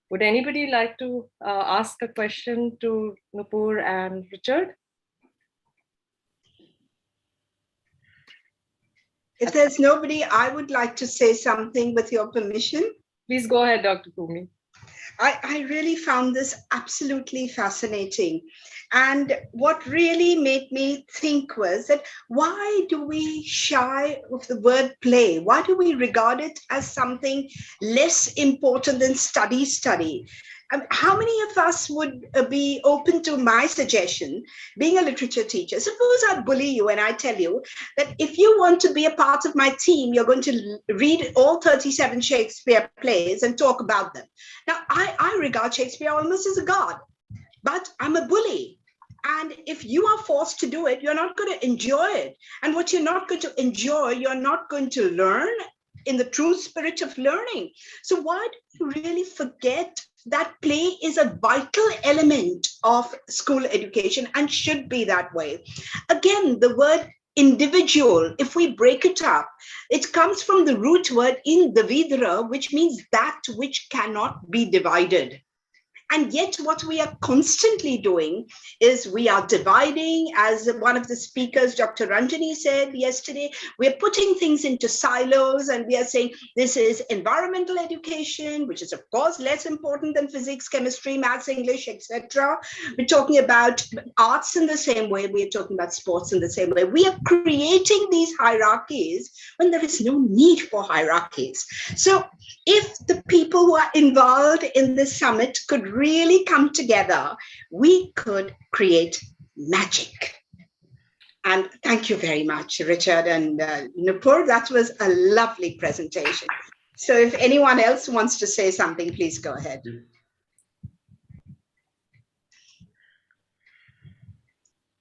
Would anybody like to ask a question to Nupur and Richard? If there's nobody, I would like to say something with your permission. Please go ahead, Dr. Kumi. I really found this absolutely fascinating. And what really made me think was that why do we shy of the word play? Why do we regard it as something less important than study? How many of us would be open to my suggestion, being a literature teacher? Suppose I bully you and I tell you that if you want to be a part of my team, you're going to read all 37 Shakespeare plays and talk about them. Now, I regard Shakespeare almost as a god, but I'm a bully. And if you are forced to do it, you're not going to enjoy it. And what you're not going to enjoy, you're not going to learn in the true spirit of learning. So why do you really forget that play is a vital element of school education and should be that way? Again, the word individual, if we break it up, it comes from the root word individra, which means that which cannot be divided. And yet what we are constantly doing is we are dividing, as one of the speakers, Dr. Ranjani, said yesterday, we're putting things into silos and we are saying this is environmental education, which is of course less important than physics, chemistry, maths, English, etc. We're talking about arts in the same way, we're talking about sports in the same way. We are creating these hierarchies when there is no need for hierarchies. So if the people who are involved in this summit could really come together, we could create magic. And thank you very much, Richard and Nupur. That was a lovely presentation. So if anyone else wants to say something, please go ahead.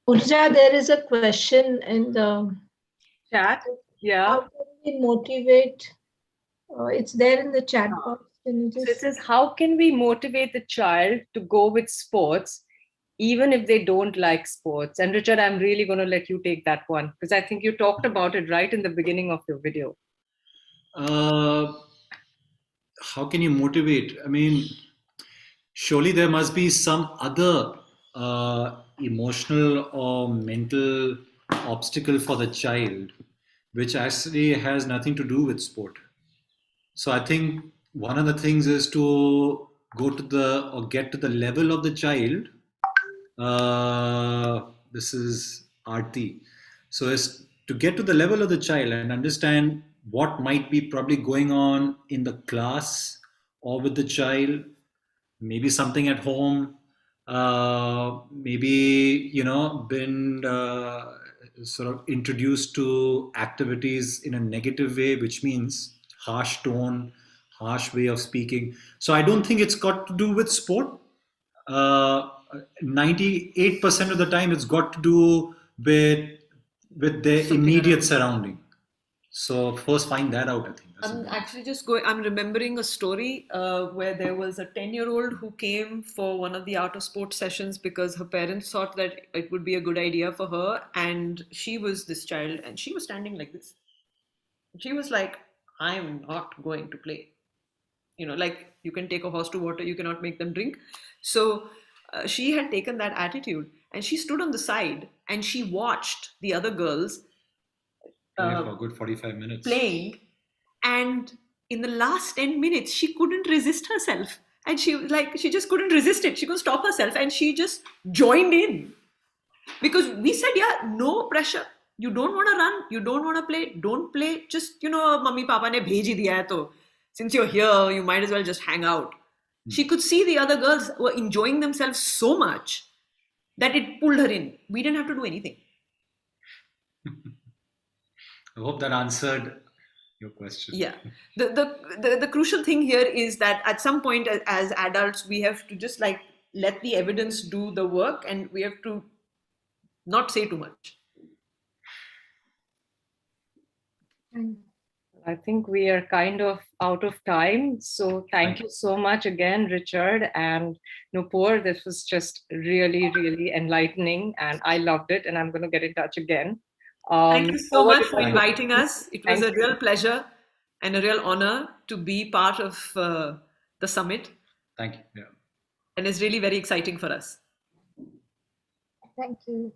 Urja, there is a question in the chat. Yeah. How can we motivate? It's there in the chat box. So it says, how can we motivate the child to go with sports, even if they don't like sports? And Richard, I'm really going to let you take that one, because I think you talked about it right in the beginning of your video. How can you motivate? I mean, surely there must be some other emotional or mental obstacle for the child, which actually has nothing to do with sport. So I think one of the things is to go to the or get to the level of the child. This is Aarti. So is to get to the level of the child and understand what might be probably going on in the class or with the child, maybe something at home, maybe been sort of introduced to activities in a negative way, which means harsh tone, harsh way of speaking. So I don't think it's got to do with sport. 98% of the time it's got to do with their immediate surrounding. So first find that out, I think. I'm actually just going, I'm remembering a story where there was a 10-year-old who came for one of the out of sport sessions because her parents thought that it would be a good idea for her. And she was this child and she was standing like this. She was like, I'm not going to play. Like you can take a horse to water, you cannot make them drink. So she had taken that attitude and she stood on the side and she watched the other girls for a good 45 minutes playing. And in the last 10 minutes, she couldn't resist herself. And she just couldn't resist it. She couldn't stop herself. And she just joined in. Because we said, yeah, no pressure. You don't want to run. You don't want to play. Don't play. Just, Mummy, Papa ne bheji diya hai to. Since you're here, you might as well just hang out. She could see the other girls were enjoying themselves so much that it pulled her in. We didn't have to do anything. I hope that answered your question. Yeah. The crucial thing here is that at some point as adults, we have to just let the evidence do the work and we have to not say too much. I think we are kind of out of time. So thank you so much again, Richard and Nupur. This was just really, really enlightening and I loved it and I'm going to get in touch again. Thank you so much for inviting us. It was a real pleasure and a real honor to be part of the summit. Thank you. Yeah. And it's really very exciting for us. Thank you.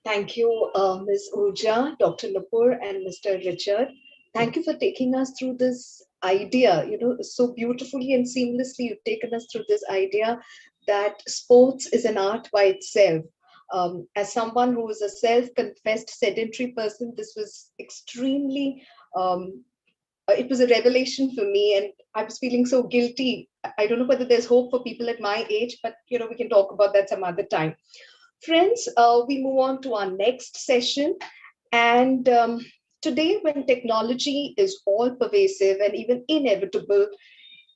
Thank you, Ms. Urja, Dr. Nupur, and Mr. Richard. Thank you for taking us through this idea, so beautifully and seamlessly you've taken us through this idea that sports is an art by itself. As someone who is a self-confessed sedentary person, this was extremely, it was a revelation for me and I was feeling so guilty. I don't know whether there's hope for people at my age, but we can talk about that some other time. Friends, we move on to our next session. And today, when technology is all pervasive and even inevitable,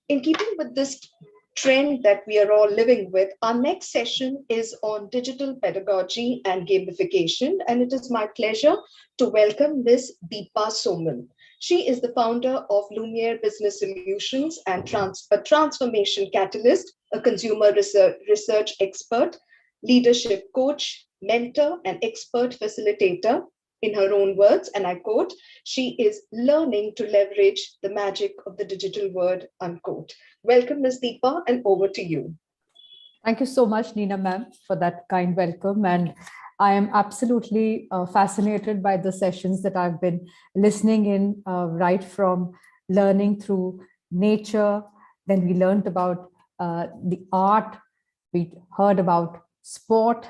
in keeping with this trend that we are all living with, our next session is on digital pedagogy and gamification. And it is my pleasure to welcome Ms. Deepa Soman. She is the founder of Lumiere Business Solutions and a transformation catalyst, a consumer research expert, leadership coach, mentor, and expert facilitator. In her own words, and I quote, she is learning to leverage the magic of the digital world, unquote. Welcome, Ms. Deepa, and over to you. Thank you so much, Nina ma'am, for that kind welcome. And I am absolutely fascinated by the sessions that I've been listening in, right from learning through nature. Then we learned about the art, we heard about sport,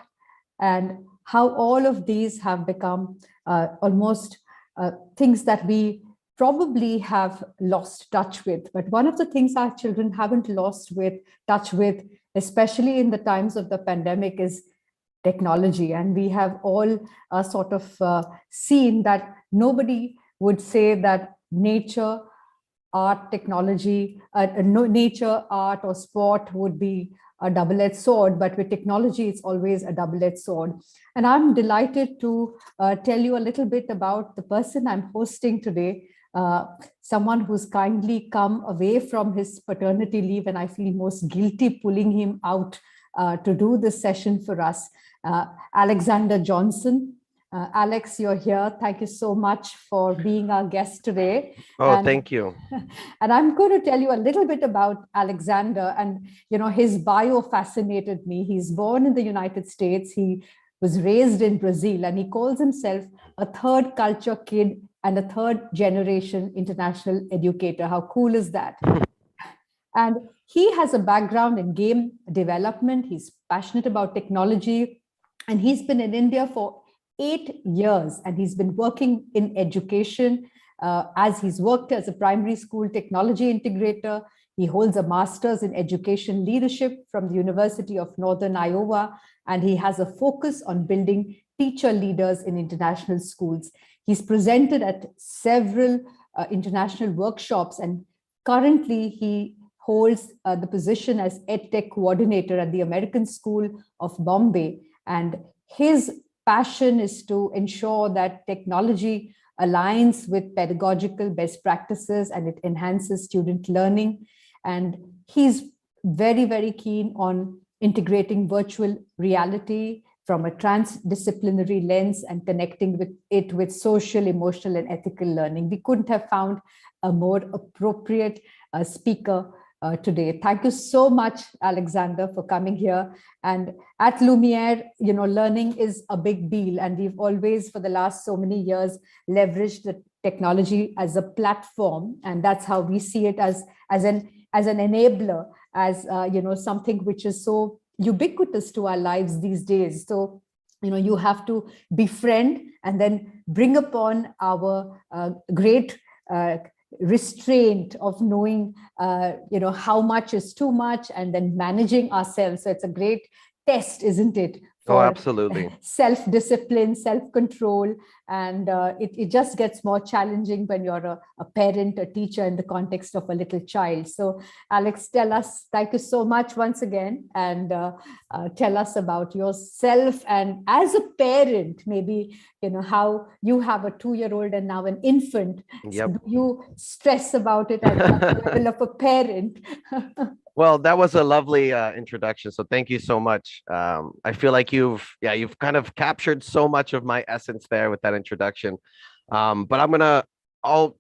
and how all of these have become almost things that we probably have lost touch with. But one of the things our children haven't lost touch with, especially in the times of the pandemic, is technology. And we have all sort of seen that nobody would say that nature, art, technology, nature, art, or sport would be a double-edged sword, but with technology, it's always a double-edged sword. And I'm delighted to tell you a little bit about the person I'm hosting today, someone who's kindly come away from his paternity leave, and I feel most guilty pulling him out to do this session for us, Alexander Johnson. Alex, you're here. Thank you so much for being our guest today. Oh, thank you. And I'm going to tell you a little bit about Alexander. And, his bio fascinated me. He's born in the United States. He was raised in Brazil, and he calls himself a third culture kid and a third generation international educator. How cool is that? And he has a background in game development. He's passionate about technology, and he's been in India for 8 years, and he's been working in education as he's worked as a primary school technology integrator. He holds a master's in education leadership from the University of Northern Iowa, and he has a focus on building teacher leaders in international schools. He's presented at several international workshops, and currently he holds the position as EdTech coordinator at the American School of Bombay. And his passion is to ensure that technology aligns with pedagogical best practices and it enhances student learning. And he's very, very keen on integrating virtual reality from a transdisciplinary lens and connecting it with social, emotional, and ethical learning. We couldn't have found a more appropriate speaker today. Thank you so much, Alexander, for coming here. And at Lumiere, learning is a big deal. And we've always, for the last so many years, leveraged the technology as a platform. And that's how we see it as an enabler, as something which is so ubiquitous to our lives these days. So, you have to befriend and then bring upon our great restraint of knowing, how much is too much, and then managing ourselves. So it's a great test, isn't it? Oh, absolutely. Self-discipline, self-control, and it just gets more challenging when you're a parent, a teacher in the context of a little child. So Alex, tell us, thank you so much once again, and tell us about yourself, and as a parent, maybe, how you have a 2-year-old and now an infant. Yep. So do you stress about it at the level of a parent? Well, that was a lovely introduction. So thank you so much. I feel like you've kind of captured so much of my essence there with that introduction. But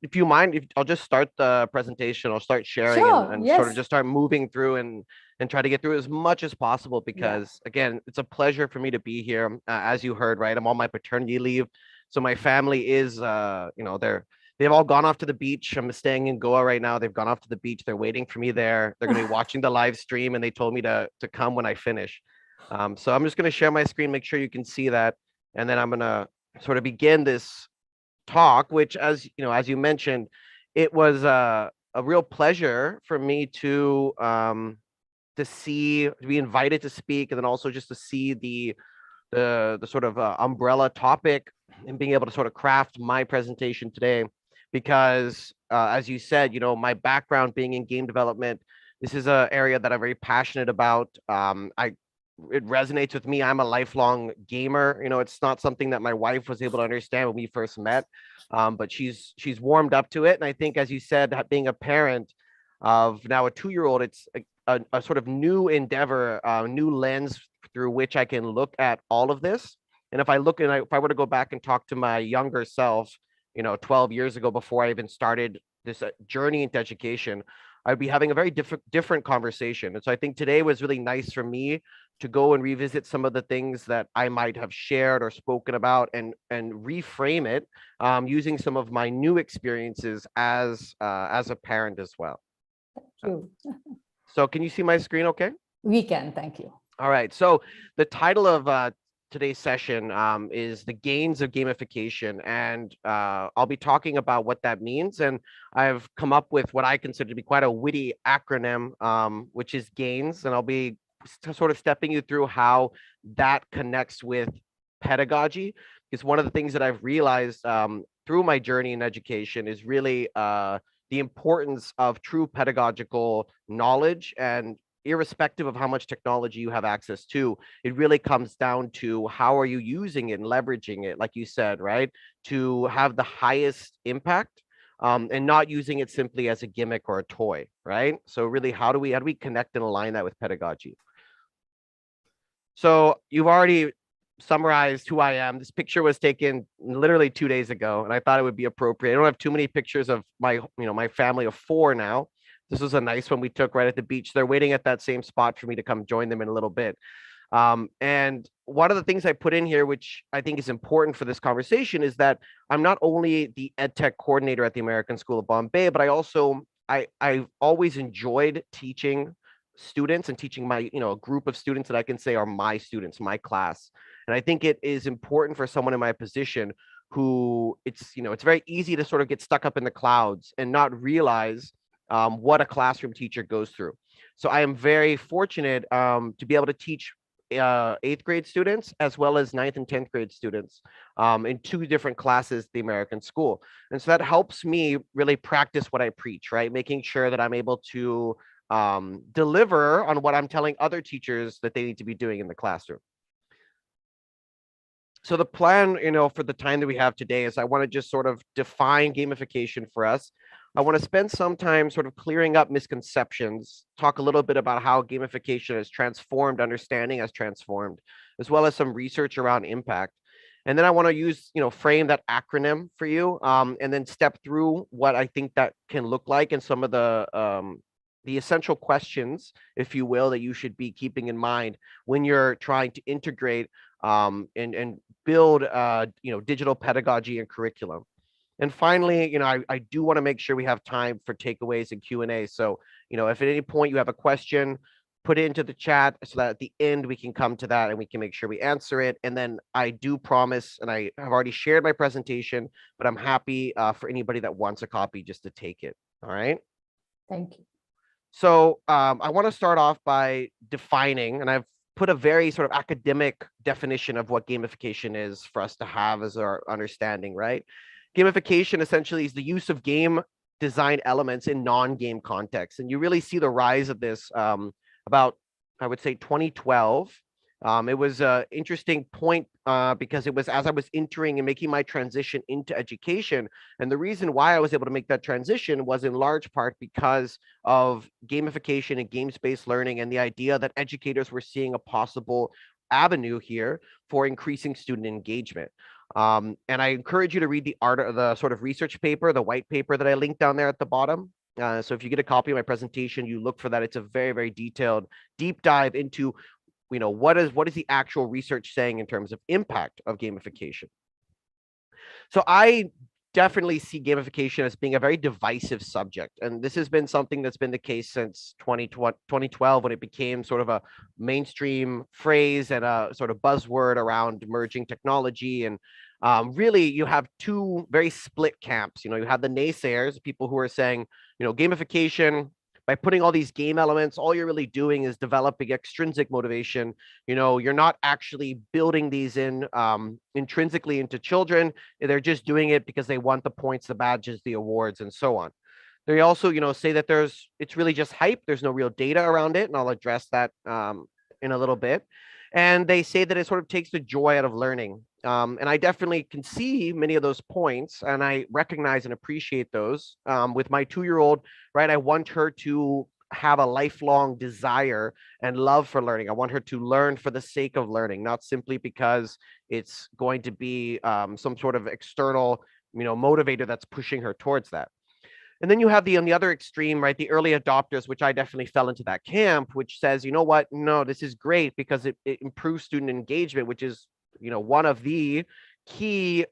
if you mind, I'll just start the presentation. I'll start sharing and yes. sort of just start moving through and try to get through as much as possible, because again, it's a pleasure for me to be here. As you heard, right, I'm on my paternity leave. So my family is, they've all gone off to the beach. I'm staying in Goa right now. They've gone off to the beach. They're waiting for me there. They're going to be watching the live stream, and they told me to come when I finish. So I'm just going to share my screen, make sure you can see that. And then I'm going to sort of begin this talk, which, as you mentioned, it was a real pleasure for me to be invited to speak, and then also just to see the sort of umbrella topic and being able to sort of craft my presentation today. Because as you said, my background being in game development, this is an area that I'm very passionate about. It resonates with me. I'm a lifelong gamer. It's not something that my wife was able to understand when we first met, but she's warmed up to it. And I think, as you said, being a parent of now a 2-year-old, it's a sort of new endeavor, new lens through which I can look at all of this. And if I were to go back and talk to my younger self, 12 years ago, before I even started this journey into education, I'd be having a very different conversation. And so I think today was really nice for me to go and revisit some of the things that I might have shared or spoken about, and reframe it using some of my new experiences as a parent as well. Thank you. So can you see my screen okay? We can, thank you. All right, so the title of today's session is The Gains of Gamification, and I'll be talking about what that means. And I've come up with what I consider to be quite a witty acronym, which is GAINS, and I'll be sort of stepping you through how that connects with pedagogy, because one of the things that I've realized through my journey in education is really the importance of true pedagogical knowledge. And irrespective of how much technology you have access to, it really comes down to how are you using it and leveraging it, like you said, right, to have the highest impact and not using it simply as a gimmick or a toy, right? So really, how do we connect and align that with pedagogy? So you've already summarized who I am. This picture was taken literally 2 days ago, and I thought it would be appropriate. I don't have too many pictures of my, my family of 4 now. This was a nice one we took right at the beach. They're waiting at that same spot for me to come join them in a little bit. And one of the things I put in here, which I think is important for this conversation, is that I'm not only the EdTech coordinator at the American School of Bombay, but I've always enjoyed teaching students and teaching my, a group of students that I can say are my students, my class. And I think it is important for someone in my position who it's very easy to sort of get stuck up in the clouds and not realize what a classroom teacher goes through. So I am very fortunate to be able to teach 8th grade students as well as 9th and 10th grade students in 2 different classes at the American School. And so that helps me really practice what I preach, right? Making sure that I'm able to deliver on what I'm telling other teachers that they need to be doing in the classroom. So the plan, for the time that we have today is I want to just sort of define gamification for us. I want to spend some time sort of clearing up misconceptions, talk a little bit about how gamification has transformed, understanding has transformed, as well as some research around impact. And then I want to use, frame that acronym for you, and then step through what I think that can look like and some of the essential questions, if you will, that you should be keeping in mind when you're trying to integrate and build, digital pedagogy and curriculum. And finally, I do want to make sure we have time for takeaways and Q&A. So, if at any point you have a question, put it into the chat so that at the end we can come to that and we can make sure we answer it. And then I do promise, and I have already shared my presentation, but I'm happy for anybody that wants a copy just to take it. All right. Thank you. So I want to start off by defining, and I've put a very sort of academic definition of what gamification is for us to have as our understanding, right? Gamification essentially is the use of game design elements in non-game contexts. And you really see the rise of this about, I would say, 2012. It was an interesting point because it was as I was entering and making my transition into education. And the reason why I was able to make that transition was in large part because of gamification and games-based learning and the idea that educators were seeing a possible avenue here for increasing student engagement. And I encourage you to read the sort of research paper, the white paper that I linked down there at the bottom. So if you get a copy of my presentation, you look for that. It's a very, very detailed, deep dive into, what is the actual research saying in terms of impact of gamification. So I definitely see gamification as being a very divisive subject. And this has been something that's been the case since 2012, when it became sort of a mainstream phrase and a sort of buzzword around emerging technology. And really, you have 2 very split camps. You have the naysayers, people who are saying, gamification, by putting all these game elements, all you're really doing is developing extrinsic motivation. You're not actually building these in intrinsically into children. They're just doing it because they want the points, the badges, the awards, and so on. They also, say that it's really just hype. There's no real data around it, and I'll address that in a little bit. And they say that it sort of takes the joy out of learning. And I definitely can see many of those points, and I recognize and appreciate those. With my 2-year-old, right, I want her to have a lifelong desire and love for learning. I want her to learn for the sake of learning, not simply because it's going to be some sort of external, motivator that's pushing her towards that. And then you have on the other extreme, right, the early adopters, which I definitely fell into that camp, which says, what, no, this is great because it improves student engagement, which is, one of the key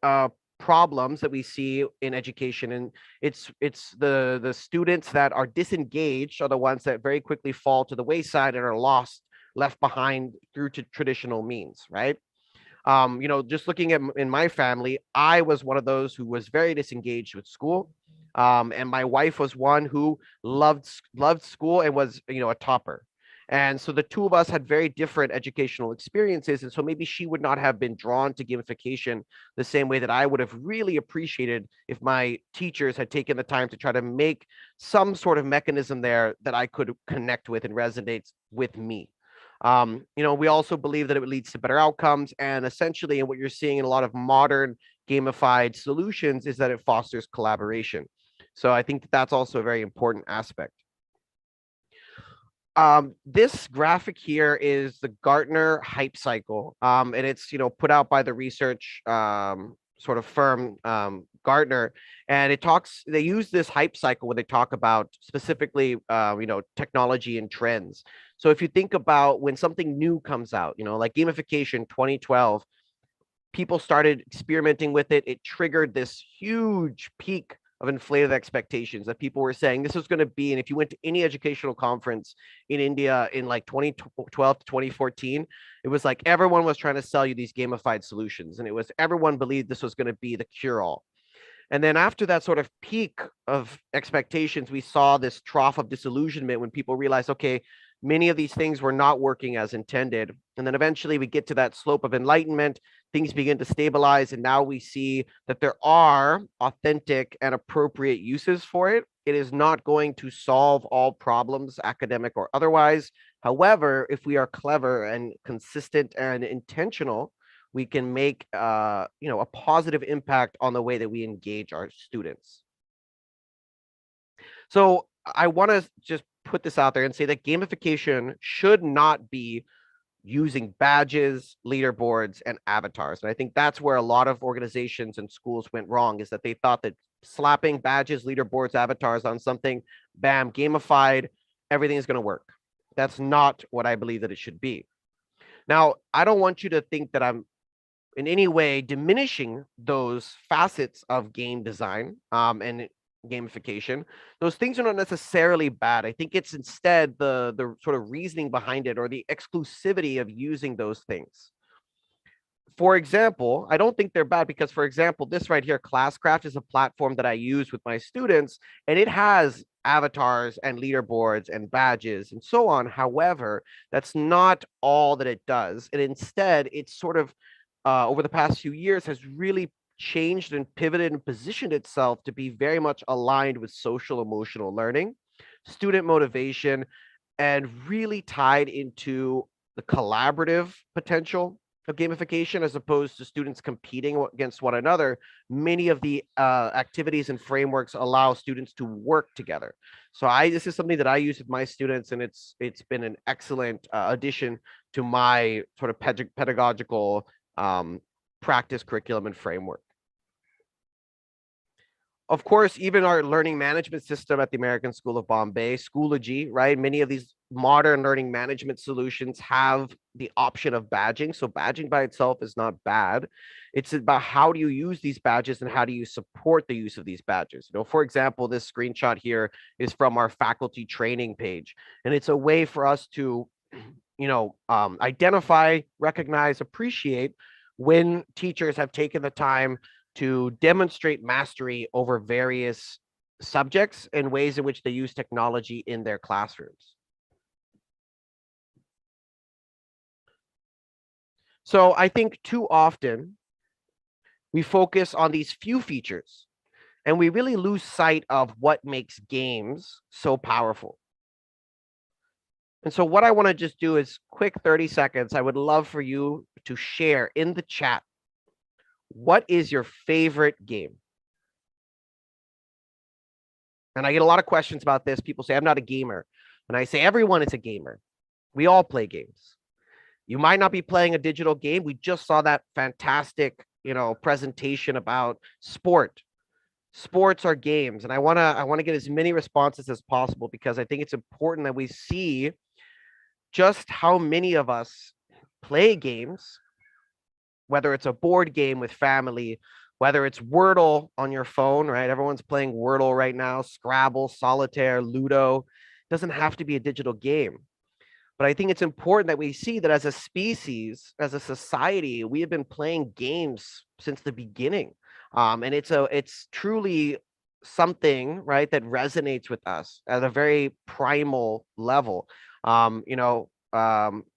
problems that we see in education. And it's the students that are disengaged are the ones that very quickly fall to the wayside and are left behind through to traditional means, right? Just looking at in my family, I was one of those who was very disengaged with school. And my wife was one who loved school and was, a topper. And so the 2 of us had very different educational experiences. And so maybe she would not have been drawn to gamification the same way that I would have really appreciated if my teachers had taken the time to try to make some sort of mechanism there that I could connect with and resonates with me. We also believe that it leads to better outcomes. And essentially, and what you're seeing in a lot of modern gamified solutions is that it fosters collaboration. So I think that's also a very important aspect. This graphic here is the Gartner hype cycle, and it's put out by the research sort of firm Gartner, and they use this hype cycle when they talk about specifically technology and trends. So if you think about when something new comes out, like gamification 2012, people started experimenting with it. It triggered this huge peak of inflated expectations that people were saying this was going to be. And if you went to any educational conference in India in like 2012 to 2014, it was like everyone was trying to sell you these gamified solutions. And everyone believed this was going to be the cure-all. And then after that sort of peak of expectations, we saw this trough of disillusionment when people realized, okay, many of these things were not working as intended. And then eventually we get to that slope of enlightenment, things begin to stabilize, and now we see that there are authentic and appropriate uses for it. It is not going to solve all problems, academic or otherwise. However, if we are clever and consistent and intentional, we can make a positive impact on the way that we engage our students. So I want to just put this out there and say that gamification should not be using badges, leaderboards, and avatars. And I think that's where a lot of organizations and schools went wrong, is that they thought that slapping badges, leaderboards, avatars on something, bam, gamified, everything is going to work. That's not what I believe that it should be. Now, I don't want you to think that I'm in any way diminishing those facets of game design and gamification. Those things are not necessarily bad. I think it's instead the sort of reasoning behind it, or the exclusivity of using those things. For example, I don't think they're bad because, for example, this right here, Classcraft, is a platform that I use with my students, and it has avatars and leaderboards and badges and so on. However, that's not all that it does. And instead, it's sort of over the past few years has really changed and pivoted and positioned itself to be very much aligned with social emotional learning, student motivation, and really tied into the collaborative potential of gamification, as opposed to students competing against one another. Many of the activities and frameworks allow students to work together. So this is something that I use with my students, and it's been an excellent addition to my sort of pedagogical practice curriculum and framework. Of course, even our learning management system at the American School of Bombay, Schoology, right? Many of these modern learning management solutions have the option of badging. So badging by itself is not bad. It's about how do you use these badges and how do you support the use of these badges. For example, this screenshot here is from our faculty training page, and it's a way for us to identify, recognize, appreciate when teachers have taken the time to demonstrate mastery over various subjects and ways in which they use technology in their classrooms. So I think too often we focus on these few features and we really lose sight of what makes games so powerful. And so what I want to just do is quick 30 seconds. I would love for you to share in the chat, what is your favorite game? And I get a lot of questions about this. People say, I'm not a gamer. And I say, everyone is a gamer. We all play games. You might not be playing a digital game. We just saw that fantastic, presentation about sport. Sports are games. And I want to get as many responses as possible, because I think it's important that we see just how many of us play games, whether it's a board game with family, whether it's Wordle on your phone, right? Everyone's playing Wordle right now, Scrabble, Solitaire, Ludo. It doesn't have to be a digital game. But I think it's important that we see that as a species, as a society, we have been playing games since the beginning. And it's truly something, right, that resonates with us at a very primal level.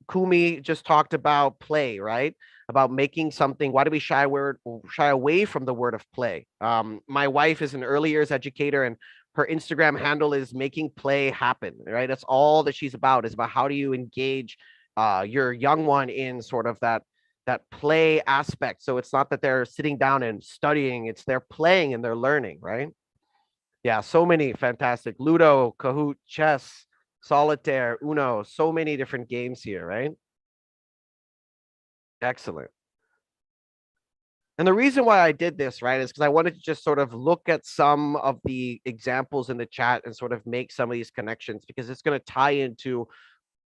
Kumi just talked about play, right? About making something. Why do we shy away from the word of play? My wife is an early years educator, and her Instagram handle is making play happen, right? That's all that she's about, is about how do you engage your young one in sort of that play aspect. So it's not that they're sitting down and studying, it's they're playing and they're learning, right? Yeah, so many fantastic. Ludo, Kahoot, chess, solitaire, Uno, so many different games here, right? Excellent. And the reason why I did this, right, is because I wanted to just sort of look at some of the examples in the chat and sort of make some of these connections, because it's going to tie into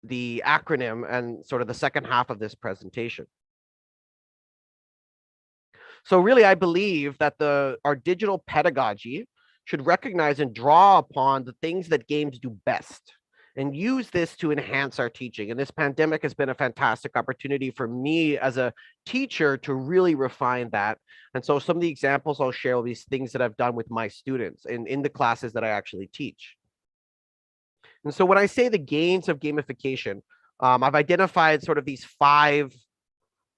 the acronym and sort of the second half of this presentation. So really, I believe that our digital pedagogy should recognize and draw upon the things that games do best and use this to enhance our teaching. And this pandemic has been a fantastic opportunity for me as a teacher to really refine that. And so some of the examples I'll share will be things that I've done with my students in the classes that I actually teach. And so when I say the gains of gamification, I've identified sort of these 5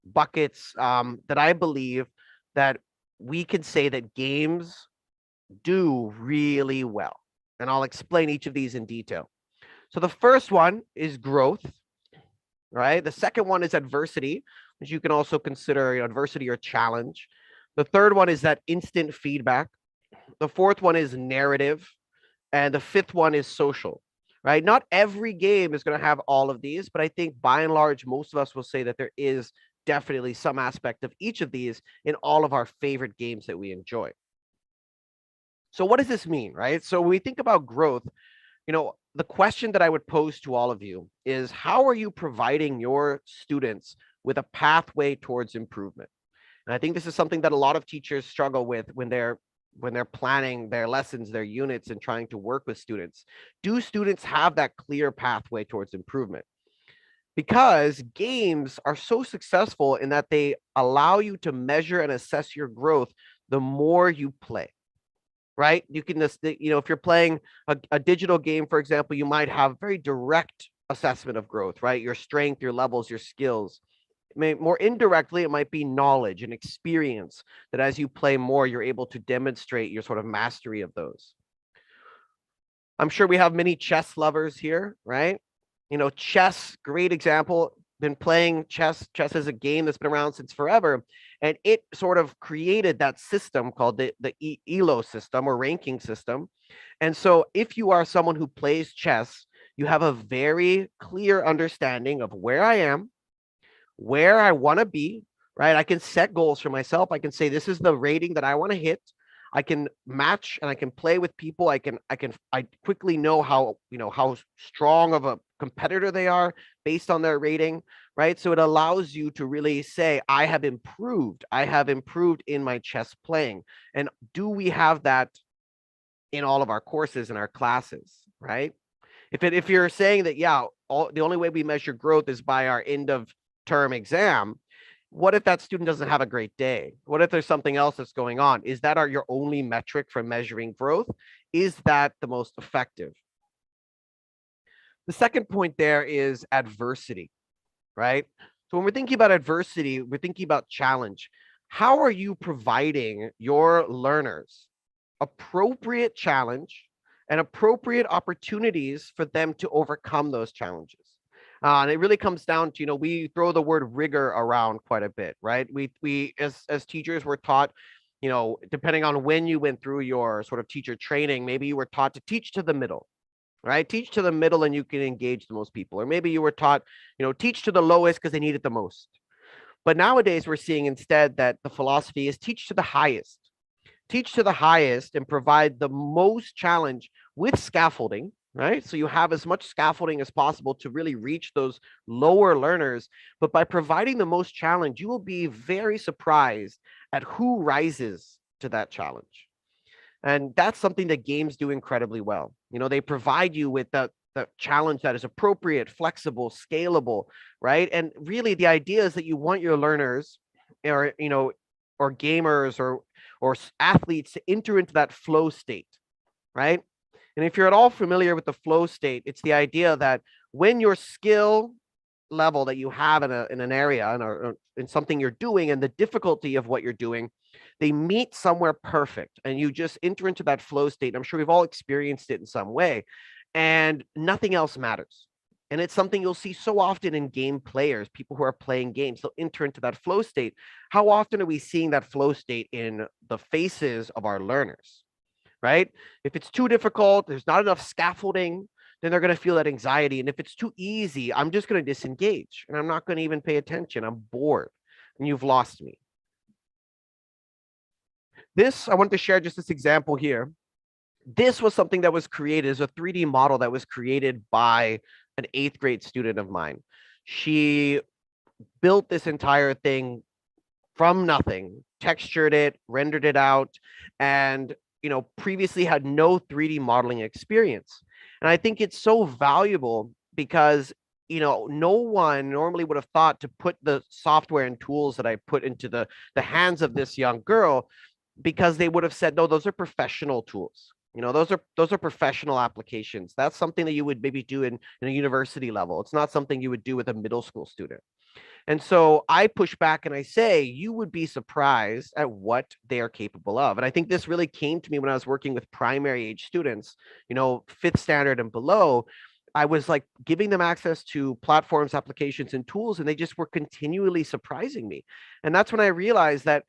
buckets that I believe that we can say that games do really well. And I'll explain each of these in detail. So the first one is growth, right? The second one is adversity, which you can also consider adversity or challenge. The third one is that instant feedback. The fourth one is narrative. And the fifth one is social, right? Not every game is going to have all of these, but I think by and large, most of us will say that there is definitely some aspect of each of these in all of our favorite games that we enjoy. So what does this mean, right? So when we think about growth, the question that I would pose to all of you is, how are you providing your students with a pathway towards improvement? And I think this is something that a lot of teachers struggle with when they're planning their lessons, their units, and trying to work with students. Do students have that clear pathway towards improvement? Because games are so successful in that they allow you to measure and assess your growth the more you play. Right? You can just, if you're playing a digital game, for example, you might have very direct assessment of growth, right? Your strength, your levels, your skills. More indirectly, it might be knowledge and experience that as you play more, you're able to demonstrate your sort of mastery of those. I'm sure we have many chess lovers here, right? Chess, great example. Been playing chess. Chess is a game that's been around since forever. And it sort of created that system called the ELO system or ranking system. And so if you are someone who plays chess, you have a very clear understanding of where I am, where I want to be, right? I can set goals for myself. I can say, this is the rating that I want to hit. I can match and I can play with people. I quickly know how strong of a competitor they are based on their rating, right? So it allows you to really say, I have improved in my chess playing. And do we have that in all of our courses and our classes, right? If you're saying that, the only way we measure growth is by our end of term exam, what if that student doesn't have a great day? What if there's something else that's going on? Is that your only metric for measuring growth? Is that the most effective? The second point there is adversity, right? So when we're thinking about adversity, we're thinking about challenge. How are you providing your learners appropriate challenge and appropriate opportunities for them to overcome those challenges? And it really comes down to, we throw the word rigor around quite a bit, right? We as teachers were taught, depending on when you went through your sort of teacher training, maybe you were taught to teach to the middle, right? Teach to the middle and you can engage the most people. Or maybe you were taught, teach to the lowest because they need it the most. But nowadays we're seeing instead that the philosophy is teach to the highest. Teach to the highest and provide the most challenge with scaffolding, right? So you have as much scaffolding as possible to really reach those lower learners. But by providing the most challenge, you will be very surprised at who rises to that challenge. And that's something that games do incredibly well. They provide you with the challenge that is appropriate, flexible, scalable, right? And really the idea is that you want your learners or gamers or athletes to enter into that flow state, right? And if you're at all familiar with the flow state, it's the idea that when your skill level that you have in an area or in something you're doing and the difficulty of what you're doing, they meet somewhere perfect and you just enter into that flow state. I'm sure we've all experienced it in some way and nothing else matters. And it's something you'll see so often in game players, people who are playing games, they'll enter into that flow state. How often are we seeing that flow state in the faces of our learners? right? If it's too difficult, there's not enough scaffolding, then they're going to feel that anxiety. And if it's too easy, I'm just going to disengage and I'm not going to even pay attention. I'm bored and you've lost me. This, I wanted to share just this example here. This was something that was created as a 3D model that was created by an 8th grade student of mine. She built this entire thing from nothing, textured it, rendered it out, and previously had no 3D modeling experience. And I think it's so valuable because no one normally would have thought to put the software and tools that I put into the hands of this young girl, because they would have said, no, those are professional tools. Those are professional applications. That's something that you would maybe do in a university level. It's not something you would do with a middle school student. And so I push back and I say, you would be surprised at what they are capable of. And I think this really came to me when I was working with primary age students, 5th standard and below. I was like giving them access to platforms, applications, and tools, and they just were continually surprising me. And that's when I realized that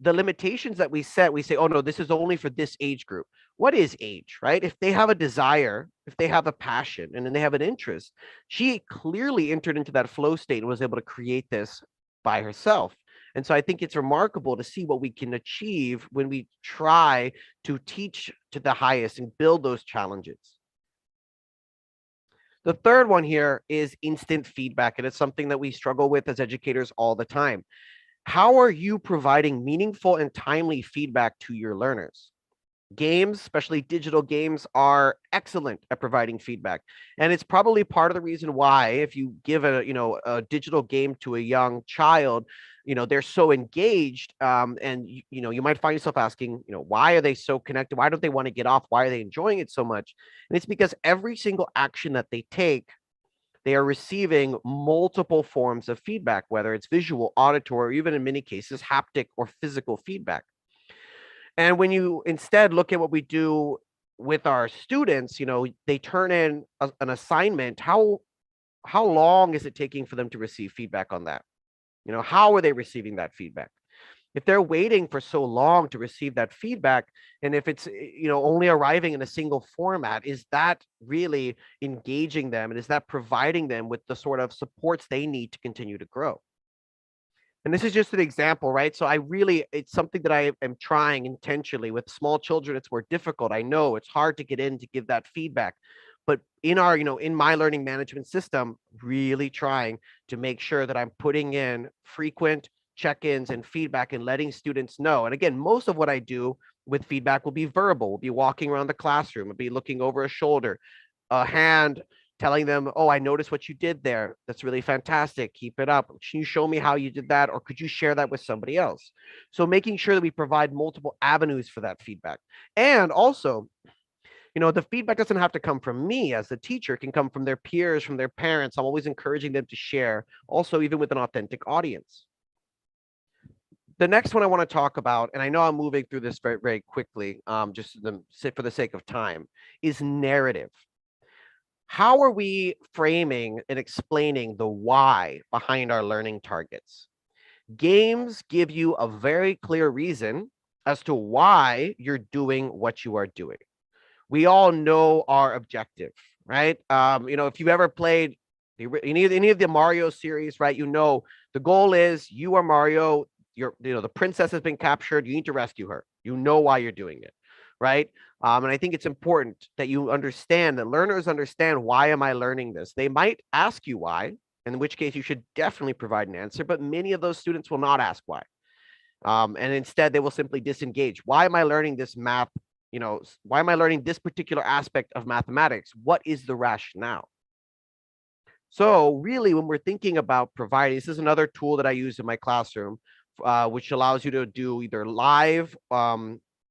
the limitations that we set, we say, oh no, this is only for this age group. What is age, right? If they have a desire, if they have a passion, and then they have an interest, she clearly entered into that flow state and was able to create this by herself. And so I think it's remarkable to see what we can achieve when we try to teach to the highest and build those challenges. The third one here is instant feedback, and it's something that we struggle with as educators all the time. How are you providing meaningful and timely feedback to your learners? Games, especially digital games, are excellent at providing feedback. And it's probably part of the reason why if you give a digital game to a young child, they're so engaged, and you might find yourself asking, why are they so connected? Why don't they want to get off? Why are they enjoying it so much? And it's because every single action that they take, they are receiving multiple forms of feedback, whether it's visual, auditory, or even in many cases, haptic or physical feedback. And when you instead look at what we do with our students, they turn in an assignment. How long is it taking for them to receive feedback on that? How are they receiving that feedback? If they're waiting for so long to receive that feedback, and if it's only arriving in a single format, is that really engaging them, and is that providing them with the sort of supports they need to continue to grow? And this is just an example, right? So it's something that I am trying intentionally with small children. It's more difficult. I know it's hard to get in to give that feedback, but in our, in my learning management system, really trying to make sure that I'm putting in frequent check-ins and feedback and letting students know. And again, most of what I do with feedback will be verbal. We'll be walking around the classroom, we'll be looking over a shoulder, a hand, telling them, oh, I noticed what you did there. That's really fantastic. Keep it up. Can you show me how you did that? Or could you share that with somebody else? So making sure that we provide multiple avenues for that feedback. And also, the feedback doesn't have to come from me as the teacher. It can come from their peers, from their parents. I'm always encouraging them to share, also even with an authentic audience. The next one I want to talk about, and I know I'm moving through this very, very quickly, just for the sake of time, is narrative. How are we framing and explaining the why behind our learning targets? Games give you a very clear reason as to why you're doing what you are doing. We all know our objective, right? If you've ever played any of the Mario series, right? The goal is you are Mario. The princess has been captured. You need to rescue her. You know why you're doing it, right? And I think it's important that you understand, that learners understand, why am I learning this? They might ask you why, in which case you should definitely provide an answer, but many of those students will not ask why. And instead they will simply disengage. Why am I learning this math? Why am I learning this particular aspect of mathematics? What is the rationale? So really, when we're thinking about providing, this is another tool that I use in my classroom, which allows you to do either live,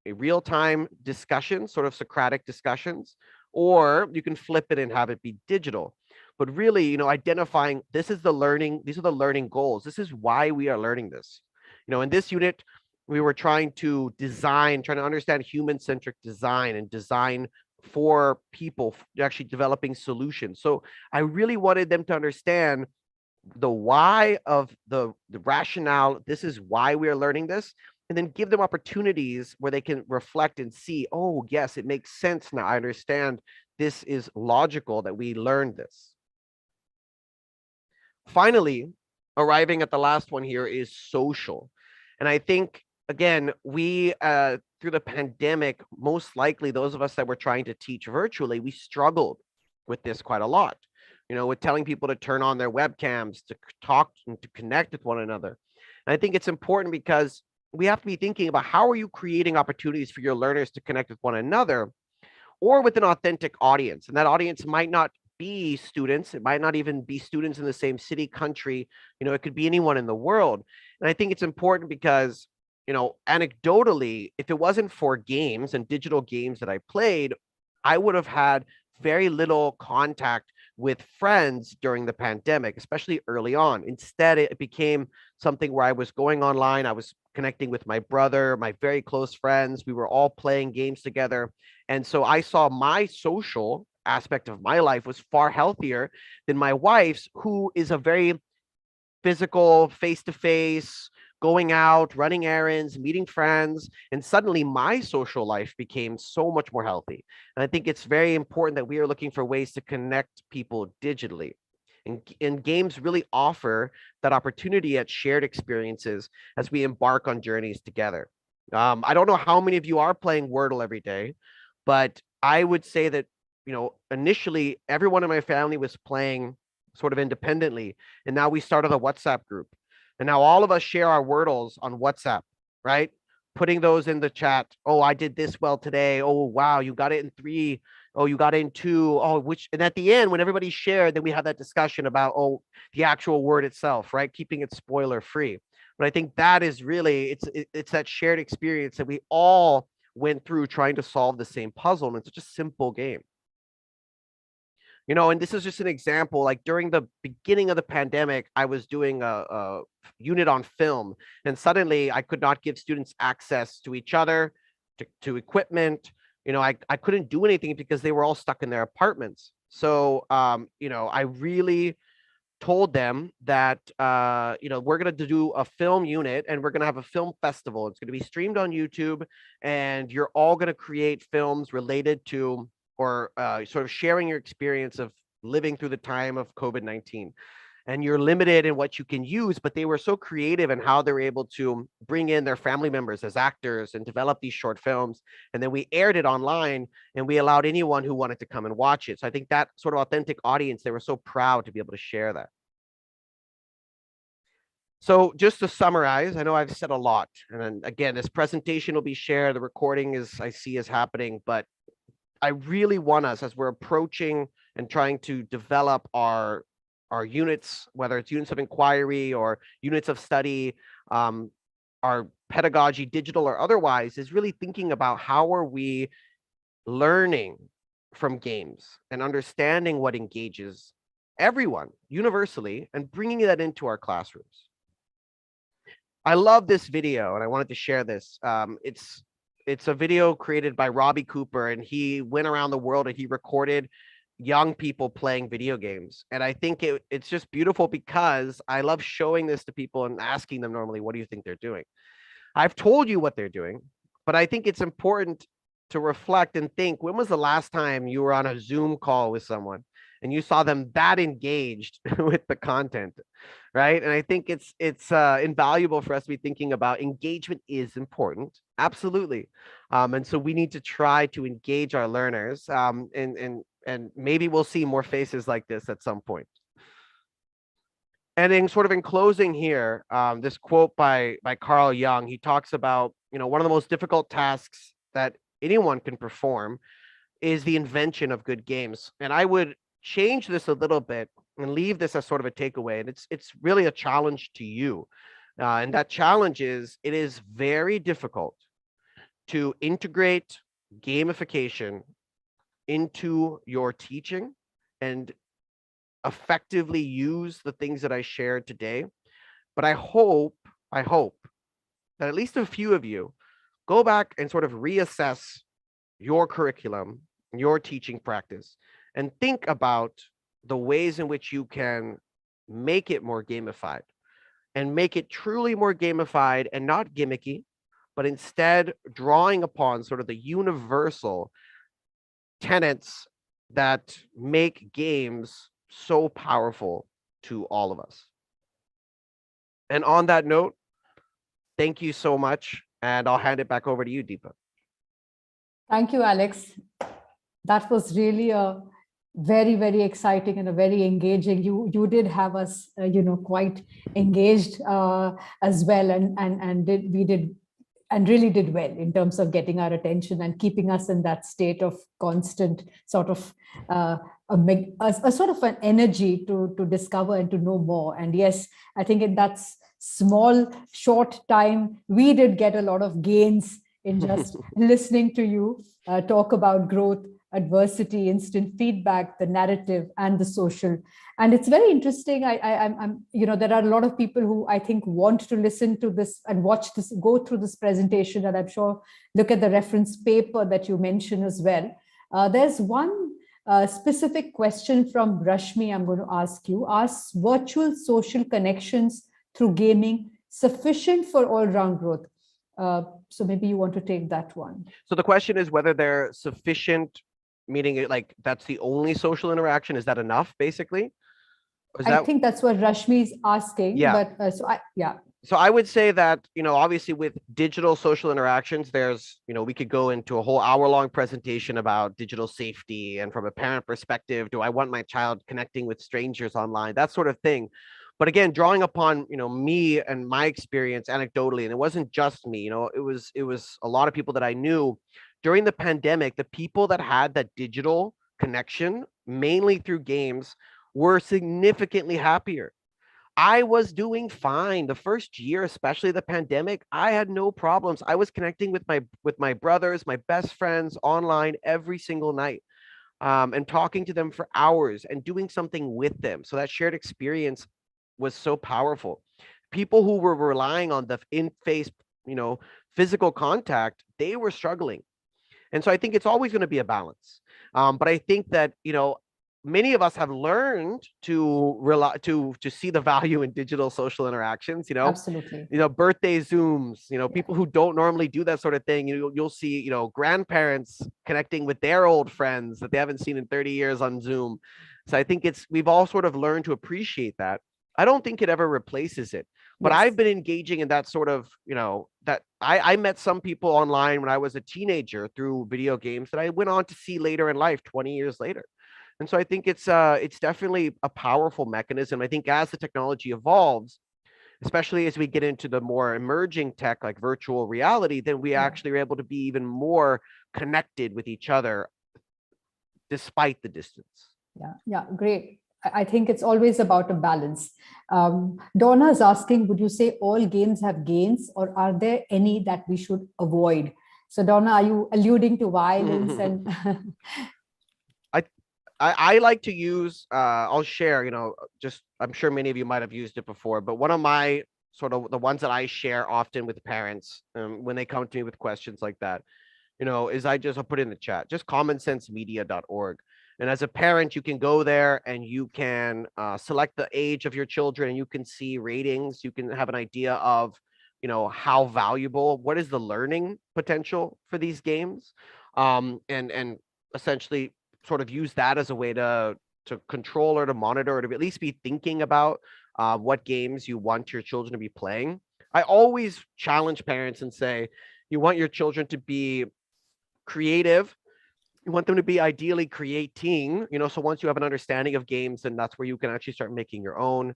a real-time discussion, sort of Socratic discussions, or you can flip it and have it be digital. But really, identifying these are the learning goals. This is why we are learning this. In this unit, we were trying to understand human-centric design and design for people, actually developing solutions. So I really wanted them to understand the why of the rationale. This is why we are learning this. and then give them opportunities where they can reflect and see, oh, yes, it makes sense now. I understand this is logical that we learned this. Finally, arriving at the last one here is social. And I think, again, we, through the pandemic, most likely those of us that were trying to teach virtually, we struggled with this quite a lot, with telling people to turn on their webcams, to talk and to connect with one another. And I think it's important because we have to be thinking about how are you creating opportunities for your learners to connect with one another or with an authentic audience. And that audience might not be students. It might not even be students in the same city, country. It could be anyone in the world. And I think it's important because, anecdotally, if it wasn't for games and digital games that I played, I would have had very little contact with friends during the pandemic, especially early on. Instead, it became something where I was going online. I was connecting with my brother, my very close friends. We were all playing games together. And so I saw my social aspect of my life was far healthier than my wife's, who is a very physical, face-to-face, going out, running errands, meeting friends. And suddenly my social life became so much more healthy. And I think it's very important that we are looking for ways to connect people digitally. And games really offer that opportunity at shared experiences as we embark on journeys together. I don't know how many of you are playing Wordle every day, but I would say that, initially everyone in my family was playing sort of independently. And now we started a WhatsApp group. And now all of us share our Wordles on WhatsApp, right? Putting those in the chat. Oh, I did this well today. Oh, wow, you got it in 3. Oh, you got it in 2. Oh, and at the end, when everybody shared, then we had that discussion about, oh, the actual word itself, right? Keeping it spoiler free. But I think that is really, it's that shared experience that we all went through trying to solve the same puzzle. And it's such a simple game. And this is just an example, like during the beginning of the pandemic, I was doing a unit on film, and suddenly I could not give students access to each other, to equipment. I couldn't do anything because they were all stuck in their apartments. So, I really told them that, we're going to do a film unit and we're going to have a film festival. It's going to be streamed on YouTube, and you're all going to create films related to or sort of sharing your experience of living through the time of COVID-19. And you're limited in what you can use, but they were so creative in how they were able to bring in their family members as actors and develop these short films. And then we aired it online, and we allowed anyone who wanted to come and watch it. So I think that sort of authentic audience, they were so proud to be able to share that. So just to summarize, I know I've said a lot. And then again, this presentation will be shared. The recording I see is happening, but I really want us, as we're approaching and trying to develop our units, whether it's units of inquiry or units of study, our pedagogy, digital or otherwise, is really thinking about how are we learning from games and understanding what engages everyone universally and bringing that into our classrooms. I love this video, and I wanted to share this. It's a video created by Robbie Cooper, and he went around the world and he recorded young people playing video games. And I think it's just beautiful because I love showing this to people and asking them normally, what do you think they're doing? I've told you what they're doing, but I think it's important to reflect and think, when was the last time you were on a Zoom call with someone and you saw them that engaged with the content, right? And I think it's invaluable for us to be thinking about engagement is important, absolutely. And so we need to try to engage our learners, and maybe we'll see more faces like this at some point. And in closing here, this quote by Carl Jung, he talks about, one of the most difficult tasks that anyone can perform is the invention of good games. And I would change this a little bit and leave this as sort of a takeaway. And it's really a challenge to you. And that challenge is, it is very difficult to integrate gamification into your teaching and effectively use the things that I shared today. But I hope that at least a few of you go back and sort of reassess your curriculum, your teaching practice, and think about the ways in which you can make it more gamified and make it truly more gamified and not gimmicky, but instead drawing upon sort of the universal tenets that make games so powerful to all of us. And on that note, thank you so much. And I'll hand it back over to you, Deepa. Thank you, Alex. That was really a very, very exciting and a very engaging. You did have us, quite engaged as well, and really did well in terms of getting our attention and keeping us in that state of constant sort of a sort of an energy to discover and to know more. And yes, I think in that small, short time, we did get a lot of gains in just listening to you talk about growth, adversity, instant feedback, the narrative, and the social. And it's very interesting. I'm there are a lot of people who I think want to listen to this and watch this, go through this presentation, and I'm sure look at the reference paper that you mentioned as well. There's one specific question from Rashmi I'm going to ask you. Are virtual social connections through gaming sufficient for all-round growth? So maybe you want to take that one. So the question is whether they're sufficient, meaning like that's the only social interaction. Is that enough, basically? I think that's what Rashmi is asking. Yeah. But So I would say that, obviously with digital social interactions, there's, we could go into a whole hour-long presentation about digital safety. And from a parent perspective, do I want my child connecting with strangers online? That sort of thing. But again, drawing upon, me and my experience anecdotally, and it wasn't just me, it was a lot of people that I knew during the pandemic. The people that had that digital connection, mainly through games, were significantly happier. I was doing fine. The first year, especially the pandemic, I had no problems. I was connecting with my brothers, my best friends online every single night, and talking to them for hours and doing something with them. So that shared experience was so powerful. People who were relying on the in-face, physical contact, they were struggling. And so I think it's always going to be a balance. But I think that, many of us have learned to rely to see the value in digital social interactions, Absolutely. Birthday Zooms, people who don't normally do that sort of thing. You'll see, grandparents connecting with their old friends that they haven't seen in 30 years on Zoom. So I think we've all sort of learned to appreciate that. I don't think it ever replaces it, but Yes. I've been engaging in that sort of, that I met some people online when I was a teenager through video games that I went on to see later in life, 20 years later. And so I think it's definitely a powerful mechanism. I think as the technology evolves, especially as we get into the more emerging tech like virtual reality, then we actually are able to be even more connected with each other despite the distance. Yeah, great. I think it's always about a balance. Donna is asking, would you say all games have gains, or are there any that we should avoid? So Donna, are you alluding to violence and... I like to use, I'll share, I'm sure many of you might have used it before, but one of my sort of the ones that I share often with parents when they come to me with questions like that, is I'll put it in the chat, just commonsensemedia.org. And as a parent, you can go there and you can select the age of your children, and you can see ratings. You can have an idea of, how valuable, what is the learning potential for these games, and essentially sort of use that as a way to control or to monitor or to at least be thinking about what games you want your children to be playing. I always challenge parents and say, you want your children to be creative. You want them to be ideally creating, so once you have an understanding of games, then that's where you can actually start making your own.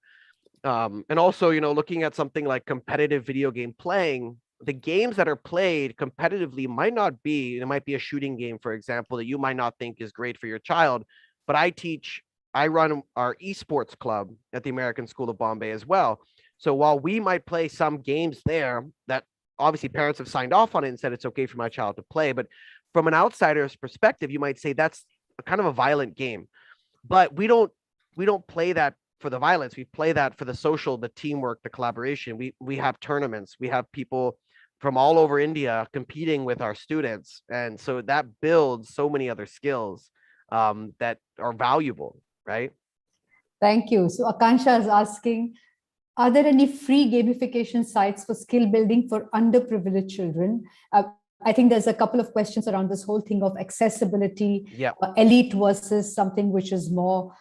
And also, looking at something like competitive video game playing, the games that are played competitively might not be, it might be a shooting game, for example, that you might not think is great for your child. But I run our esports club at the American School of Bombay as well. So while we might play some games there that obviously parents have signed off on it and said it's okay for my child to play, but from an outsider's perspective, you might say that's kind of a violent game. But we don't play that for the violence. We play that for the social, the teamwork, the collaboration. We have tournaments. We have people from all over India competing with our students. And so that builds so many other skills that are valuable, right? Thank you. So Akansha is asking, Are there any free gamification sites for skill building for underprivileged children? I think there's a couple of questions around this whole thing of accessibility, elite versus something which is more,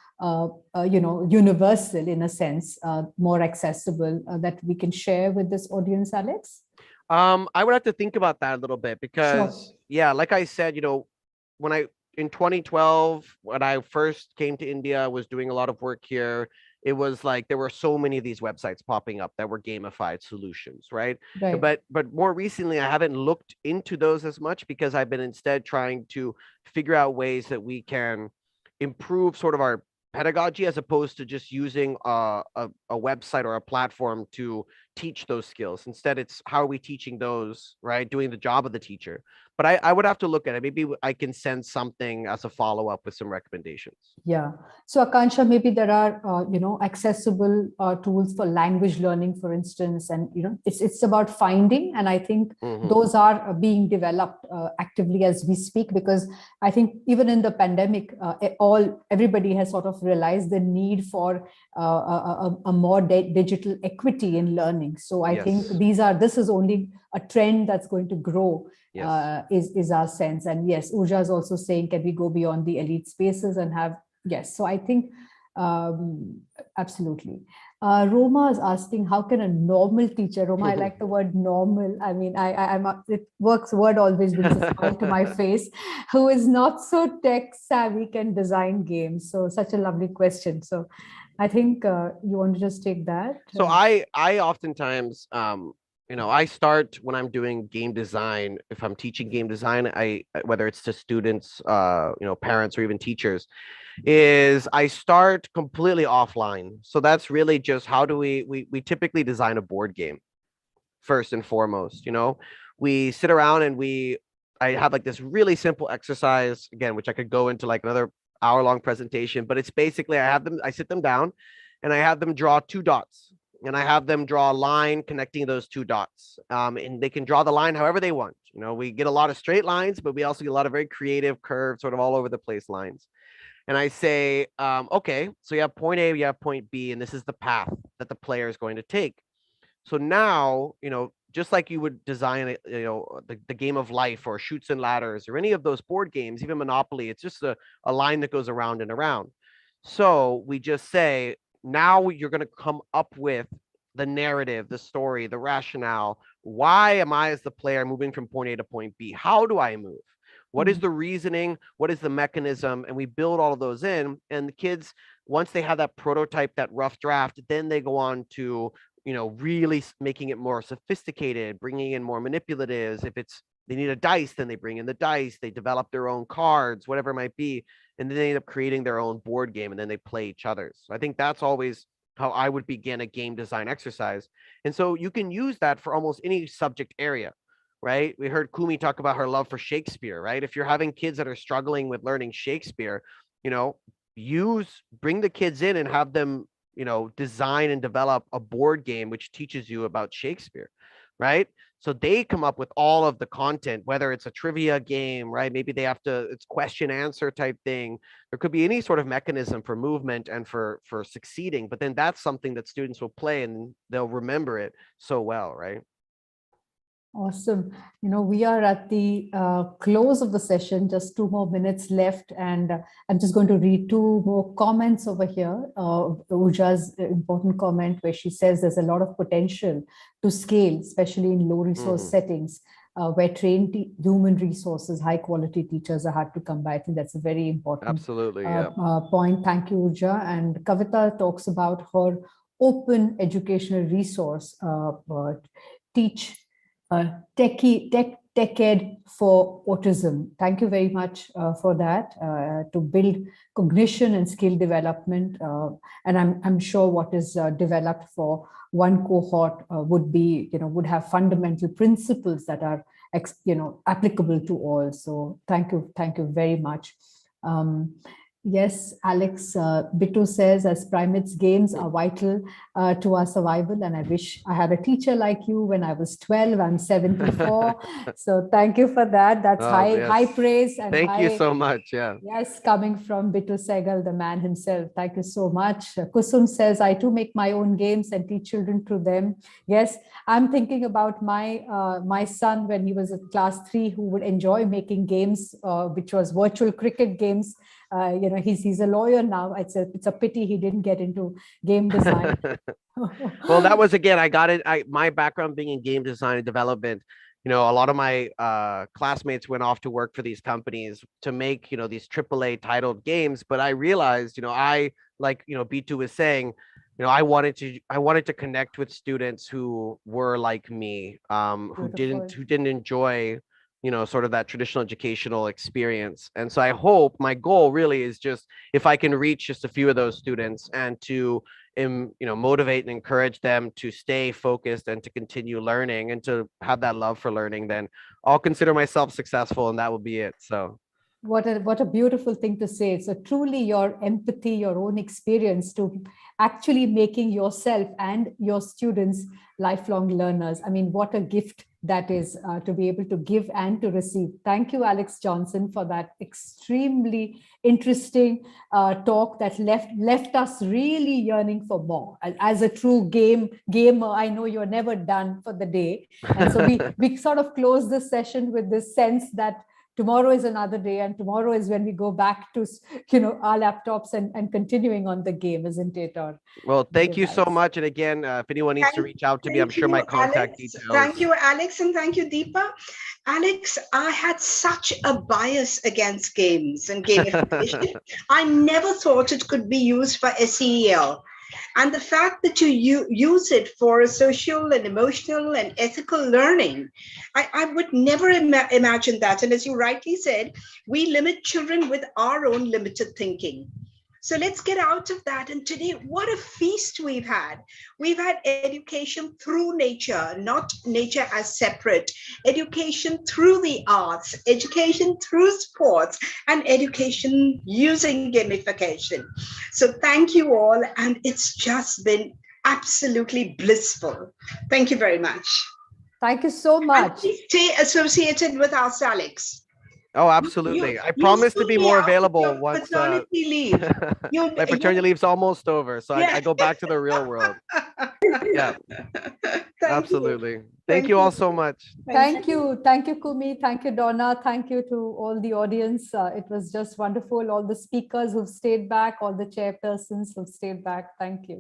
universal in a sense, more accessible, that we can share with this audience, Alex? I would have to think about that a little bit because, like I said, in 2012, when I first came to India, I was doing a lot of work here. It was like there were so many of these websites popping up that were gamified solutions, right? But more recently, I haven't looked into those as much because I've been instead trying to figure out ways that we can improve sort of our pedagogy as opposed to just using a website or a platform to teach those skills. Instead, it's how are we teaching those, right? Doing the job of the teacher. But I would have to look at it. Maybe I can send something as a follow-up with some recommendations. Yeah. So Akansha, maybe there are, accessible tools for language learning, for instance, and, it's about finding. And I think those are being developed actively as we speak, because I think even in the pandemic, everybody has sort of realized the need for a more digital equity in learning. So I think this is only a trend that's going to grow. Is our sense. And yes, Urja is also saying, can we go beyond the elite spaces and have, so I think absolutely. Roma is asking, how can a normal teacher, Roma, I like the word normal. I mean, it works, word always brings a smile to my face, who is not so tech savvy can design games. So such a lovely question. So I think you want to just take that. So I oftentimes, I start when I'm doing game design. If I'm teaching game design, whether it's to students, parents, or even teachers, is I start completely offline. So that's really just how do we typically design a board game first and foremost. We sit around and I have like this really simple exercise again, which I could go into like another hour-long presentation, but it's basically I sit them down and I have them draw 2 dots. And I have them draw a line connecting those 2 dots. And they can draw the line however they want. We get a lot of straight lines, but we also get a lot of very creative curved, sort of all over the place lines. And I say, okay, so you have point A, you have point B, and this is the path that the player is going to take. So now, just like you would design, the game of life or Chutes and Ladders or any of those board games, even Monopoly, it's just a line that goes around and around. So we just say, now you're going to come up with the narrative, the story, the rationale. Why am I as the player moving from point A to point B? How do I move? What is the reasoning? What is the mechanism? And we build all of those in. And the kids, once they have that prototype, that rough draft, then they go on to, really making it more sophisticated, bringing in more manipulatives. If they need a dice, then they bring in the dice. They develop their own cards, whatever it might be. And then they end up creating their own board game, and then they play each other's. So I think that's always how I would begin a game design exercise. And so you can use that for almost any subject area, right? We heard Kumi talk about her love for Shakespeare, right? If you're having kids that are struggling with learning Shakespeare, bring the kids in and have them, design and develop a board game which teaches you about Shakespeare, right? So they come up with all of the content, whether it's a trivia game, right? Maybe it's question answer type thing. There could be any sort of mechanism for movement and for succeeding, but then that's something that students will play and they'll remember it so well, right? Awesome. We are at the close of the session, just 2 more minutes left. And I'm just going to read 2 more comments over here. Uja's important comment where she says there's a lot of potential to scale, especially in low resource settings where trained human resources, high quality teachers are hard to come by. I think that's a very important point. Thank you, Uja. And Kavita talks about her open educational resource, Tech Ed for Autism. Thank you very much for that, to build cognition and skill development. And I'm sure what is developed for one cohort would have fundamental principles that are applicable to all. So thank you very much. Yes, Alex, Bittu says, as primates, games are vital to our survival. And I wish I had a teacher like you when I was 12. I'm 74. So thank you for that. That's high praise. And thank you so much. Yeah. Yes, coming from Bittu Segal, the man himself. Thank you so much. Kusum says, I too make my own games and teach children through them. Yes, I'm thinking about my son when he was at class 3, who would enjoy making games, which was virtual cricket games. He's a lawyer now. It's a pity he didn't get into game design. Well, that was, again, I got it. My background being in game design and development, a lot of my classmates went off to work for these companies to make, these AAA titled games. But I realized, I, like, B2 was saying, I wanted to connect with students who were like me, who didn't enjoy, sort of that traditional educational experience. And so I hope, my goal really is just, if I can reach just a few of those students and to, motivate and encourage them to stay focused and to continue learning and to have that love for learning, then I'll consider myself successful, and that will be it. So what a beautiful thing to say. So truly your empathy, your own experience to actually making yourself and your students lifelong learners. I mean, what a gift that is, to be able to give and to receive. Thank you, Alex Johnson, for that extremely interesting talk that left us really yearning for more. As a true gamer, I know you're never done for the day. And so we sort of close this session with this sense that tomorrow is another day, and tomorrow is when we go back to our laptops and continuing on the game, isn't it? Well, thank you so much. And again, if anyone needs to reach out to me, I'm sure my contact details. Thank you, Alex, and thank you, Deepa. Alex, I had such a bias against games and gamification. I never thought it could be used for SEL. And the fact that you use it for social and emotional and ethical learning, I would never imagine that. And as you rightly said, we limit children with our own limited thinking. So let's get out of that. And today, what a feast we've had. We've had education through nature, not nature as separate. Education through the arts, education through sports, and education using gamification. So thank you all. And it's just been absolutely blissful. Thank you very much. Thank you so much. And please stay associated with us, Alex. Oh, absolutely. I promise to be more available once paternity leave. My paternity leave's almost over. So I go back to the real world. Yeah, absolutely. Thank you all so much. Thank you. Thank you, Kumi. Thank you, Donna. Thank you to all the audience. It was just wonderful. All the speakers who've stayed back, all the chairpersons who've stayed back. Thank you.